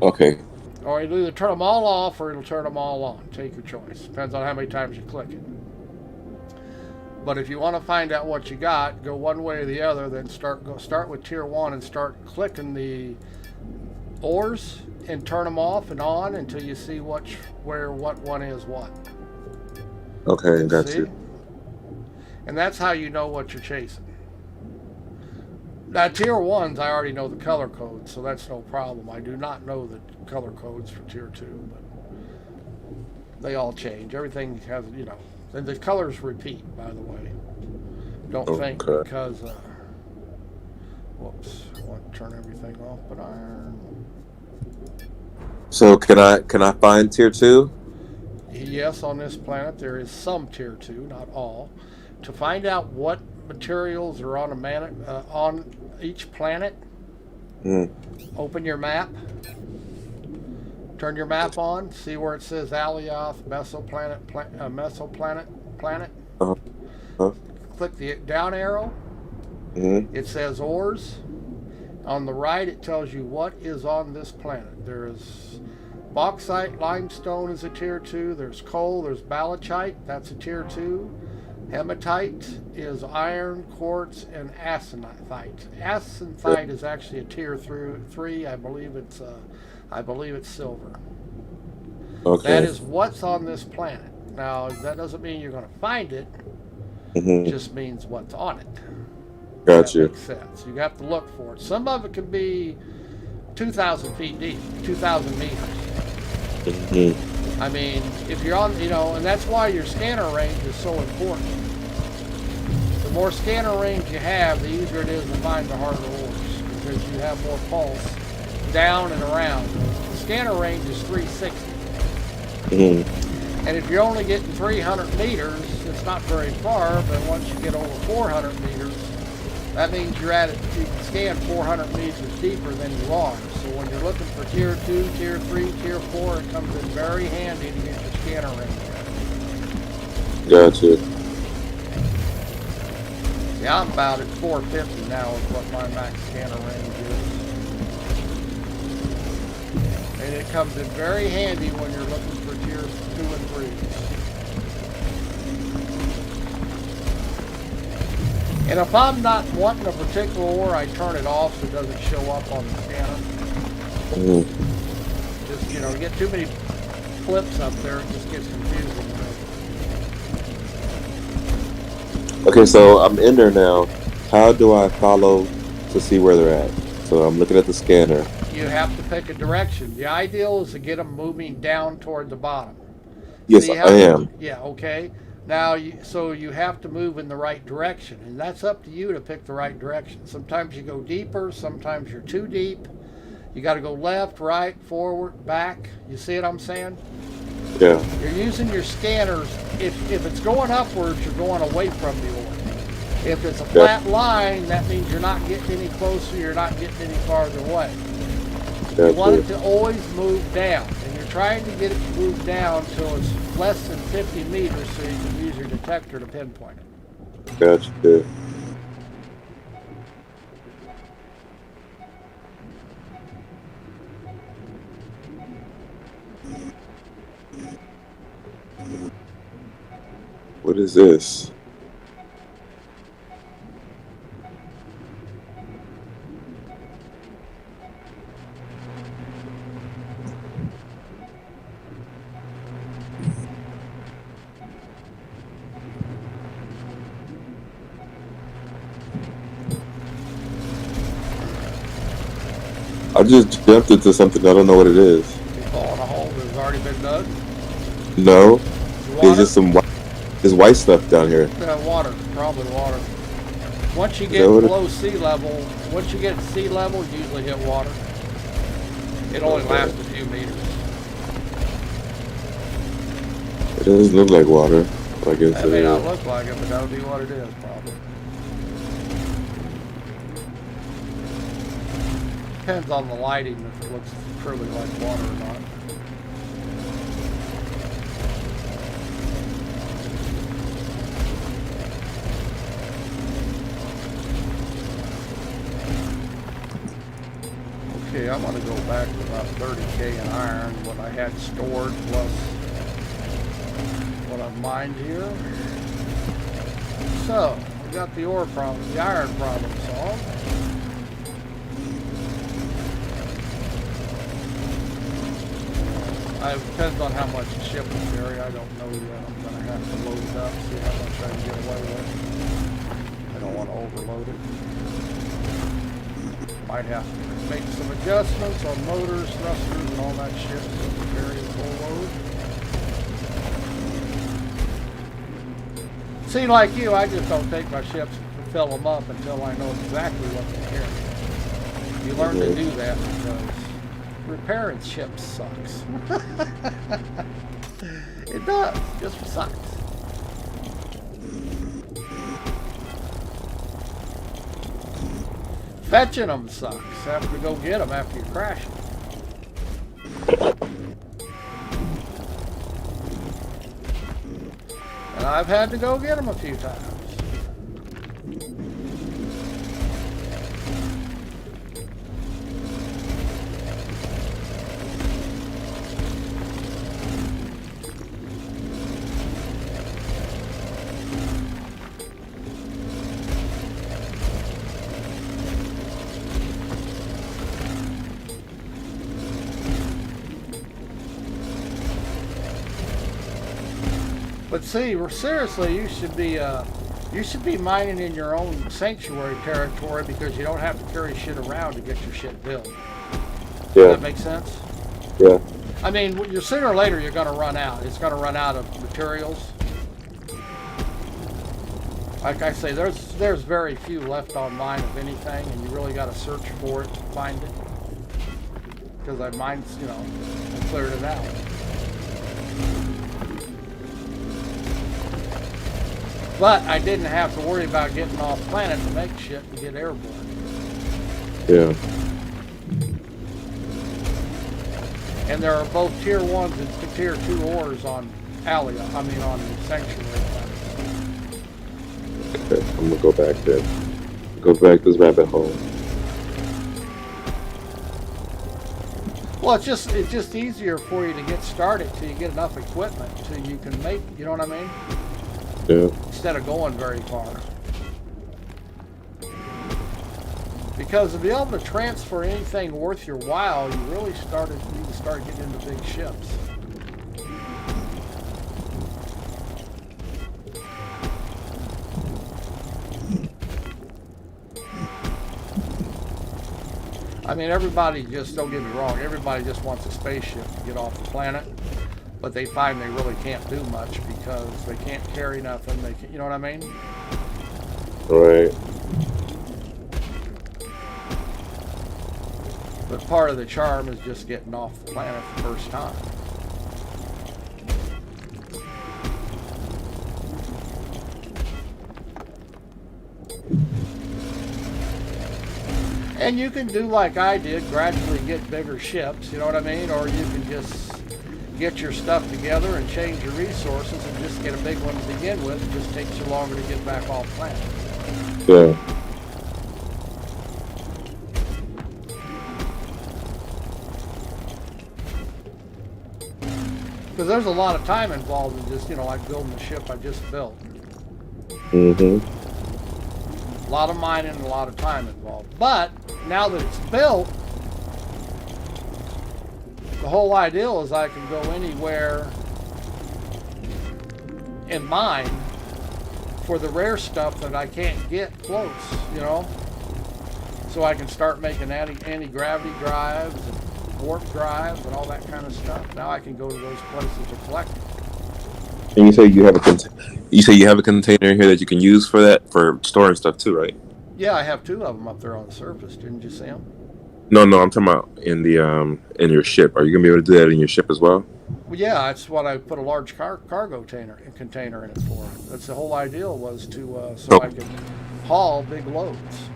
Okay. Or it'll either turn them all off or it'll turn them all on. Take your choice. Depends on how many times you click it. But if you want to find out what you got, go one way or the other, then start with tier 1 and start clicking the ores and turn them off and on until you see what one is what. Okay, got See? you. And that's how you know what you're chasing. Now, tier 1s, I already know the color codes, so that's no problem. I do not know the color codes for tier 2, but they all change. Everything has, and the colors repeat, by the way. Don't think because, whoops, I want to turn everything off but iron. So can I find tier 2? Yes, on this planet there is some tier 2, not all. To find out what materials are on each planet, open your map, turn your map on, see where it says Alioth, Mesoplanet, planet. Click the down arrow. It says ores. On the right, it tells you what is on this planet. There is bauxite, limestone is a tier 2. There's coal, there's balachite, that's a tier 2. Hematite is iron, quartz, and aconite. Aconite is actually a tier 3. I believe it's silver. Okay. That is what's on this planet. Now, that doesn't mean you're going to find it. It just means what's on it. Gotcha. That makes sense. You have to look for it. Some of it could be 2,000 feet deep, 2,000 meters. I mean, if you're on, and that's why your scanner range is so important. The more scanner range you have, the easier it is to find the harder ores because you have more pulse down and around. The scanner range is 360. And if you're only getting 300 meters, it's not very far, but once you get over 400 meters, that means you can scan 400 meters deeper than you are. So when you're looking for tier 2, tier 3, tier 4, it comes in very handy to get your scanner range. Gotcha. Yeah, I'm about at 450 now is what my max scanner range is. And it comes in very handy when you're looking for tier 2 and 3. And if I'm not wanting a particular ore, I turn it off so it doesn't show up on the scanner. Just, you know, you get too many flips up there, it just gets confusing. Okay, so I'm in there now. How do I follow to see where they're at? So I'm looking at the scanner. You have to pick a direction. The ideal is to get them moving down toward the bottom. Yes, So I am. Yeah, okay. Now, so you have to move in the right direction, and that's up to you to pick the right direction. Sometimes you go deeper, sometimes you're too deep. You got to go left, right, forward, back. You see what I'm saying? Yeah. You're using your scanners. If it's going upwards, you're going away from the ore. If it's a flat line, that means you're not getting any closer, you're not getting any farther away. You want it to always move down, and you're trying to get it to move down till it's less than 50 meters so you can use your detector to pinpoint it. Gotcha. What is this? I just jumped into something. I don't know what it is. You fall in a hole that's already been dug? No. Water? There's just some white stuff down here. Water, probably water. Once you get below sea level, once you get sea level, you usually hit water. It only lasts a few meters. It doesn't look like water. I guess That may not look like it, but that'll be what it is, probably. Depends on the lighting if it looks truly like water or not. Okay, I'm going to go back to about 30K in iron, what I had stored plus what I've mined here. So, we got the ore problem, the iron problem solved. It depends on how much the ship will carry. I don't know yet. I'm going to have to load it up, see how much I can get away with. I don't want to overload it. Might have to make some adjustments on motors, thrusters, and all that shit so it can carry a full load. See, like you, I just don't take my ships and fill them up until I know exactly what they carry. You learn to do that because repairing ships sucks. It does, just sucks. Fetching them sucks. Have to go get them after you crash them. And I've had to go get them a few times. But see, seriously, you should be mining in your own sanctuary territory because you don't have to carry shit around to get your shit built. Yeah. Does that make sense? Yeah. I mean, you're sooner or later you're going to run out. It's going to run out of materials. Like I say, there's very few left online of anything, and you really got to search for it to find it. Because I mined, you know, I cleared it out. But I didn't have to worry about getting off planet to make shit to get airborne. Yeah. And there are both tier 1s and tier 2 ores on Alia, on Sanctuary planets. Okay, I'm gonna go back then. Go back this rabbit hole. Well, it's just easier for you to get started till you get enough equipment till you can make. You know what I mean? Yeah. Instead of going very far. Because to be able to transfer anything worth your while, you really need to start getting into big ships. I mean, everybody just, don't get me wrong, everybody just wants a spaceship to get off the planet, but they find they really can't do much because they can't carry nothing. They can't, you know what I mean? Right. But part of the charm is just getting off the planet the first time. And you can do like I did, gradually get bigger ships, you know what I mean? Or you can just get your stuff together and change your resources and just get a big one to begin with. It just takes you longer to get back off planet. Yeah. Because there's a lot of time involved in just, you know, like building the ship I just built. Mm-hmm. A lot of mining and a lot of time involved. But now that it's built, the whole idea is I can go anywhere and mine for the rare stuff that I can't get close, you know? So I can start making anti-gravity drives and warp drives and all that kind of stuff. Now I can go to those places to collect it. And you say you have a container here that you can use for that, for storing stuff too, right? Yeah, I have 2 of them up there on the surface. Didn't you see them? No, I'm talking about in the in your ship. Are you gonna be able to do that in your ship as well? Well, yeah, that's what I put a large cargo container in it for. That's the whole idea, was to so I could haul big loads.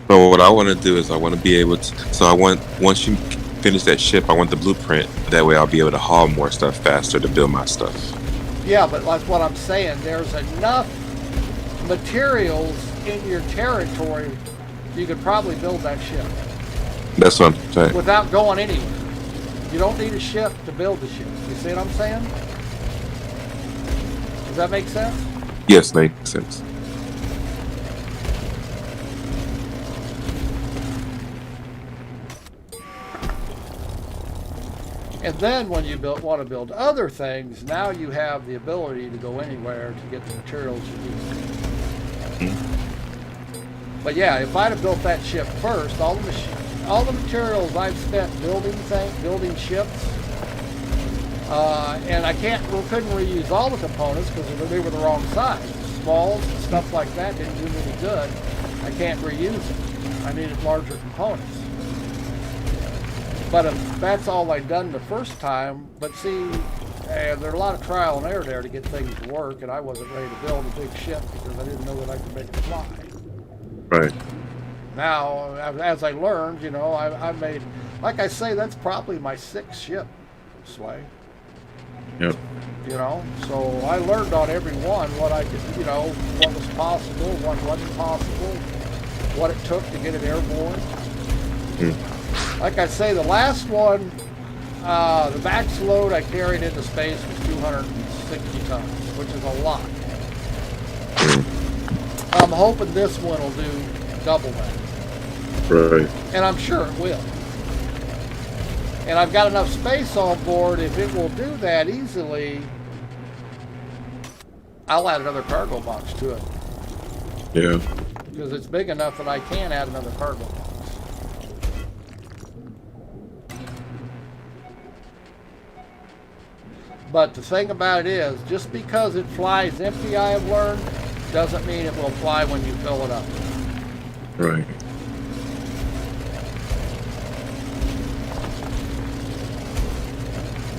So what I want to do is I want to be able to. So I want, once you finish that ship, I want the blueprint. That way I'll be able to haul more stuff faster to build my stuff. Yeah, but that's what I'm saying. There's enough materials in your territory, you could probably build that ship. That's what I'm saying. Without going anywhere. You don't need a ship to build the ship. You see what I'm saying? Does that make sense? Yes, makes sense. And then when you want to build other things, now you have the ability to go anywhere to get the materials you need. But yeah, if I'd have built that ship first, all the materials I've spent building ships, and we couldn't reuse all the components because they were the wrong size. Smalls and stuff like that didn't do me any good. I can't reuse them. I needed larger components. But if that's all I'd done the first time, but see, there's a lot of trial and error there to get things to work, and I wasn't ready to build a big ship because I didn't know that I could make it fly. Right. Now, as I learned, you know, I made, like I say, that's probably my 6th ship, Sway. Yep. You know, so I learned on every one what I could, you know, what was possible, what wasn't possible, what it took to get it airborne. Like I say, the last one, the max load I carried into space was 260 tons, which is a lot. I'm hoping this one will do double that. Right. And I'm sure it will. And I've got enough space on board, if it will do that easily, I'll add another cargo box to it. Yeah. Because it's big enough that I can add another cargo box. But the thing about it is, just because it flies empty, I have learned, doesn't mean it will fly when you fill it up. Right.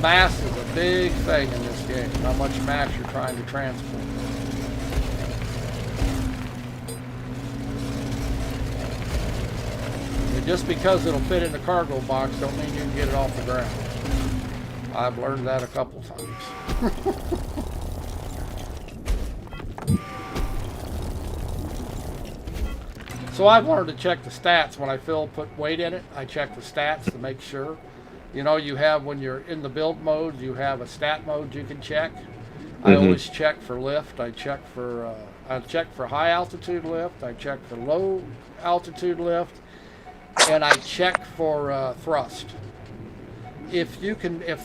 Mass is a big thing in this game, how much mass you're trying to transport. And just because it'll fit in the cargo box don't mean you can get it off the ground. I've learned that a couple times. So I've learned to check the stats when I put weight in it. I check the stats to make sure. You know, you have when you're in the build mode, you have a stat mode you can check. I always check for lift. I check for high altitude lift. I check for low altitude lift, and I check for thrust. If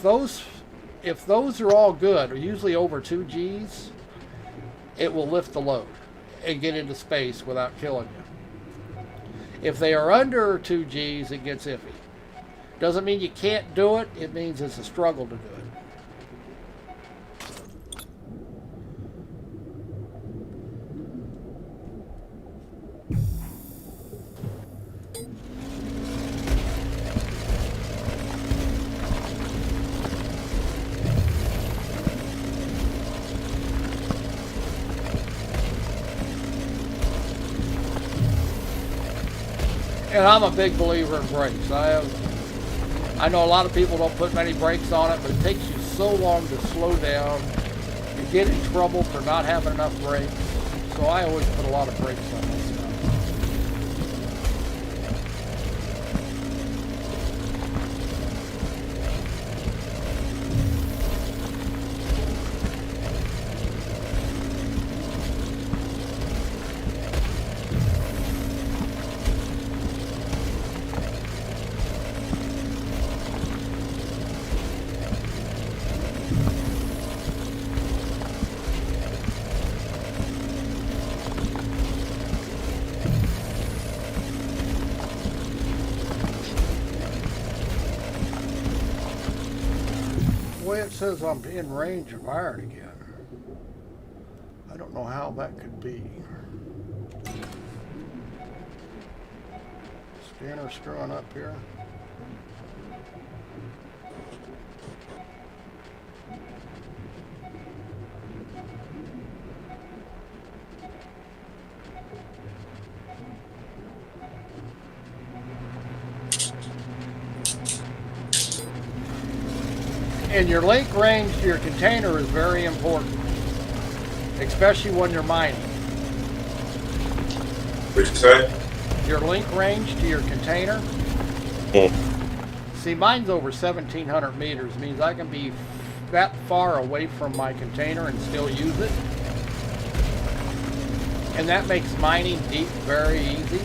those are all good, or usually over 2 Gs, it will lift the load and get into space without killing you. If they are under 2 Gs, it gets iffy. Doesn't mean you can't do it. It means it's a struggle to do it. And I'm a big believer in brakes. I know a lot of people don't put many brakes on it, but it takes you so long to slow down. You get in trouble for not having enough brakes. So I always put a lot of brakes on this stuff. It says I'm in range of iron again. I don't know how that could be. Scanner screwing up here. And your link range to your container is very important, especially when you're mining. What'd you say? Your link range to your container. See, mine's over 1,700 meters, means I can be that far away from my container and still use it. And that makes mining deep very easy.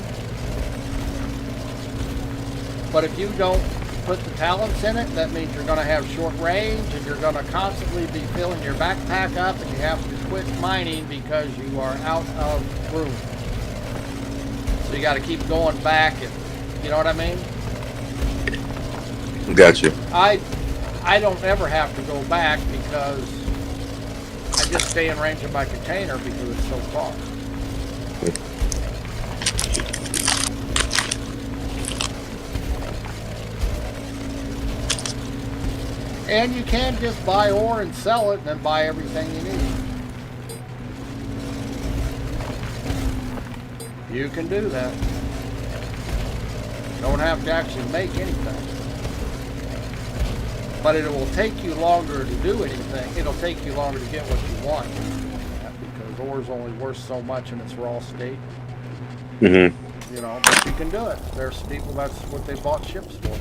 But if you don't put the talents in it, that means you're going to have short range and you're going to constantly be filling your backpack up, and you have to quit mining because you are out of room. So you got to keep going back, and you know what I mean? Gotcha. I don't ever have to go back because I just stay in range of my container because it's so far. And you can just buy ore and sell it and then buy everything you need. You can do that. Don't have to actually make anything. But it will take you longer to do anything. It'll take you longer to get what you want. Because ore's only worth so much in its raw state. You know, but you can do it. There's people, that's what they bought ships for.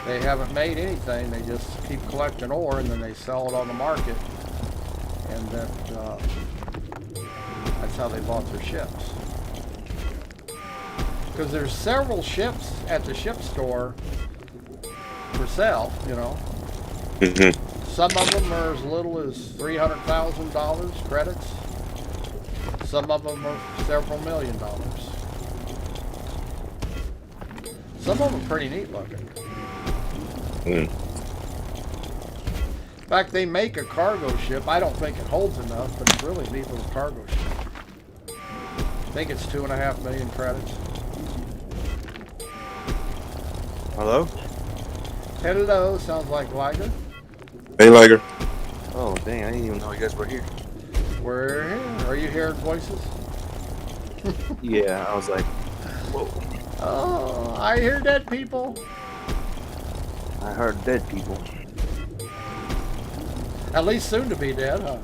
They haven't made anything. They just keep collecting ore and then they sell it on the market. And that's how they bought their ships. Because there's several ships at the ship store for sale, you know. Some of them are as little as $300,000 credits. Some of them are several $1 million. Some of them are pretty neat looking. In fact, they make a cargo ship. I don't think it holds enough, but it's really a neat little cargo ship. I think it's 2.5 million credits. Hello? Hello, sounds like Liger. Hey, Liger. Oh, dang, I didn't even know you guys were here. We're here. Are you hearing voices? Yeah, I was like, whoa. Oh, I hear dead people. I heard dead people. At least soon to be dead, huh?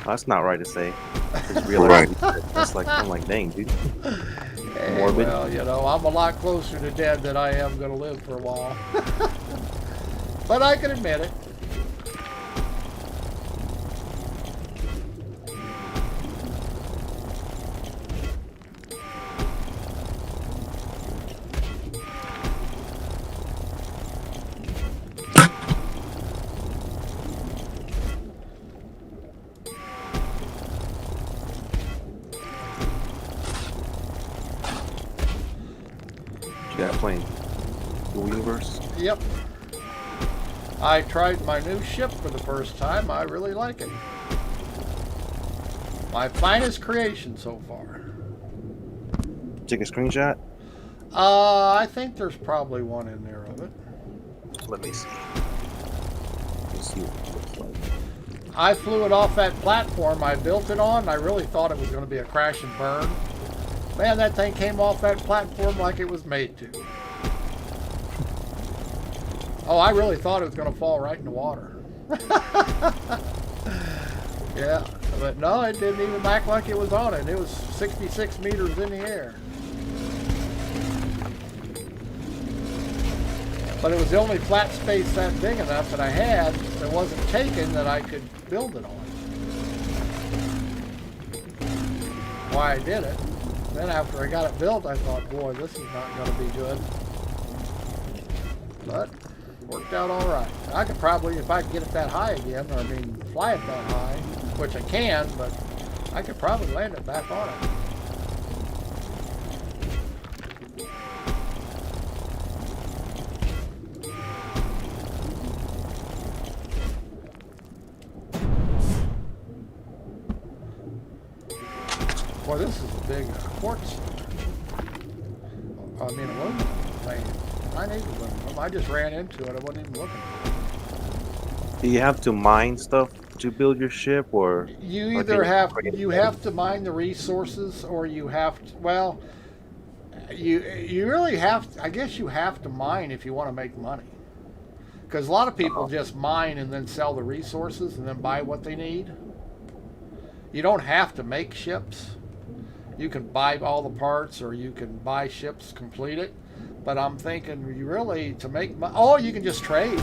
That's not right to say. I just realized that's like, I'm like, dang, dude. Hey, Morbid. well, you know, I'm a lot closer to dead than I am going to live for a while. But I can admit it. You got playing Dual Universe. Yep. I tried my new ship for the first time. I really like it. My finest creation so far. Take a screenshot. I think there's probably one in there of it. Let me see. Let's see what it looks like. I flew it off that platform I built it on. I really thought it was going to be a crash and burn. Man, that thing came off that platform like it was made to. Oh, I really thought it was going to fall right in the water. Yeah, but no, it didn't even act like it was on it. It was 66 meters in the air. But it was the only flat space that big enough that I had that wasn't taken that I could build it on. Why I did it. Then after I got it built, I thought, boy, this is not going to be good. But worked out all right. I could probably, if I could get it that high again, or I mean, fly it that high, which I can, but I could probably land it back on it. Boy, this is a big quartz. I mean, aluminum thing. I need aluminum. I just ran into it. I wasn't even looking for it. Do you have to mine stuff to build your ship, or You or either can have create you it? have to mine the resources, or you have to. Well, you really have. I guess you have to mine if you want to make money. Because a lot of people just mine and then sell the resources and then buy what they need. You don't have to make ships. You can buy all the parts, or you can buy ships completed. But I'm thinking, you really to make money. Oh, you can just trade.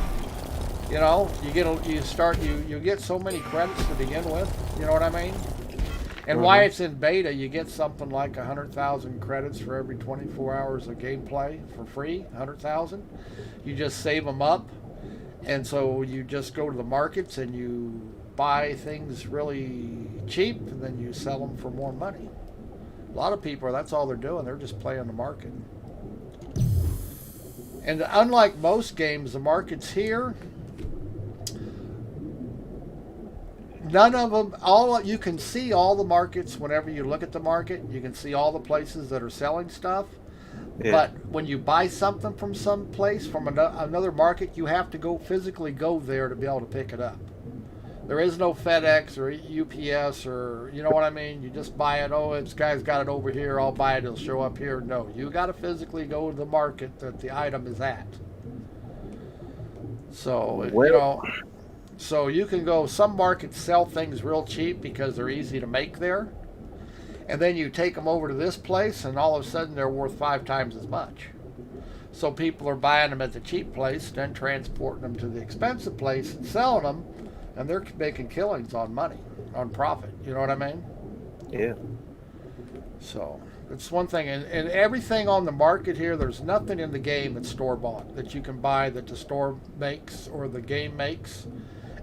You know, you get so many credits to begin with. You know what I mean? And why it's in beta, you get something like 100,000 credits for every 24 hours of gameplay for free. 100,000. You just save them up, and so you just go to the markets and you buy things really cheap, and then you sell them for more money. A lot of people, that's all they're doing. They're just playing the market. And unlike most games, the markets here, none of them, you can see all the markets whenever you look at the market. You can see all the places that are selling stuff. Yeah. But when you buy something from some place, from another market, you have to physically go there to be able to pick it up. There is no FedEx or UPS or, you know what I mean? You just buy it. Oh, this guy's got it over here. I'll buy it. It'll show up here. No, you got to physically go to the market that the item is at. So, you know, so you can go, some markets sell things real cheap because they're easy to make there. And then you take them over to this place and all of a sudden they're worth 5 times as much. So people are buying them at the cheap place, then transporting them to the expensive place and selling them. And they're making killings on money, on profit. You know what I mean? Yeah. So it's one thing. And everything on the market here, there's nothing in the game that's store-bought that you can buy that the store makes or the game makes.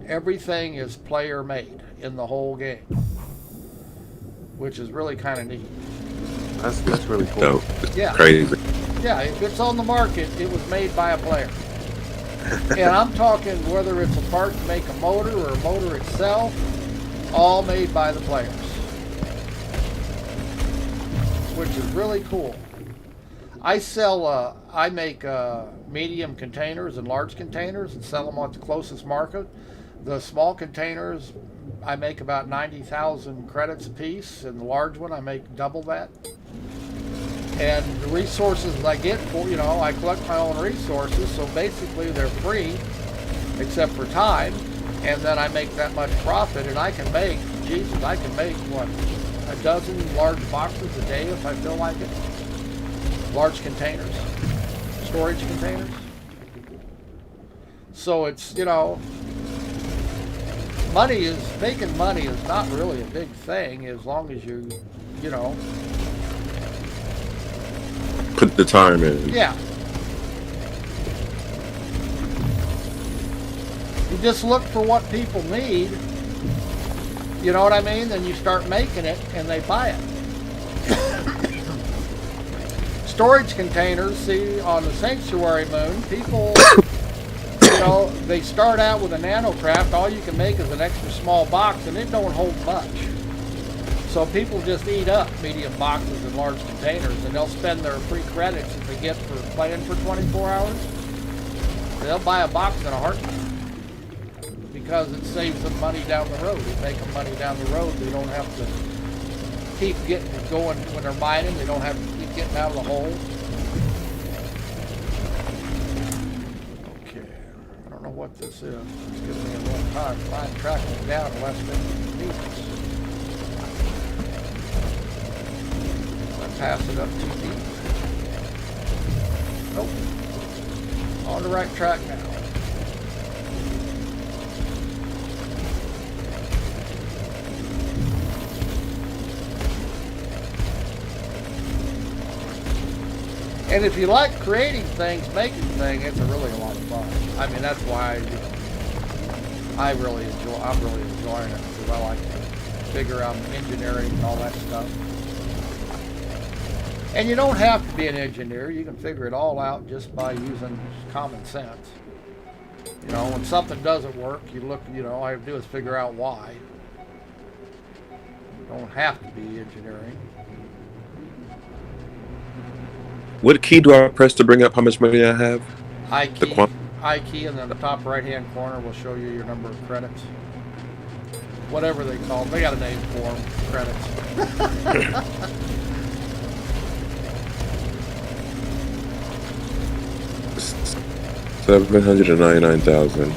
Everything is player-made in the whole game, which is really kind of neat. That's really cool. Dope. Yeah. Crazy. Yeah, if it's on the market, it was made by a player. And I'm talking whether it's a part to make a motor or a motor itself, all made by the players, which is really cool. I make medium containers and large containers and sell them at the closest market. The small containers, I make about 90,000 credits a piece, and the large one, I make double that. And the resources I get for, you know, I collect my own resources, so basically they're free, except for time, and then I make that much profit, and I can make Jesus, I can make, what, a dozen large boxes a day if I feel like it. Large containers, storage containers. So it's, you know, making money is not really a big thing as long as you know. Put the time in. Yeah. You just look for what people need. You know what I mean? Then you start making it and they buy it. Storage containers, see, on the Sanctuary Moon, people, you know, they start out with a nanocraft. All you can make is an extra small box and it don't hold much. So people just eat up medium boxes and large containers, and they'll spend their free credits that they get for playing for 24 hours. They'll buy a box in a heartbeat because it saves them money down the road. It makes them money down the road. They don't have to keep getting going when they're mining. They don't have to keep getting out of the hole. Okay, I don't know what this is. It's giving me a long time. I'm tracking it down to less than meters. Pass it up too deep. Nope. On the right track now. And if you like creating things, making things, it's really a lot of fun. I mean, that's why, you know, I'm really enjoying it because I like to figure out engineering and all that stuff. And you don't have to be an engineer. You can figure it all out just by using common sense. You know, when something doesn't work, you look, you know, all I have to do is figure out why. You don't have to be engineering. What key do I press to bring up how much money I have? I key, and then the top right-hand corner will show you your number of credits. Whatever they call them. They got a name for them. Credits. 799,000.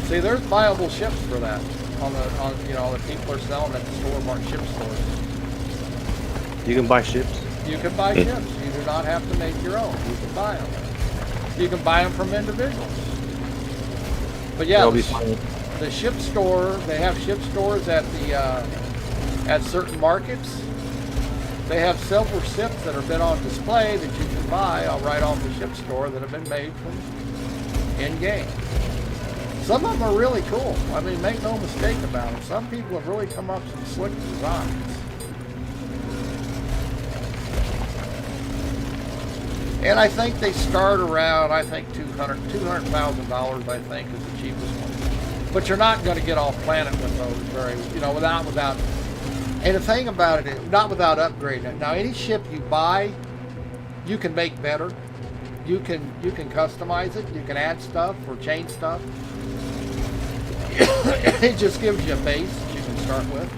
See, there's viable ships for that. On you know, the people are selling at the store mark ship stores. You can buy ships? You can buy ships. You do not have to make your own. You can buy them. You can buy them from individuals. But yeah, the ship store, they have ship stores at the at certain markets. They have several ships that have been on display that you can buy right off the ship store that have been made from in-game. Some of them are really cool. I mean, make no mistake about it. Some people have really come up with some slick designs. And I think they start around, I think, $200,000, I think, is the cheapest one. But you're not going to get off planet with those without. And the thing about it is, not without upgrading it. Now, any ship you buy, you can make better. You can customize it. You can add stuff or change stuff. It just gives you a base that you can start with.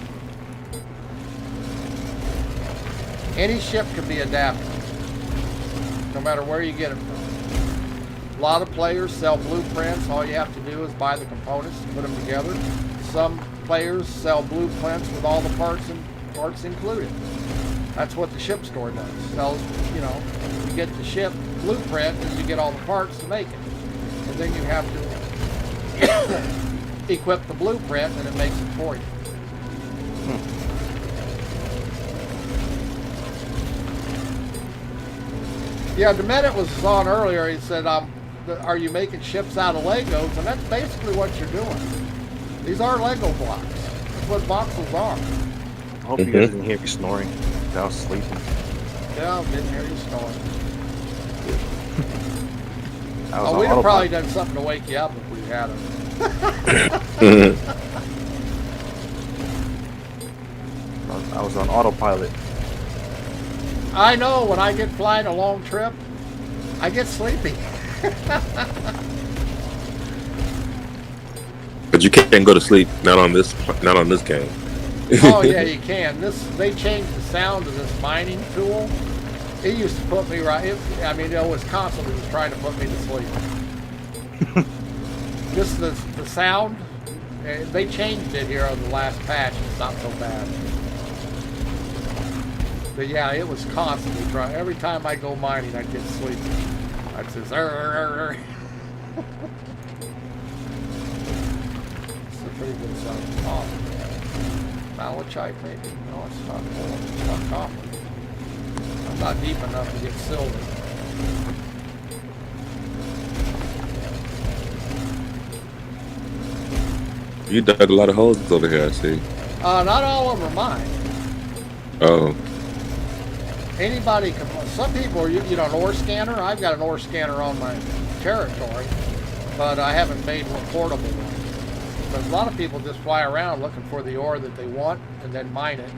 Any ship can be adapted, no matter where you get it from. A lot of players sell blueprints. All you have to do is buy the components and put them together. Some players sell blueprints with all the parts included. That's what the ship store does. Sells, you know, you get the ship blueprint and you get all the parts to make it. And then you have to equip the blueprint and it makes it for you. Yeah, Demetrius was on earlier. He said, are you making ships out of Legos? And that's basically what you're doing. These are Lego blocks. That's what boxes are. I hope you guys didn't hear me snoring. I was sleeping. Yeah, I didn't hear you snoring. I We'd have probably done something to wake you up if we had them. I was on autopilot. I know, when I get flying a long trip, I get sleepy. But you can't go to sleep. Not on this game. Oh yeah, you can. They changed the sound of this mining tool. It used to put me right. It was constantly trying to put me to sleep. Just the sound They changed it here on the last patch. It's not so bad. But yeah, it was constantly trying. Every time I go mining, I'd get sleepy. I'd say, "Arr." It's a pretty good sound. Oh, malachite maybe? No, it's not gold. It's not copper. I'm not deep enough to get silver. You dug a lot of holes over here, I see. Not all of them are mine. Oh. Anybody can. Some people, you know, an ore scanner. I've got an ore scanner on my territory, but I haven't made one portable one. But a lot of people just fly around looking for the ore that they want and then mine it.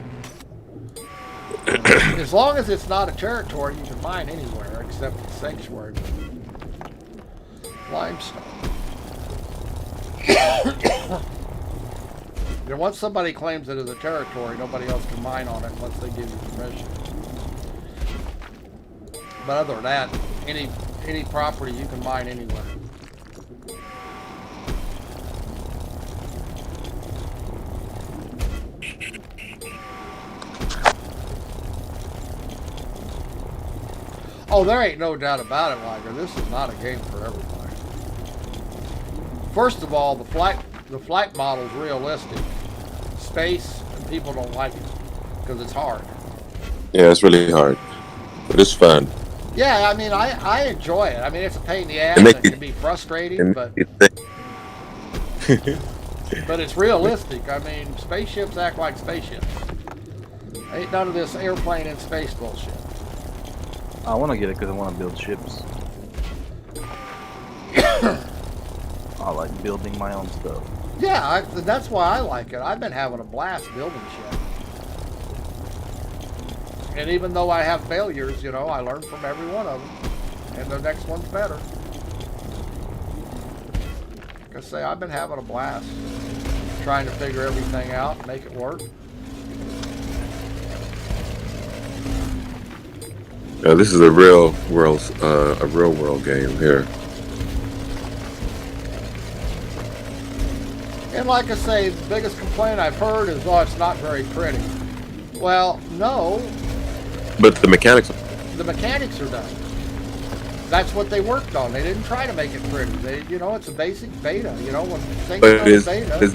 As long as it's not a territory, you can mine anywhere except the sanctuary. Limestone. And once somebody claims it as a territory, nobody else can mine on it unless they give you permission. But other than that, any property you can mine anywhere. Oh, there ain't no doubt about it, Liger. This is not a game for everybody. First of all, the flight model is realistic. Space, and people don't like it because it's hard. Yeah, it's really hard, but it's fun. Yeah, I mean, I enjoy it. I mean, it's a pain in the ass and it can be frustrating, but it's realistic. I mean, spaceships act like spaceships. Ain't none of this airplane in space bullshit. I want to get it because I want to build ships. I like building my own stuff. Yeah, that's why I like it. I've been having a blast building shit. And even though I have failures, you know, I learn from every one of them. And the next one's better. Like I say, I've been having a blast. Trying to figure everything out and make it work. Yeah, this is a real world game here. And like I say, the biggest complaint I've heard is, oh, it's not very pretty. Well, no. But the mechanics are done. That's what they worked on. They didn't try to make it pretty. You know, it's a basic beta. You know, when things go to beta,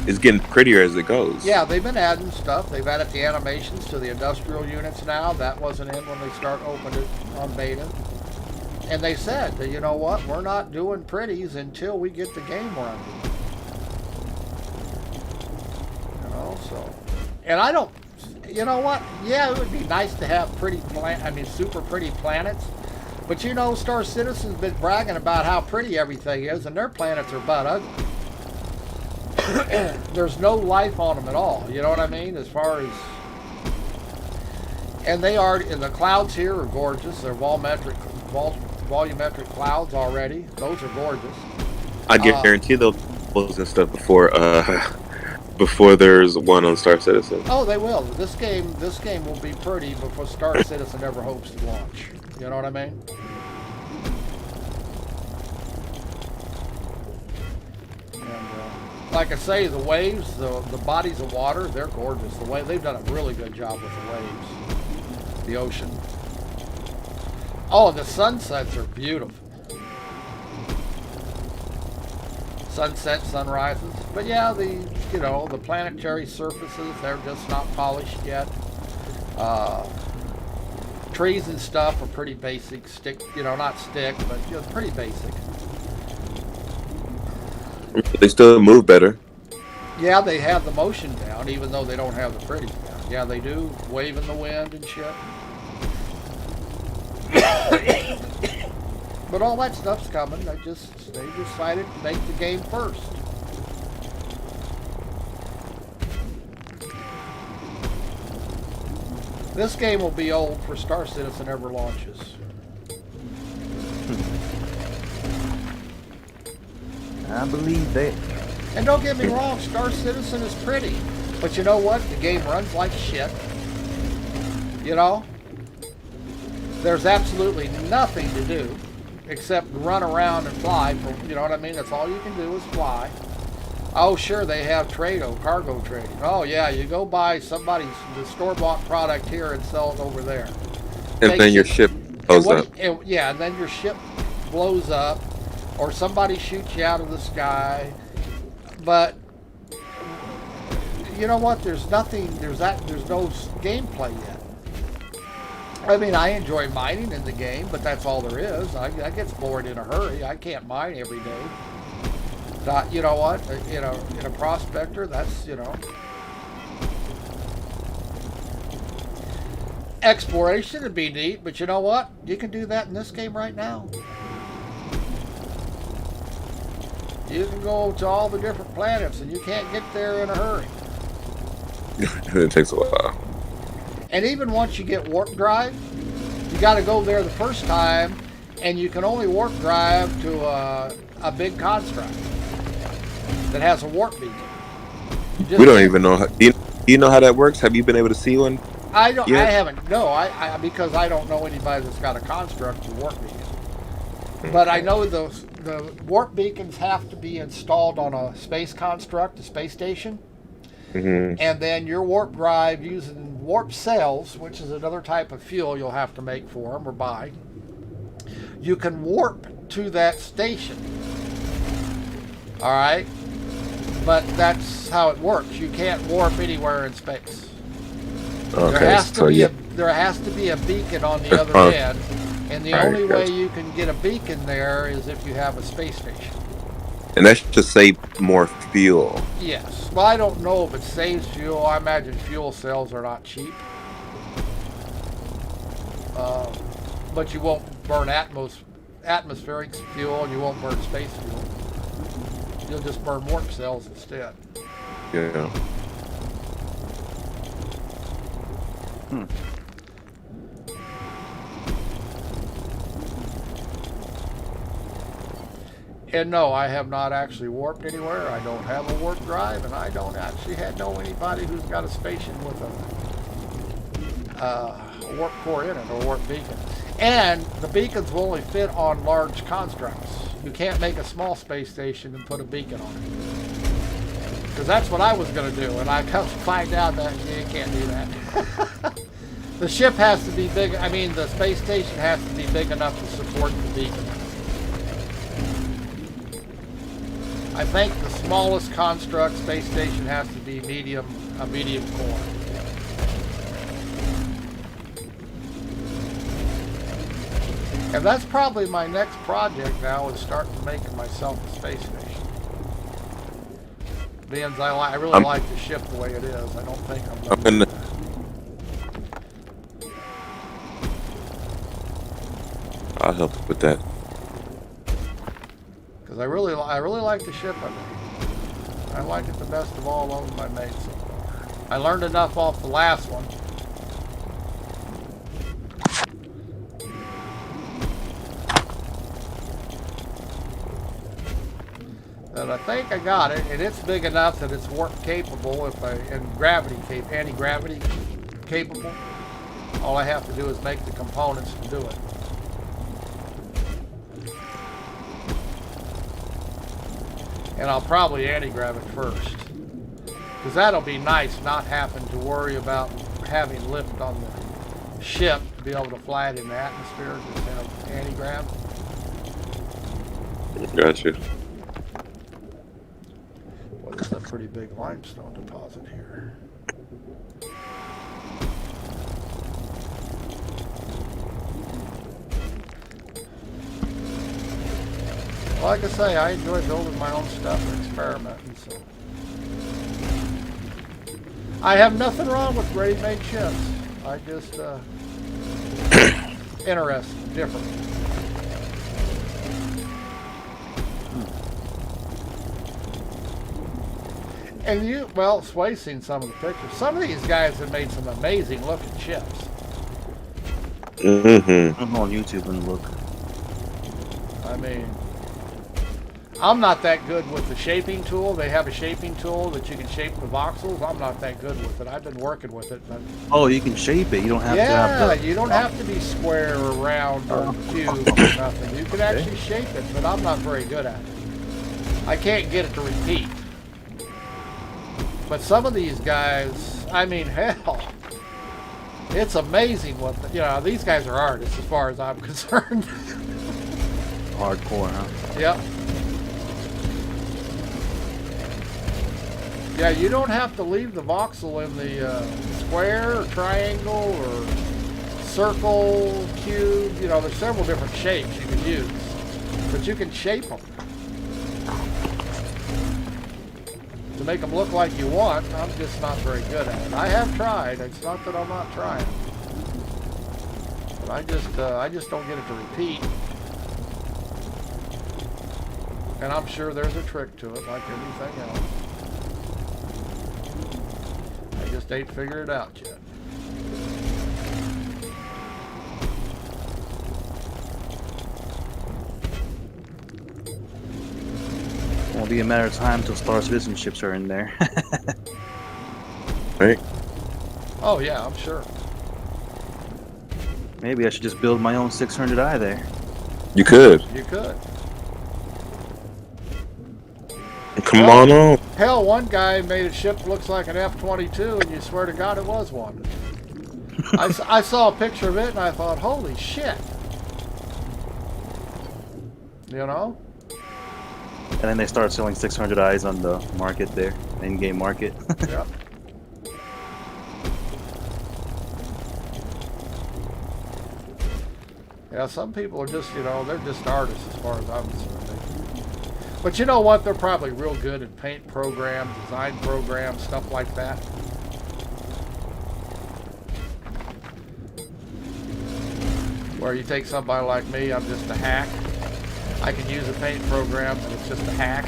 it's getting prettier as it goes. yeah, they've been adding stuff. They've added the animations to the industrial units now. That wasn't in when they opened it on beta. And they said that, you know what, we're not doing pretties until we get the game running. You know, so. And I don't, you know what, yeah, it would be nice to have super pretty planets. But you know, Star Citizen's been bragging about how pretty everything is, and their planets are about ugly. There's no life on them at all, you know what I mean, as far as, and they are, and the clouds here are gorgeous. They're volumetric clouds already. Those are gorgeous. I guarantee they'll post and stuff before there's one on Star Citizen. Oh, they will. This game will be pretty before Star Citizen ever hopes to launch. You know what I mean? Like I say, the waves, the bodies of water, they're gorgeous. The way they've done a really good job with the waves, the ocean. Oh, the sunsets are beautiful. Sunset, sunrises. But yeah, the planetary surfaces, they're just not polished yet. Trees and stuff are pretty basic. Not stick, but pretty basic. They still move better. Yeah, they have the motion down, even though they don't have the pretty down. Yeah, they do, wave in the wind and shit. But all that stuff's coming. They decided to make the game first. This game will be old for Star Citizen ever launches. I believe that. And don't get me wrong, Star Citizen is pretty. But you know what? The game runs like shit. You know? There's absolutely nothing to do except run around and fly. You know what I mean? That's all you can do is fly. Oh, sure, they have cargo trading. Oh, yeah, you go buy the store-bought product here and sell it over there. And then Takes your you, ship and blows up. yeah, and then your ship blows up, or somebody shoots you out of the sky. But you know what? There's nothing. There's no gameplay yet. I mean, I enjoy mining in the game, but that's all there is. I get bored in a hurry. I can't mine every day. Not, you know what? In a prospector, that's exploration would be neat, but you know what? You can do that in this game right now. You can go to all the different planets, and you can't get there in a hurry. It takes a while. And even once you get warp drive, you got to go there the first time, and you can only warp drive to a big construct that has a warp beacon. We don't even know. Do you know how that works? Have you been able to see one? I don't. yet? I haven't. No, I because I don't know anybody that's got a construct with warp beacon. But I know the warp beacons have to be installed on a space construct, a space station. Mm-hmm. And then your warp drive using warp cells, which is another type of fuel you'll have to make for them or buy. You can warp to that station. All right, but that's how it works. You can't warp anywhere in space. Okay, There has to so be yeah. there has to be a beacon on the other end, and the All right, only way gotcha. you can get a beacon there is if you have a space station. And that should save more fuel. Yes. Well, I don't know if it saves fuel. I imagine fuel cells are not cheap. But you won't burn atmospheric fuel, and you won't burn space fuel. You'll just burn warp cells instead. Yeah. And no, I have not actually warped anywhere. I don't have a warp drive, and I don't actually know anybody who's got a station with a warp core in it or warp beacon. And the beacons will only fit on large constructs. You can't make a small space station and put a beacon on it. Because that's what I was going to do, and I come to find out that you can't do that. The ship has to be big. I mean, the space station has to be big enough to support the beacon. I think the smallest construct space station has to be a medium core. And that's probably my next project now, is starting making myself a space station. Being I really like the ship the way it is. I don't think I'm going to. I'll help with that. Because I really like the ship I made. I like it the best of all of them I made so far. I learned enough off the last one. And I think I got it, and it's big enough that it's warp capable and anti-gravity capable. All I have to do is make the components to do it. And I'll probably anti-grav it first. Because that'll be nice, not having to worry about having lift on the ship to be able to fly it in the atmosphere. Just have anti-grav. Gotcha. Well, this is a pretty big limestone deposit here. Like I say, I enjoy building my own stuff and experimenting, so. I have nothing wrong with ready-made ships. I just, interesting, different. And well, Sway's seen some of the pictures. Some of these guys have made some amazing looking ships. Mm-hmm. I'm on YouTube and look. I mean, I'm not that good with the shaping tool. They have a shaping tool that you can shape the voxels. I'm not that good with it. I've been working with it. But Oh, you can shape it. You don't have to have the. you don't have to be square or round or cube or nothing. You can actually shape it, but I'm not very good at it. I can't get it to repeat. But some of these guys, I mean, hell, it's amazing what these guys are artists as far as I'm concerned. Hardcore, huh? Yep. Yeah, you don't have to leave the voxel in the square or triangle or circle, cube. There's several different shapes you can use, but you can shape them to make them look like you want. I'm just not very good at it. I have tried. It's not that I'm not trying, but I just don't get it to repeat. And I'm sure there's a trick to it, like everything else. I just ain't figured it out yet. Won't be a matter of time till Star Citizenships are in there. Right? Oh yeah, I'm sure. Maybe I should just build my own 600i there. You could. You could. Come on. Hell, one guy made a ship that looks like an F-22, and you swear to God it was one. I saw a picture of it, and I thought, holy shit. And then they start selling 600i's on the market there, in-game market. Yep. Yeah, some people are just, they're just artists as far as I'm concerned. But you know what? They're probably real good at paint programs, design programs, stuff like that. Where you take somebody like me, I'm just a hack. I can use a paint program, and it's just a hack.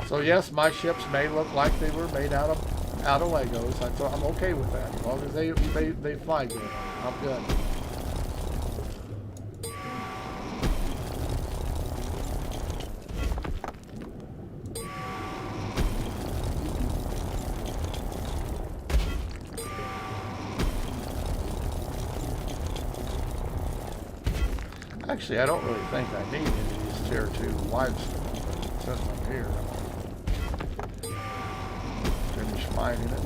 So yes, my ships may look like they were made out of Legos. I'm okay with that. As long as they fly good, I'm good. Actually, I don't really think I need any of these tier 2 limestone, but since I'm here, I'm finish mining it.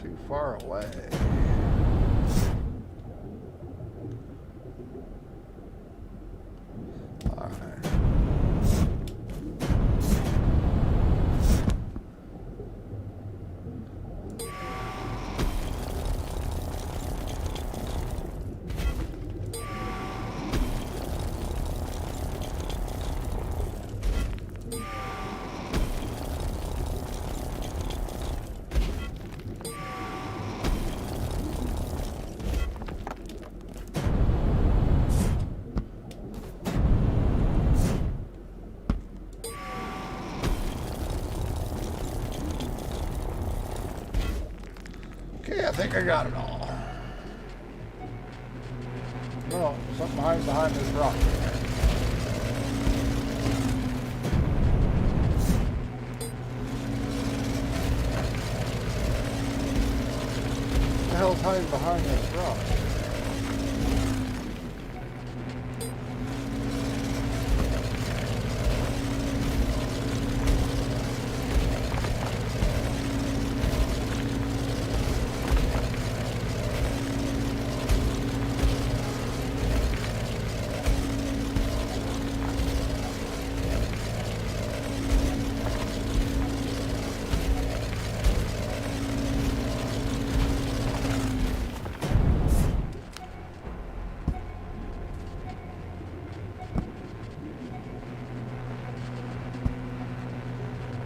Too far away. All right. Okay, I think I got it all. No, something hides behind this rock. What the hell's hiding behind this rock?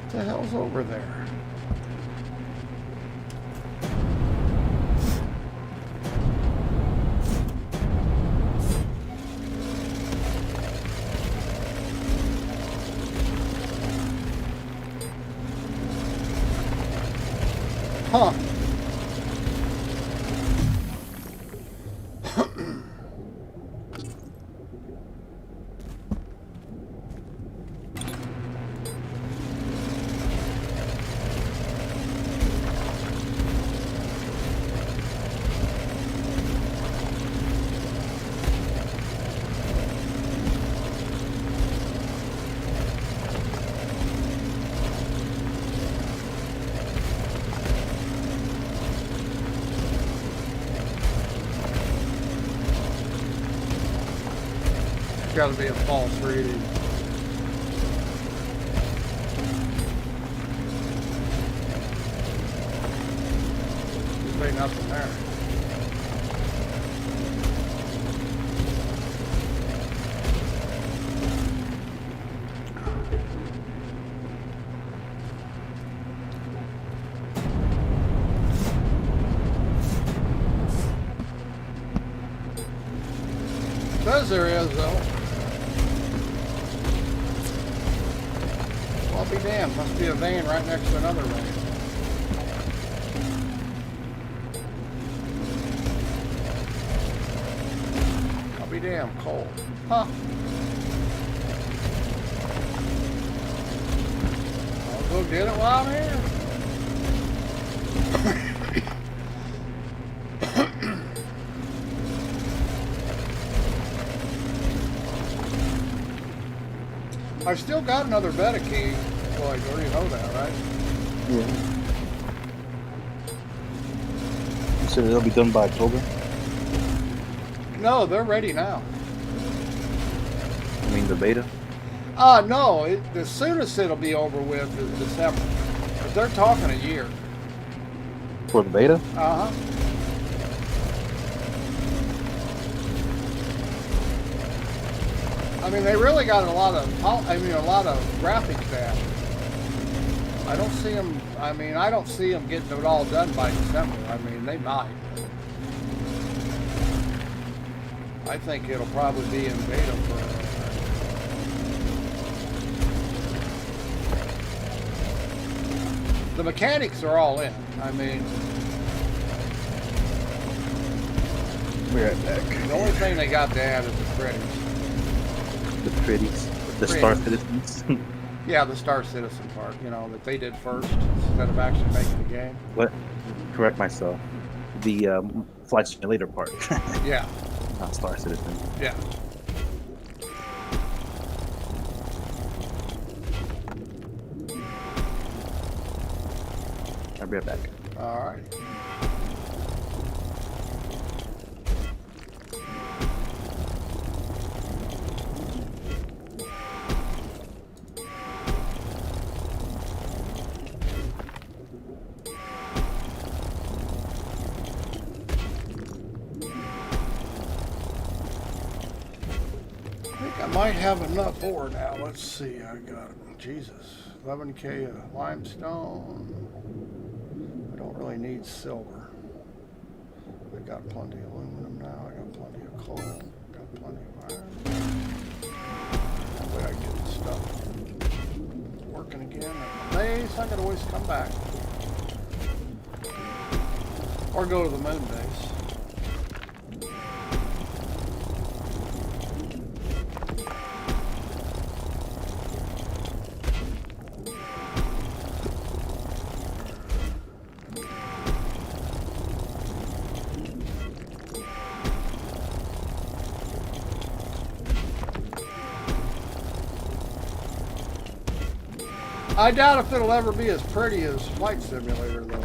What the hell's over there? Huh. It's got to be a false reading. There's nothing there. Says there is, though. Well, I'll be damned. Must be a vein right next to another vein. I'll be damned. Coal. Huh. I'll go get it while I'm here. I still got another beta key. Well, you already know that, right? Yeah. You said it'll be done by October? No, they're ready now. I mean the beta? No. The soonest it'll be over with is December. But they're talking a year. For the beta? Uh-huh. I mean, they really got a lot of graphics added. I don't see them. I mean, I don't see them getting it all done by December. I mean, they might. I think it'll probably be in beta for. The mechanics are all in. I mean, We're right back. the only thing they got to add is the pretties. The pretties. The Pretty. Star Citizens. Yeah, the Star Citizen part, you know, that they did first instead of actually making the game. What? Correct myself. The Flight Simulator part. Yeah, Not Star Citizen. yeah. I'll be right back. All right. I might have enough ore now. Let's see. I got, Jesus, 11K of limestone. I don't really need silver. I got plenty of aluminum now. I got plenty of coal. Got plenty of iron. That way I get the stuff working again at the base. I could always come back. Or go to the moon base. I doubt if it'll ever be as pretty as Flight Simulator, though.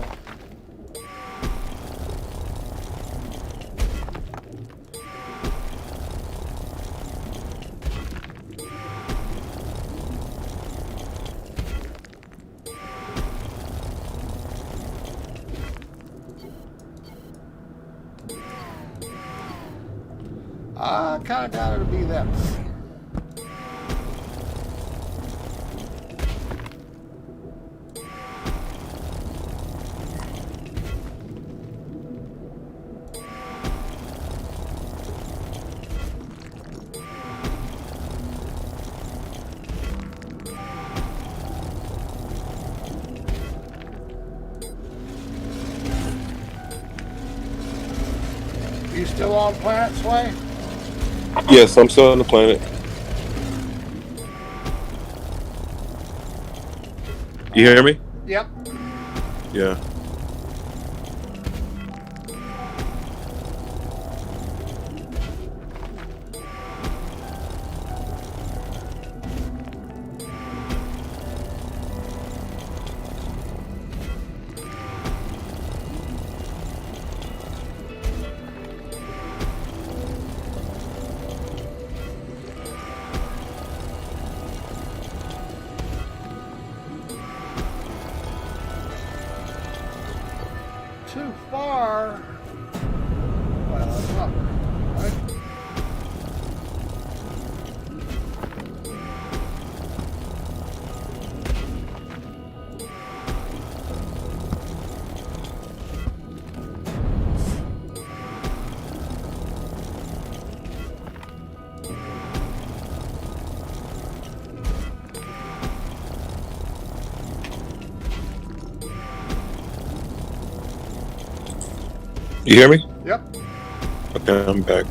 I kind of doubt it'll be that pretty. You still on Planet Sway? Yes, I'm still on the planet. You hear me? Yep. Yeah. You hear me? Yep. Okay, I'm back.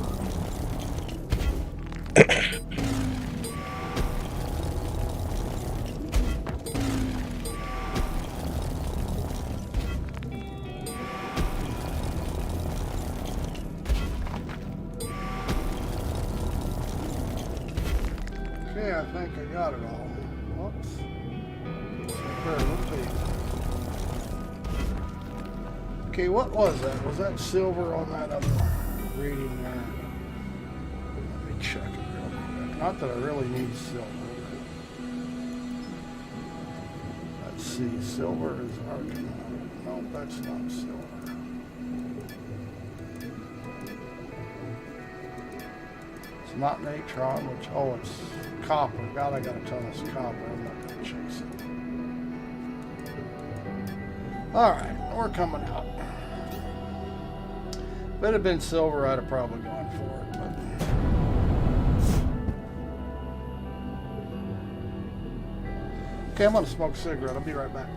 Okay, I think I got it all. Whoops. Very little bit. Okay, what was that? Was that silver on that other reading there? Let me check it real quick. Not that I really need silver. Let's see. Silver is arcanine. No, that's not silver. It's not natron, which, oh, it's copper. God, I gotta tell us copper. I'm not gonna chase it. Alright, we're coming out. If it had been silver, I'd have probably gone for it, but. Okay, I'm gonna smoke a cigarette. I'll be right back.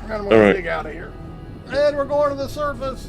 And I'm gonna dig out of here. And we're going to the surface.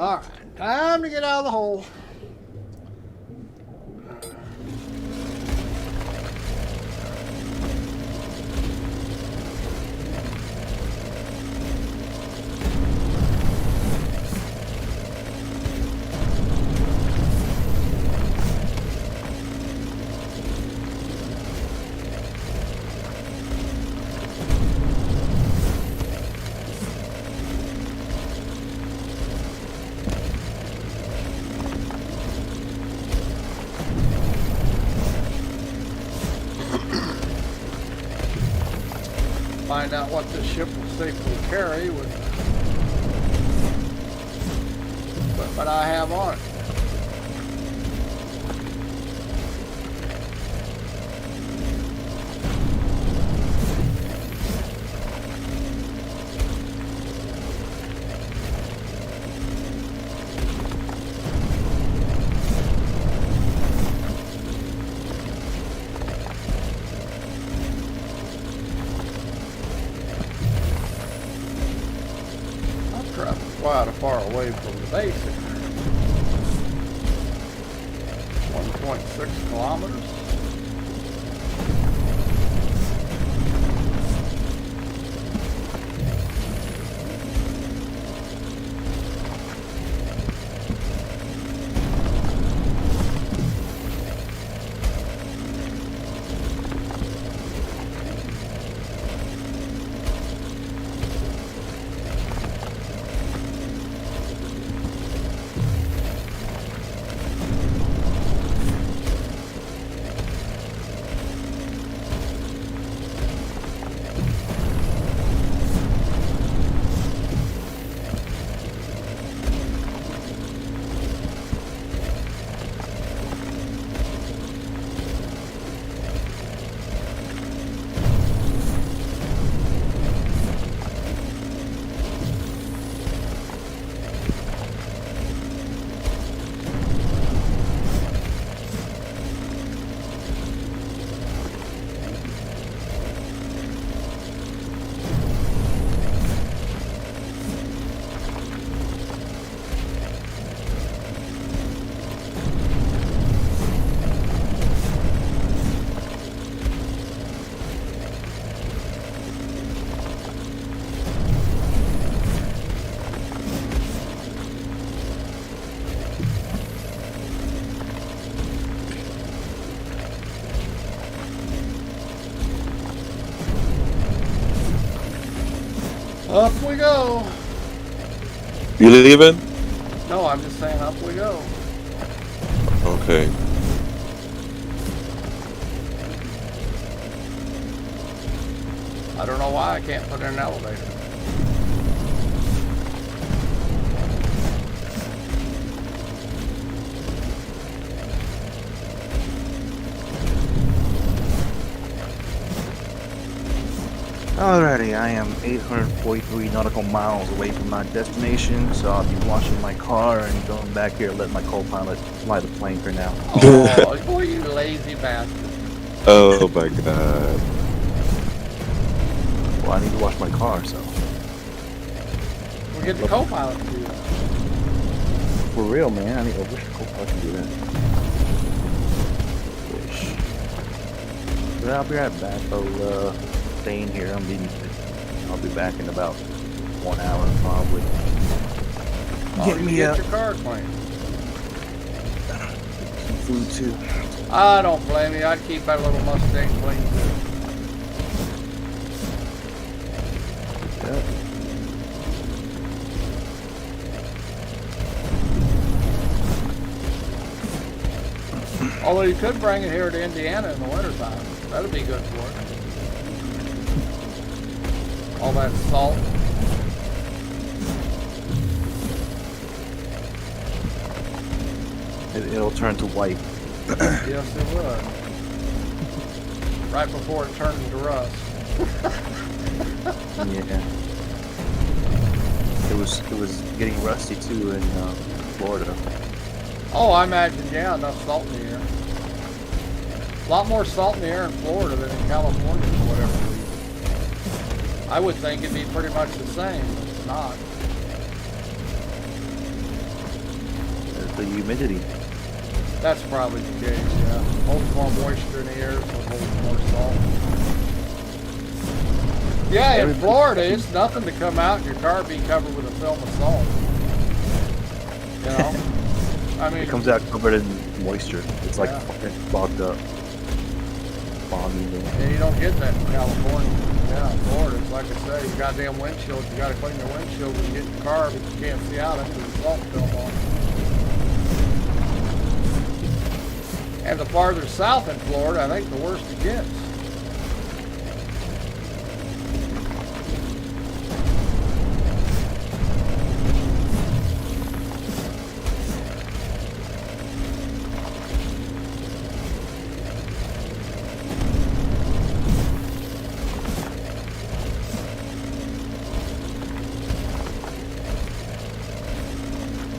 Alright, time to get out of the hole. Find out what this ship will safely carry with what I have on it. Quite far away from the base here. 1.6 kilometers. Up we go. You leaving? No, I'm just saying up we go. Okay. I don't know why I can't put in an elevator. Alrighty, I am 843 nautical miles away from my destination, so I'll be washing my car and going back here to let my co-pilot fly the plane for now. Oh, boy, you lazy bastard. Oh my god. Well, I need to wash my car, so. We'll get the co-pilot to do that. For real, man, I wish the co-pilot could do that. Wish. But I'll be right back. I'll stay in here. I'll be back in about 1 hour, probably. Get me your car clean. Some food too. I don't blame you. I'd keep that little Mustang clean too. Yep. Although you could bring it here to Indiana in the wintertime. That'd be good for it. All that salt. It'll turn to white. Yes, it would. Right before it turns to rust. Yeah. It was getting rusty too in Florida. Oh, I imagine, yeah, enough salt in the air. A lot more salt in the air in Florida than in California for whatever reason. I would think it'd be pretty much the same, but it's not. the humidity. That's probably the case, yeah. Holds more moisture in the air, so it holds more salt. Yeah, in Florida, it's nothing to come out and your car be covered with a film of salt. You know? I mean, It comes out covered in moisture. It's like fucking fogged up. Foggy. yeah, you don't get that in California. Yeah, in Florida, it's like I say, your goddamn windshield, you gotta clean your windshield when you get in your car, but you can't see out it with the salt film on it. And the farther south in Florida, I think the worse it gets.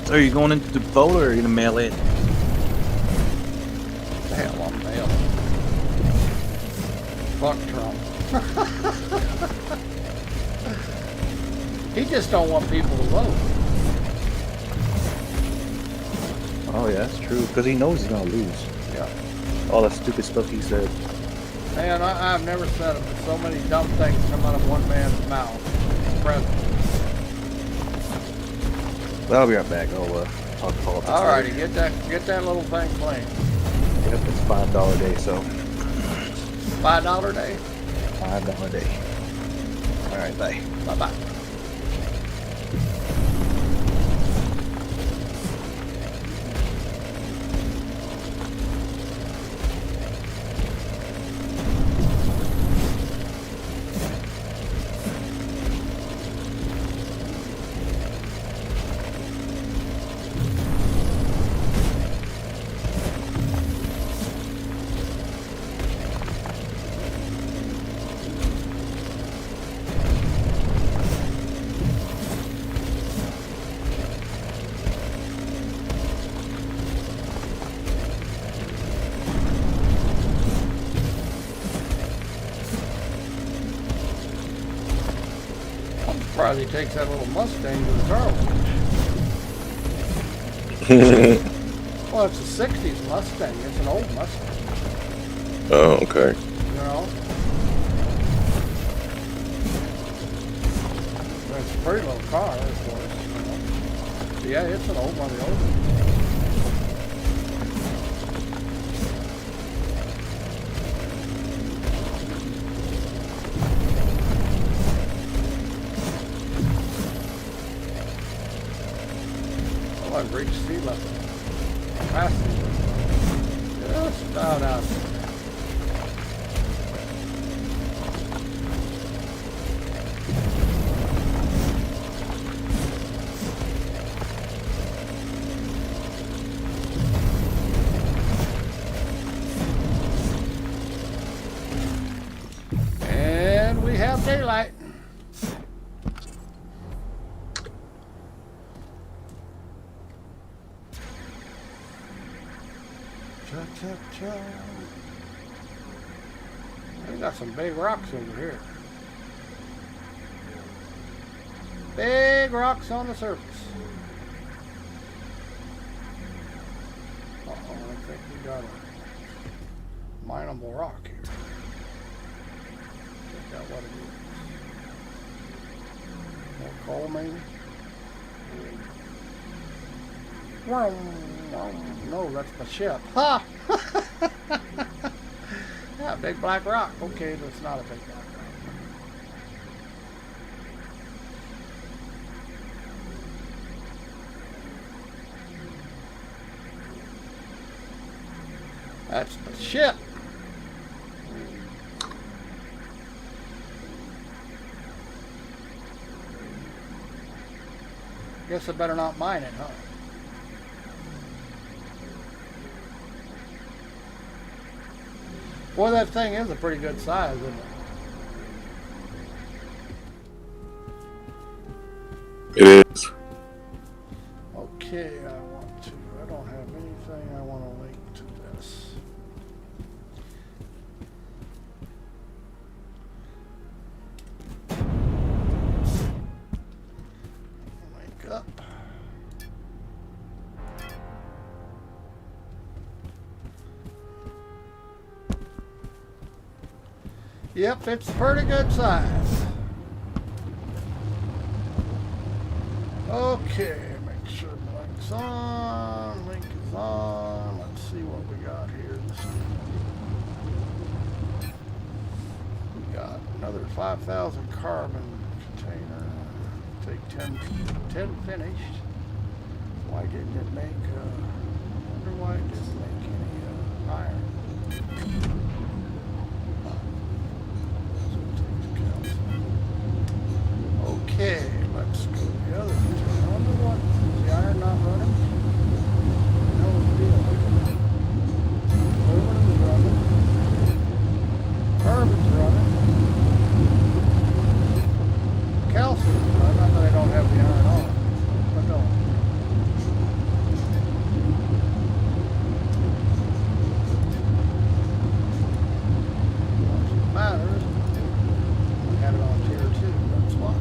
So are you going into the vote or are you gonna mail it? The hell, I'm mailing. Fuck Trump. He just don't want people to vote. Oh yeah, that's true. Because he knows he's gonna lose. Yeah. All that stupid stuff he said. Man, I've never said it, but so many dumb things come out of one man's mouth. President. Well, I'll be right back. I'll talk politics. Alrighty, get that little thing clean. Yep, it's $5 a day, so. $5 a day? $5 a day. Alright, bye. Bye-bye. Probably takes that little Mustang to the car wash. Well, it's a 60s Mustang. It's an old Mustang. Oh, okay. You know? But it's a pretty little car, of course. You know? Yeah, it's an old one of the old ones. I've reached sea level. Past sea level. Just about out there. And we have daylight. Cha-cha-cha. We got some big rocks over here. Big rocks on the surface. Uh-oh, I think we got a mineable rock here. Check out what it is. More coal maybe? No, that's my ship. Ha! Yeah, big black rock. Okay, that's not a big black rock. That's the ship. Guess I better not mine it, huh? Boy, that thing is a pretty good size, isn't it? It is. Okay, I don't have anything I want to link to this. Link up. Yep, it's pretty good size. Okay, make sure blink's on. Link is on. Let's see what we got here. We got another 5,000 carbon container. Take 10 finished. Why didn't it make, I wonder why it didn't make any iron. Okay, let's go to the other container. I wonder what, is the iron not running? No deal. Aluminum's running. Carbon's running. Calcium's running. Not that I don't have the iron on, but no. Matters. I had it on tier 2, that's why.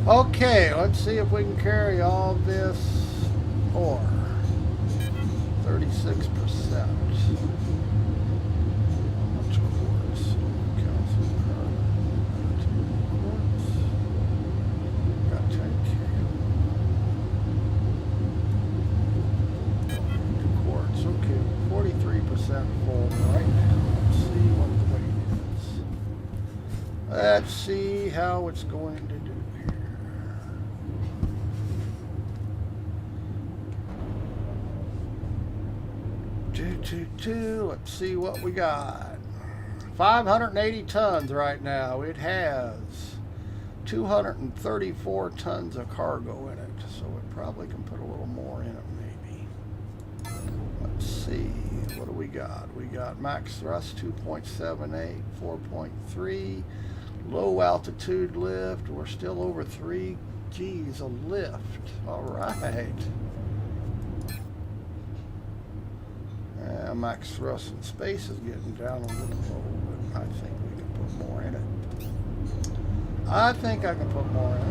Okay, let's see if we can carry all this ore. 36%. How much quartz? Calcium carbon. 2 quartz. Got 10K. Quartz. Okay, 43% full right now. Let's see what the weight is. Let's see how it's going to do here. 222. Let's see what we got. 580 tons right now. It has 234 tons of cargo in it, so it probably can put a little more in it maybe. Let's see, what do we got? We got max thrust 2.78, 4.3, low altitude lift. We're still over 3 G's a lift. All right. Max thrust in space is getting down a little low, but I think we can put more in it. I think I can put more in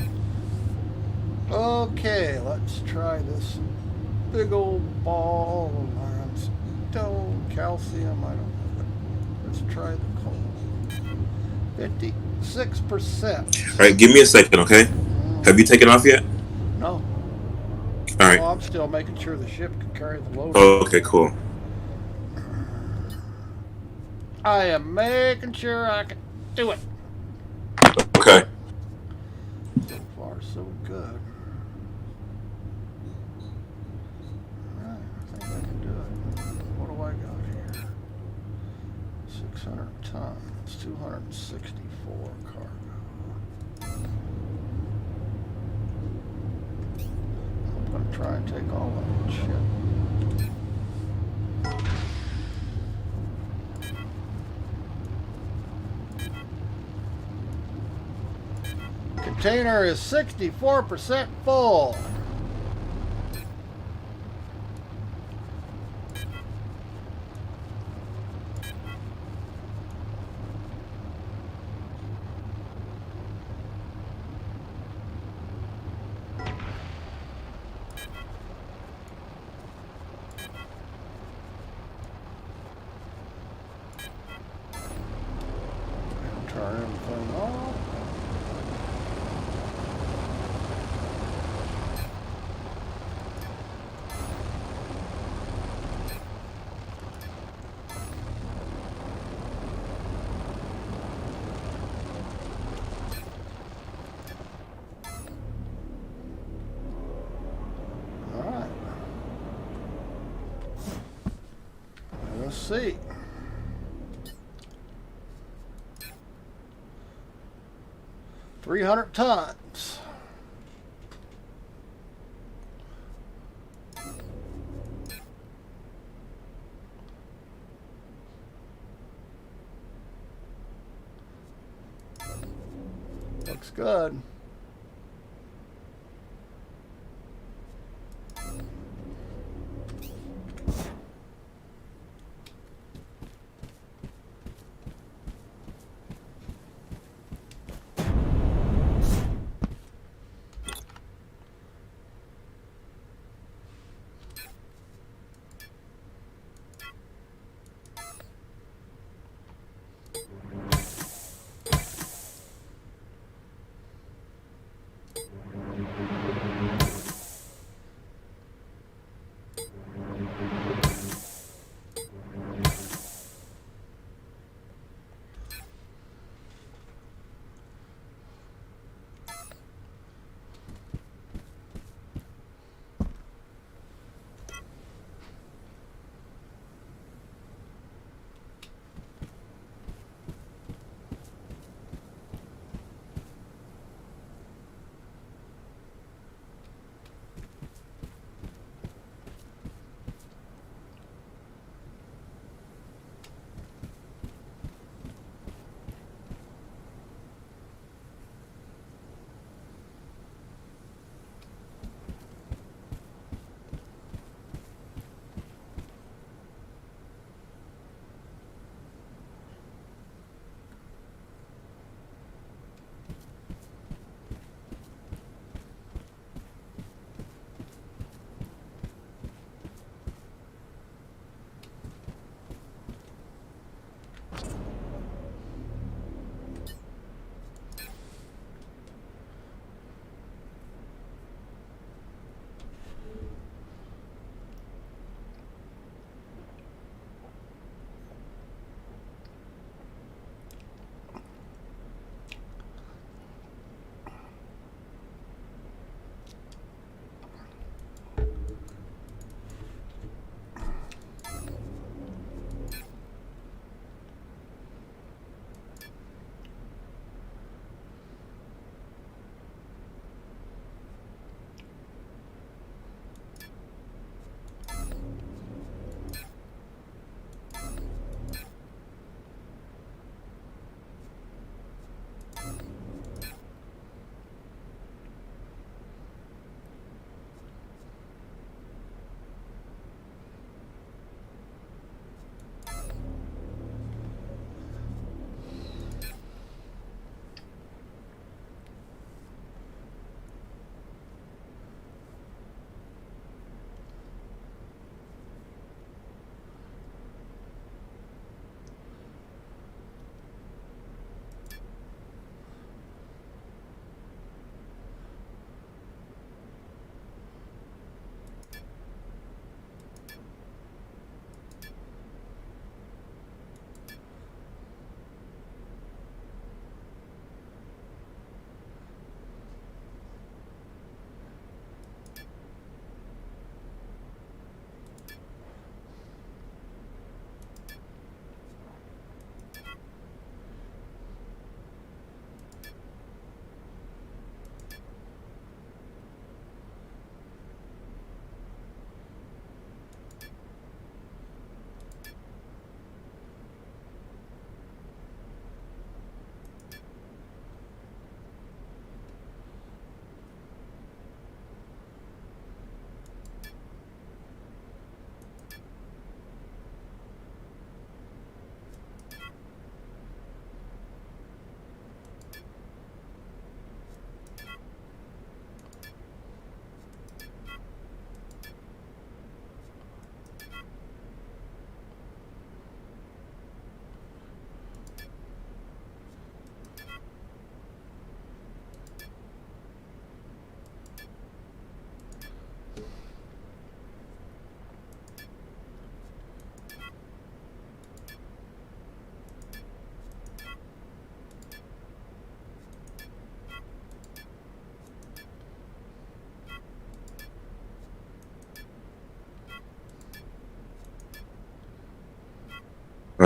it. Okay, let's try this big old ball of iron, stone, calcium, I don't know. Let's try the coal. 56%. All right, give me a second, okay? Have you taken off yet? No. All right. Well, I'm still making sure the ship can carry the load. Oh, okay, cool. I am making sure I can do it. Okay. So far, so good. Alright, I think I can do it. What do I got here? 600 tons, 264 cargo. I'm going to try and take all of that shit. Container is 64% full. Turn everything off. Alright. Let's see. $300 tons. Looks good.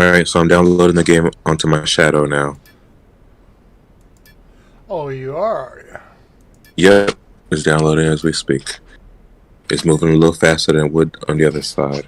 Alright, so I'm downloading the game onto my Shadow now. Oh, you are. Yep, it's downloading as we speak. It's moving a little faster than it would on the other side.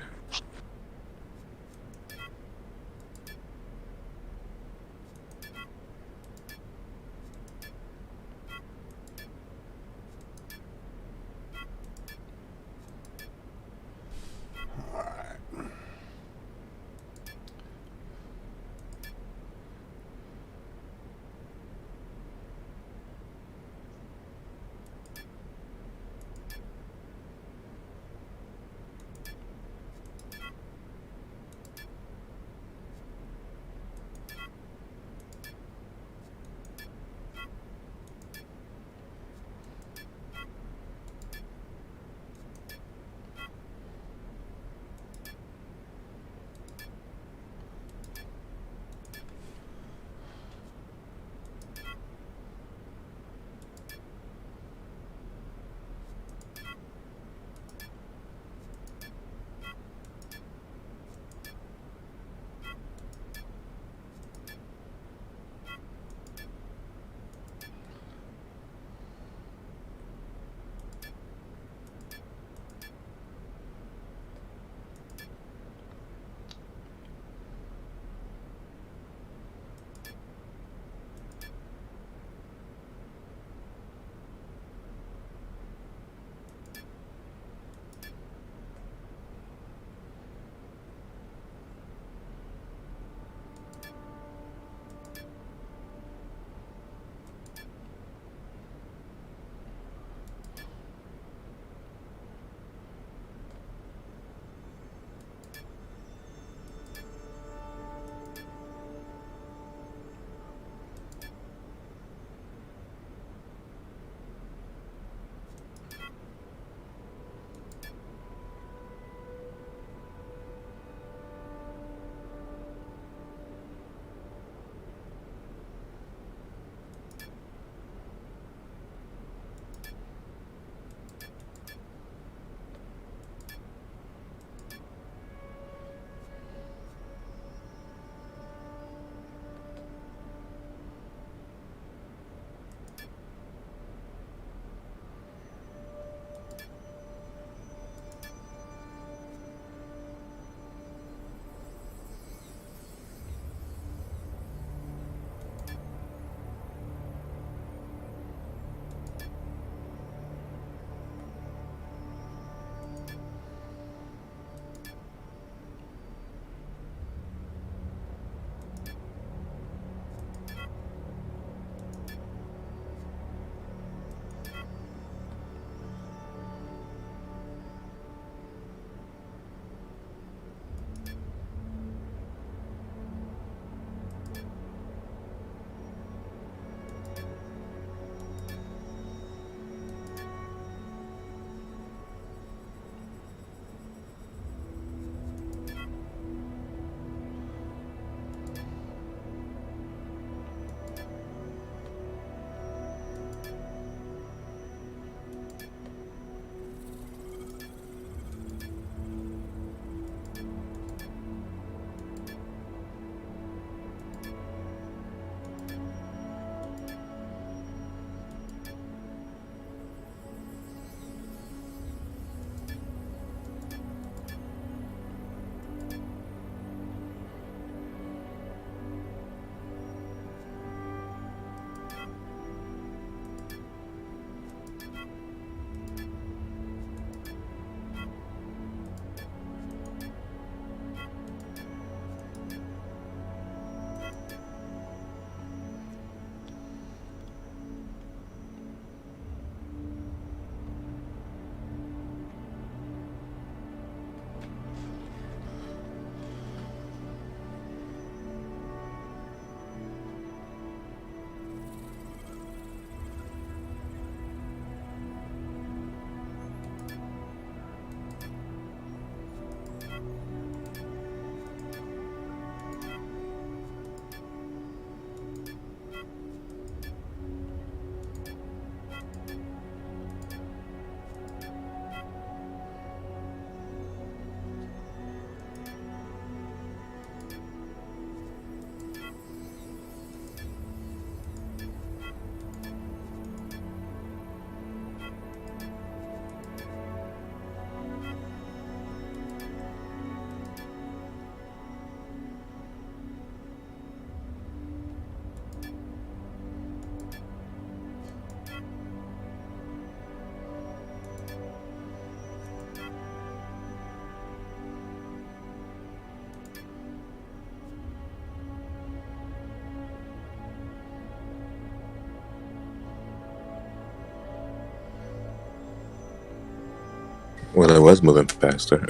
Well, it was moving faster.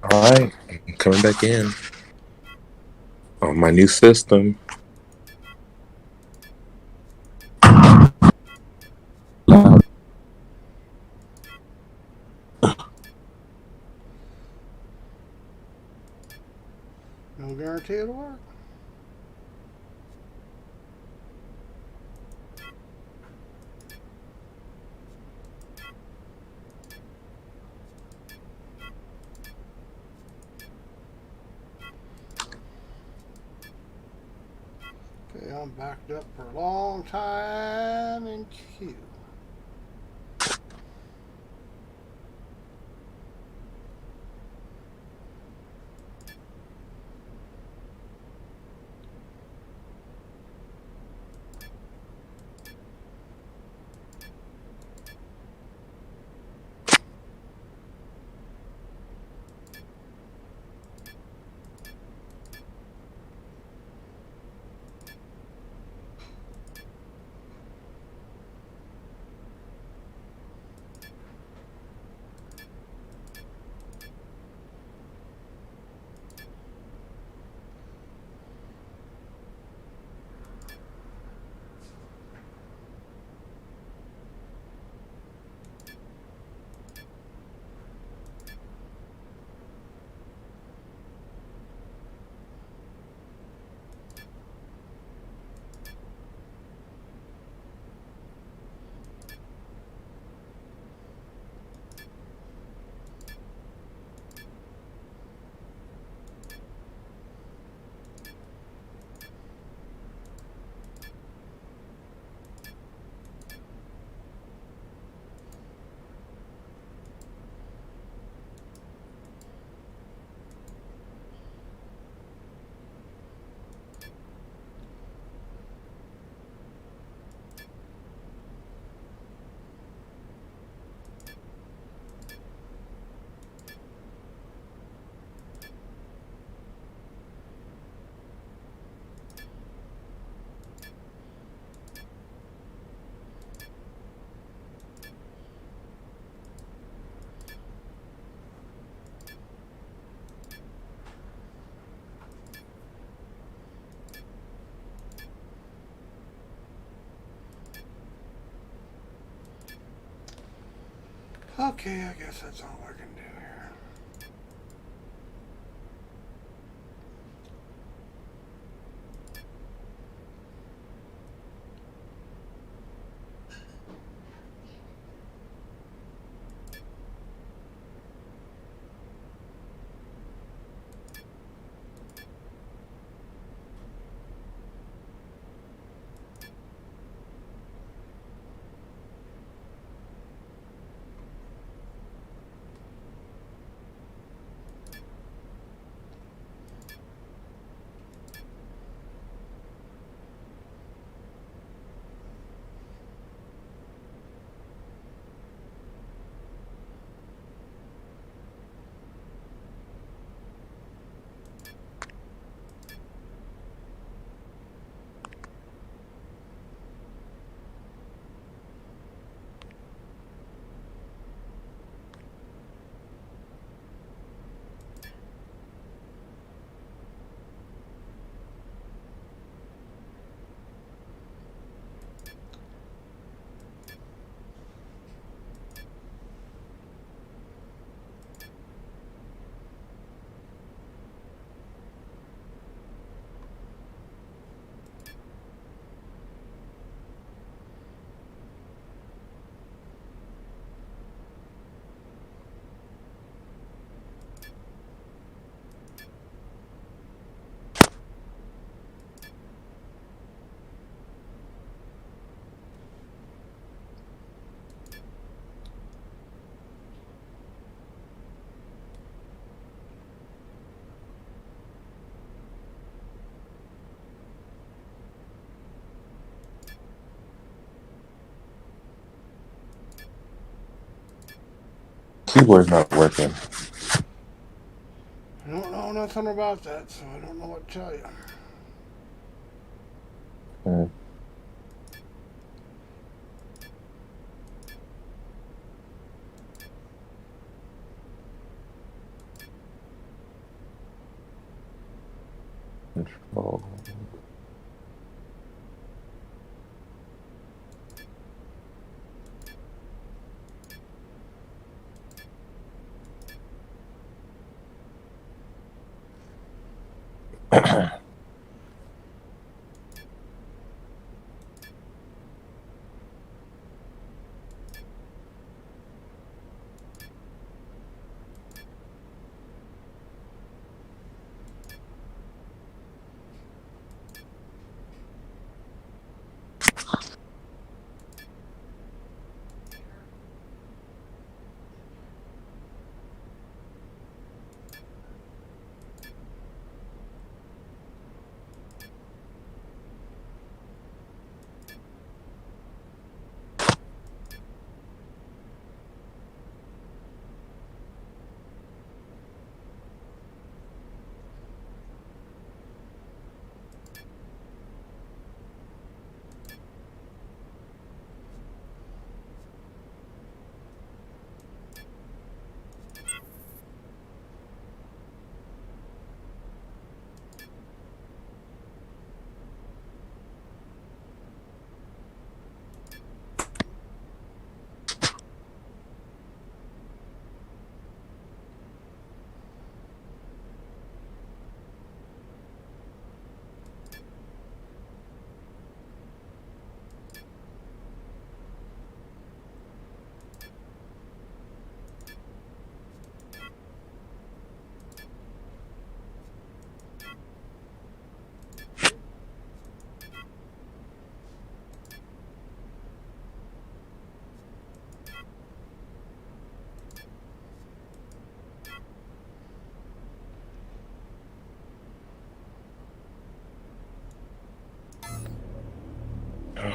All right, I'm coming back in on my new system. guarantee it'll work. Okay, I'm backed up for a long time in queue. Okay, I guess that's all I can do here. Keyboard's not working. I don't know nothing about that, so I don't know what to tell you. Hmm. Control.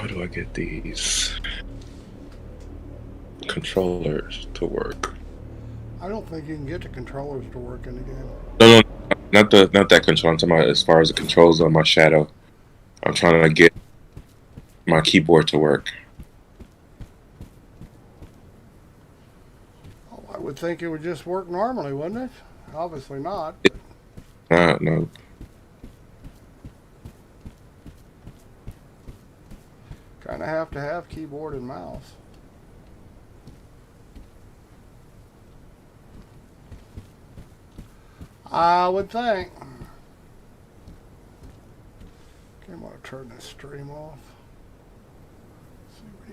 How do I get these controllers to work? I don't think you can get the controllers to work in the game. No, not that control. I'm talking about as far as the controls on my shadow. I'm trying to get my keyboard to work. Oh, I would think it would just work normally, wouldn't it? Obviously not. No. Kind of have to have keyboard and mouse. I would think. Okay, I'm going to turn this stream off. See what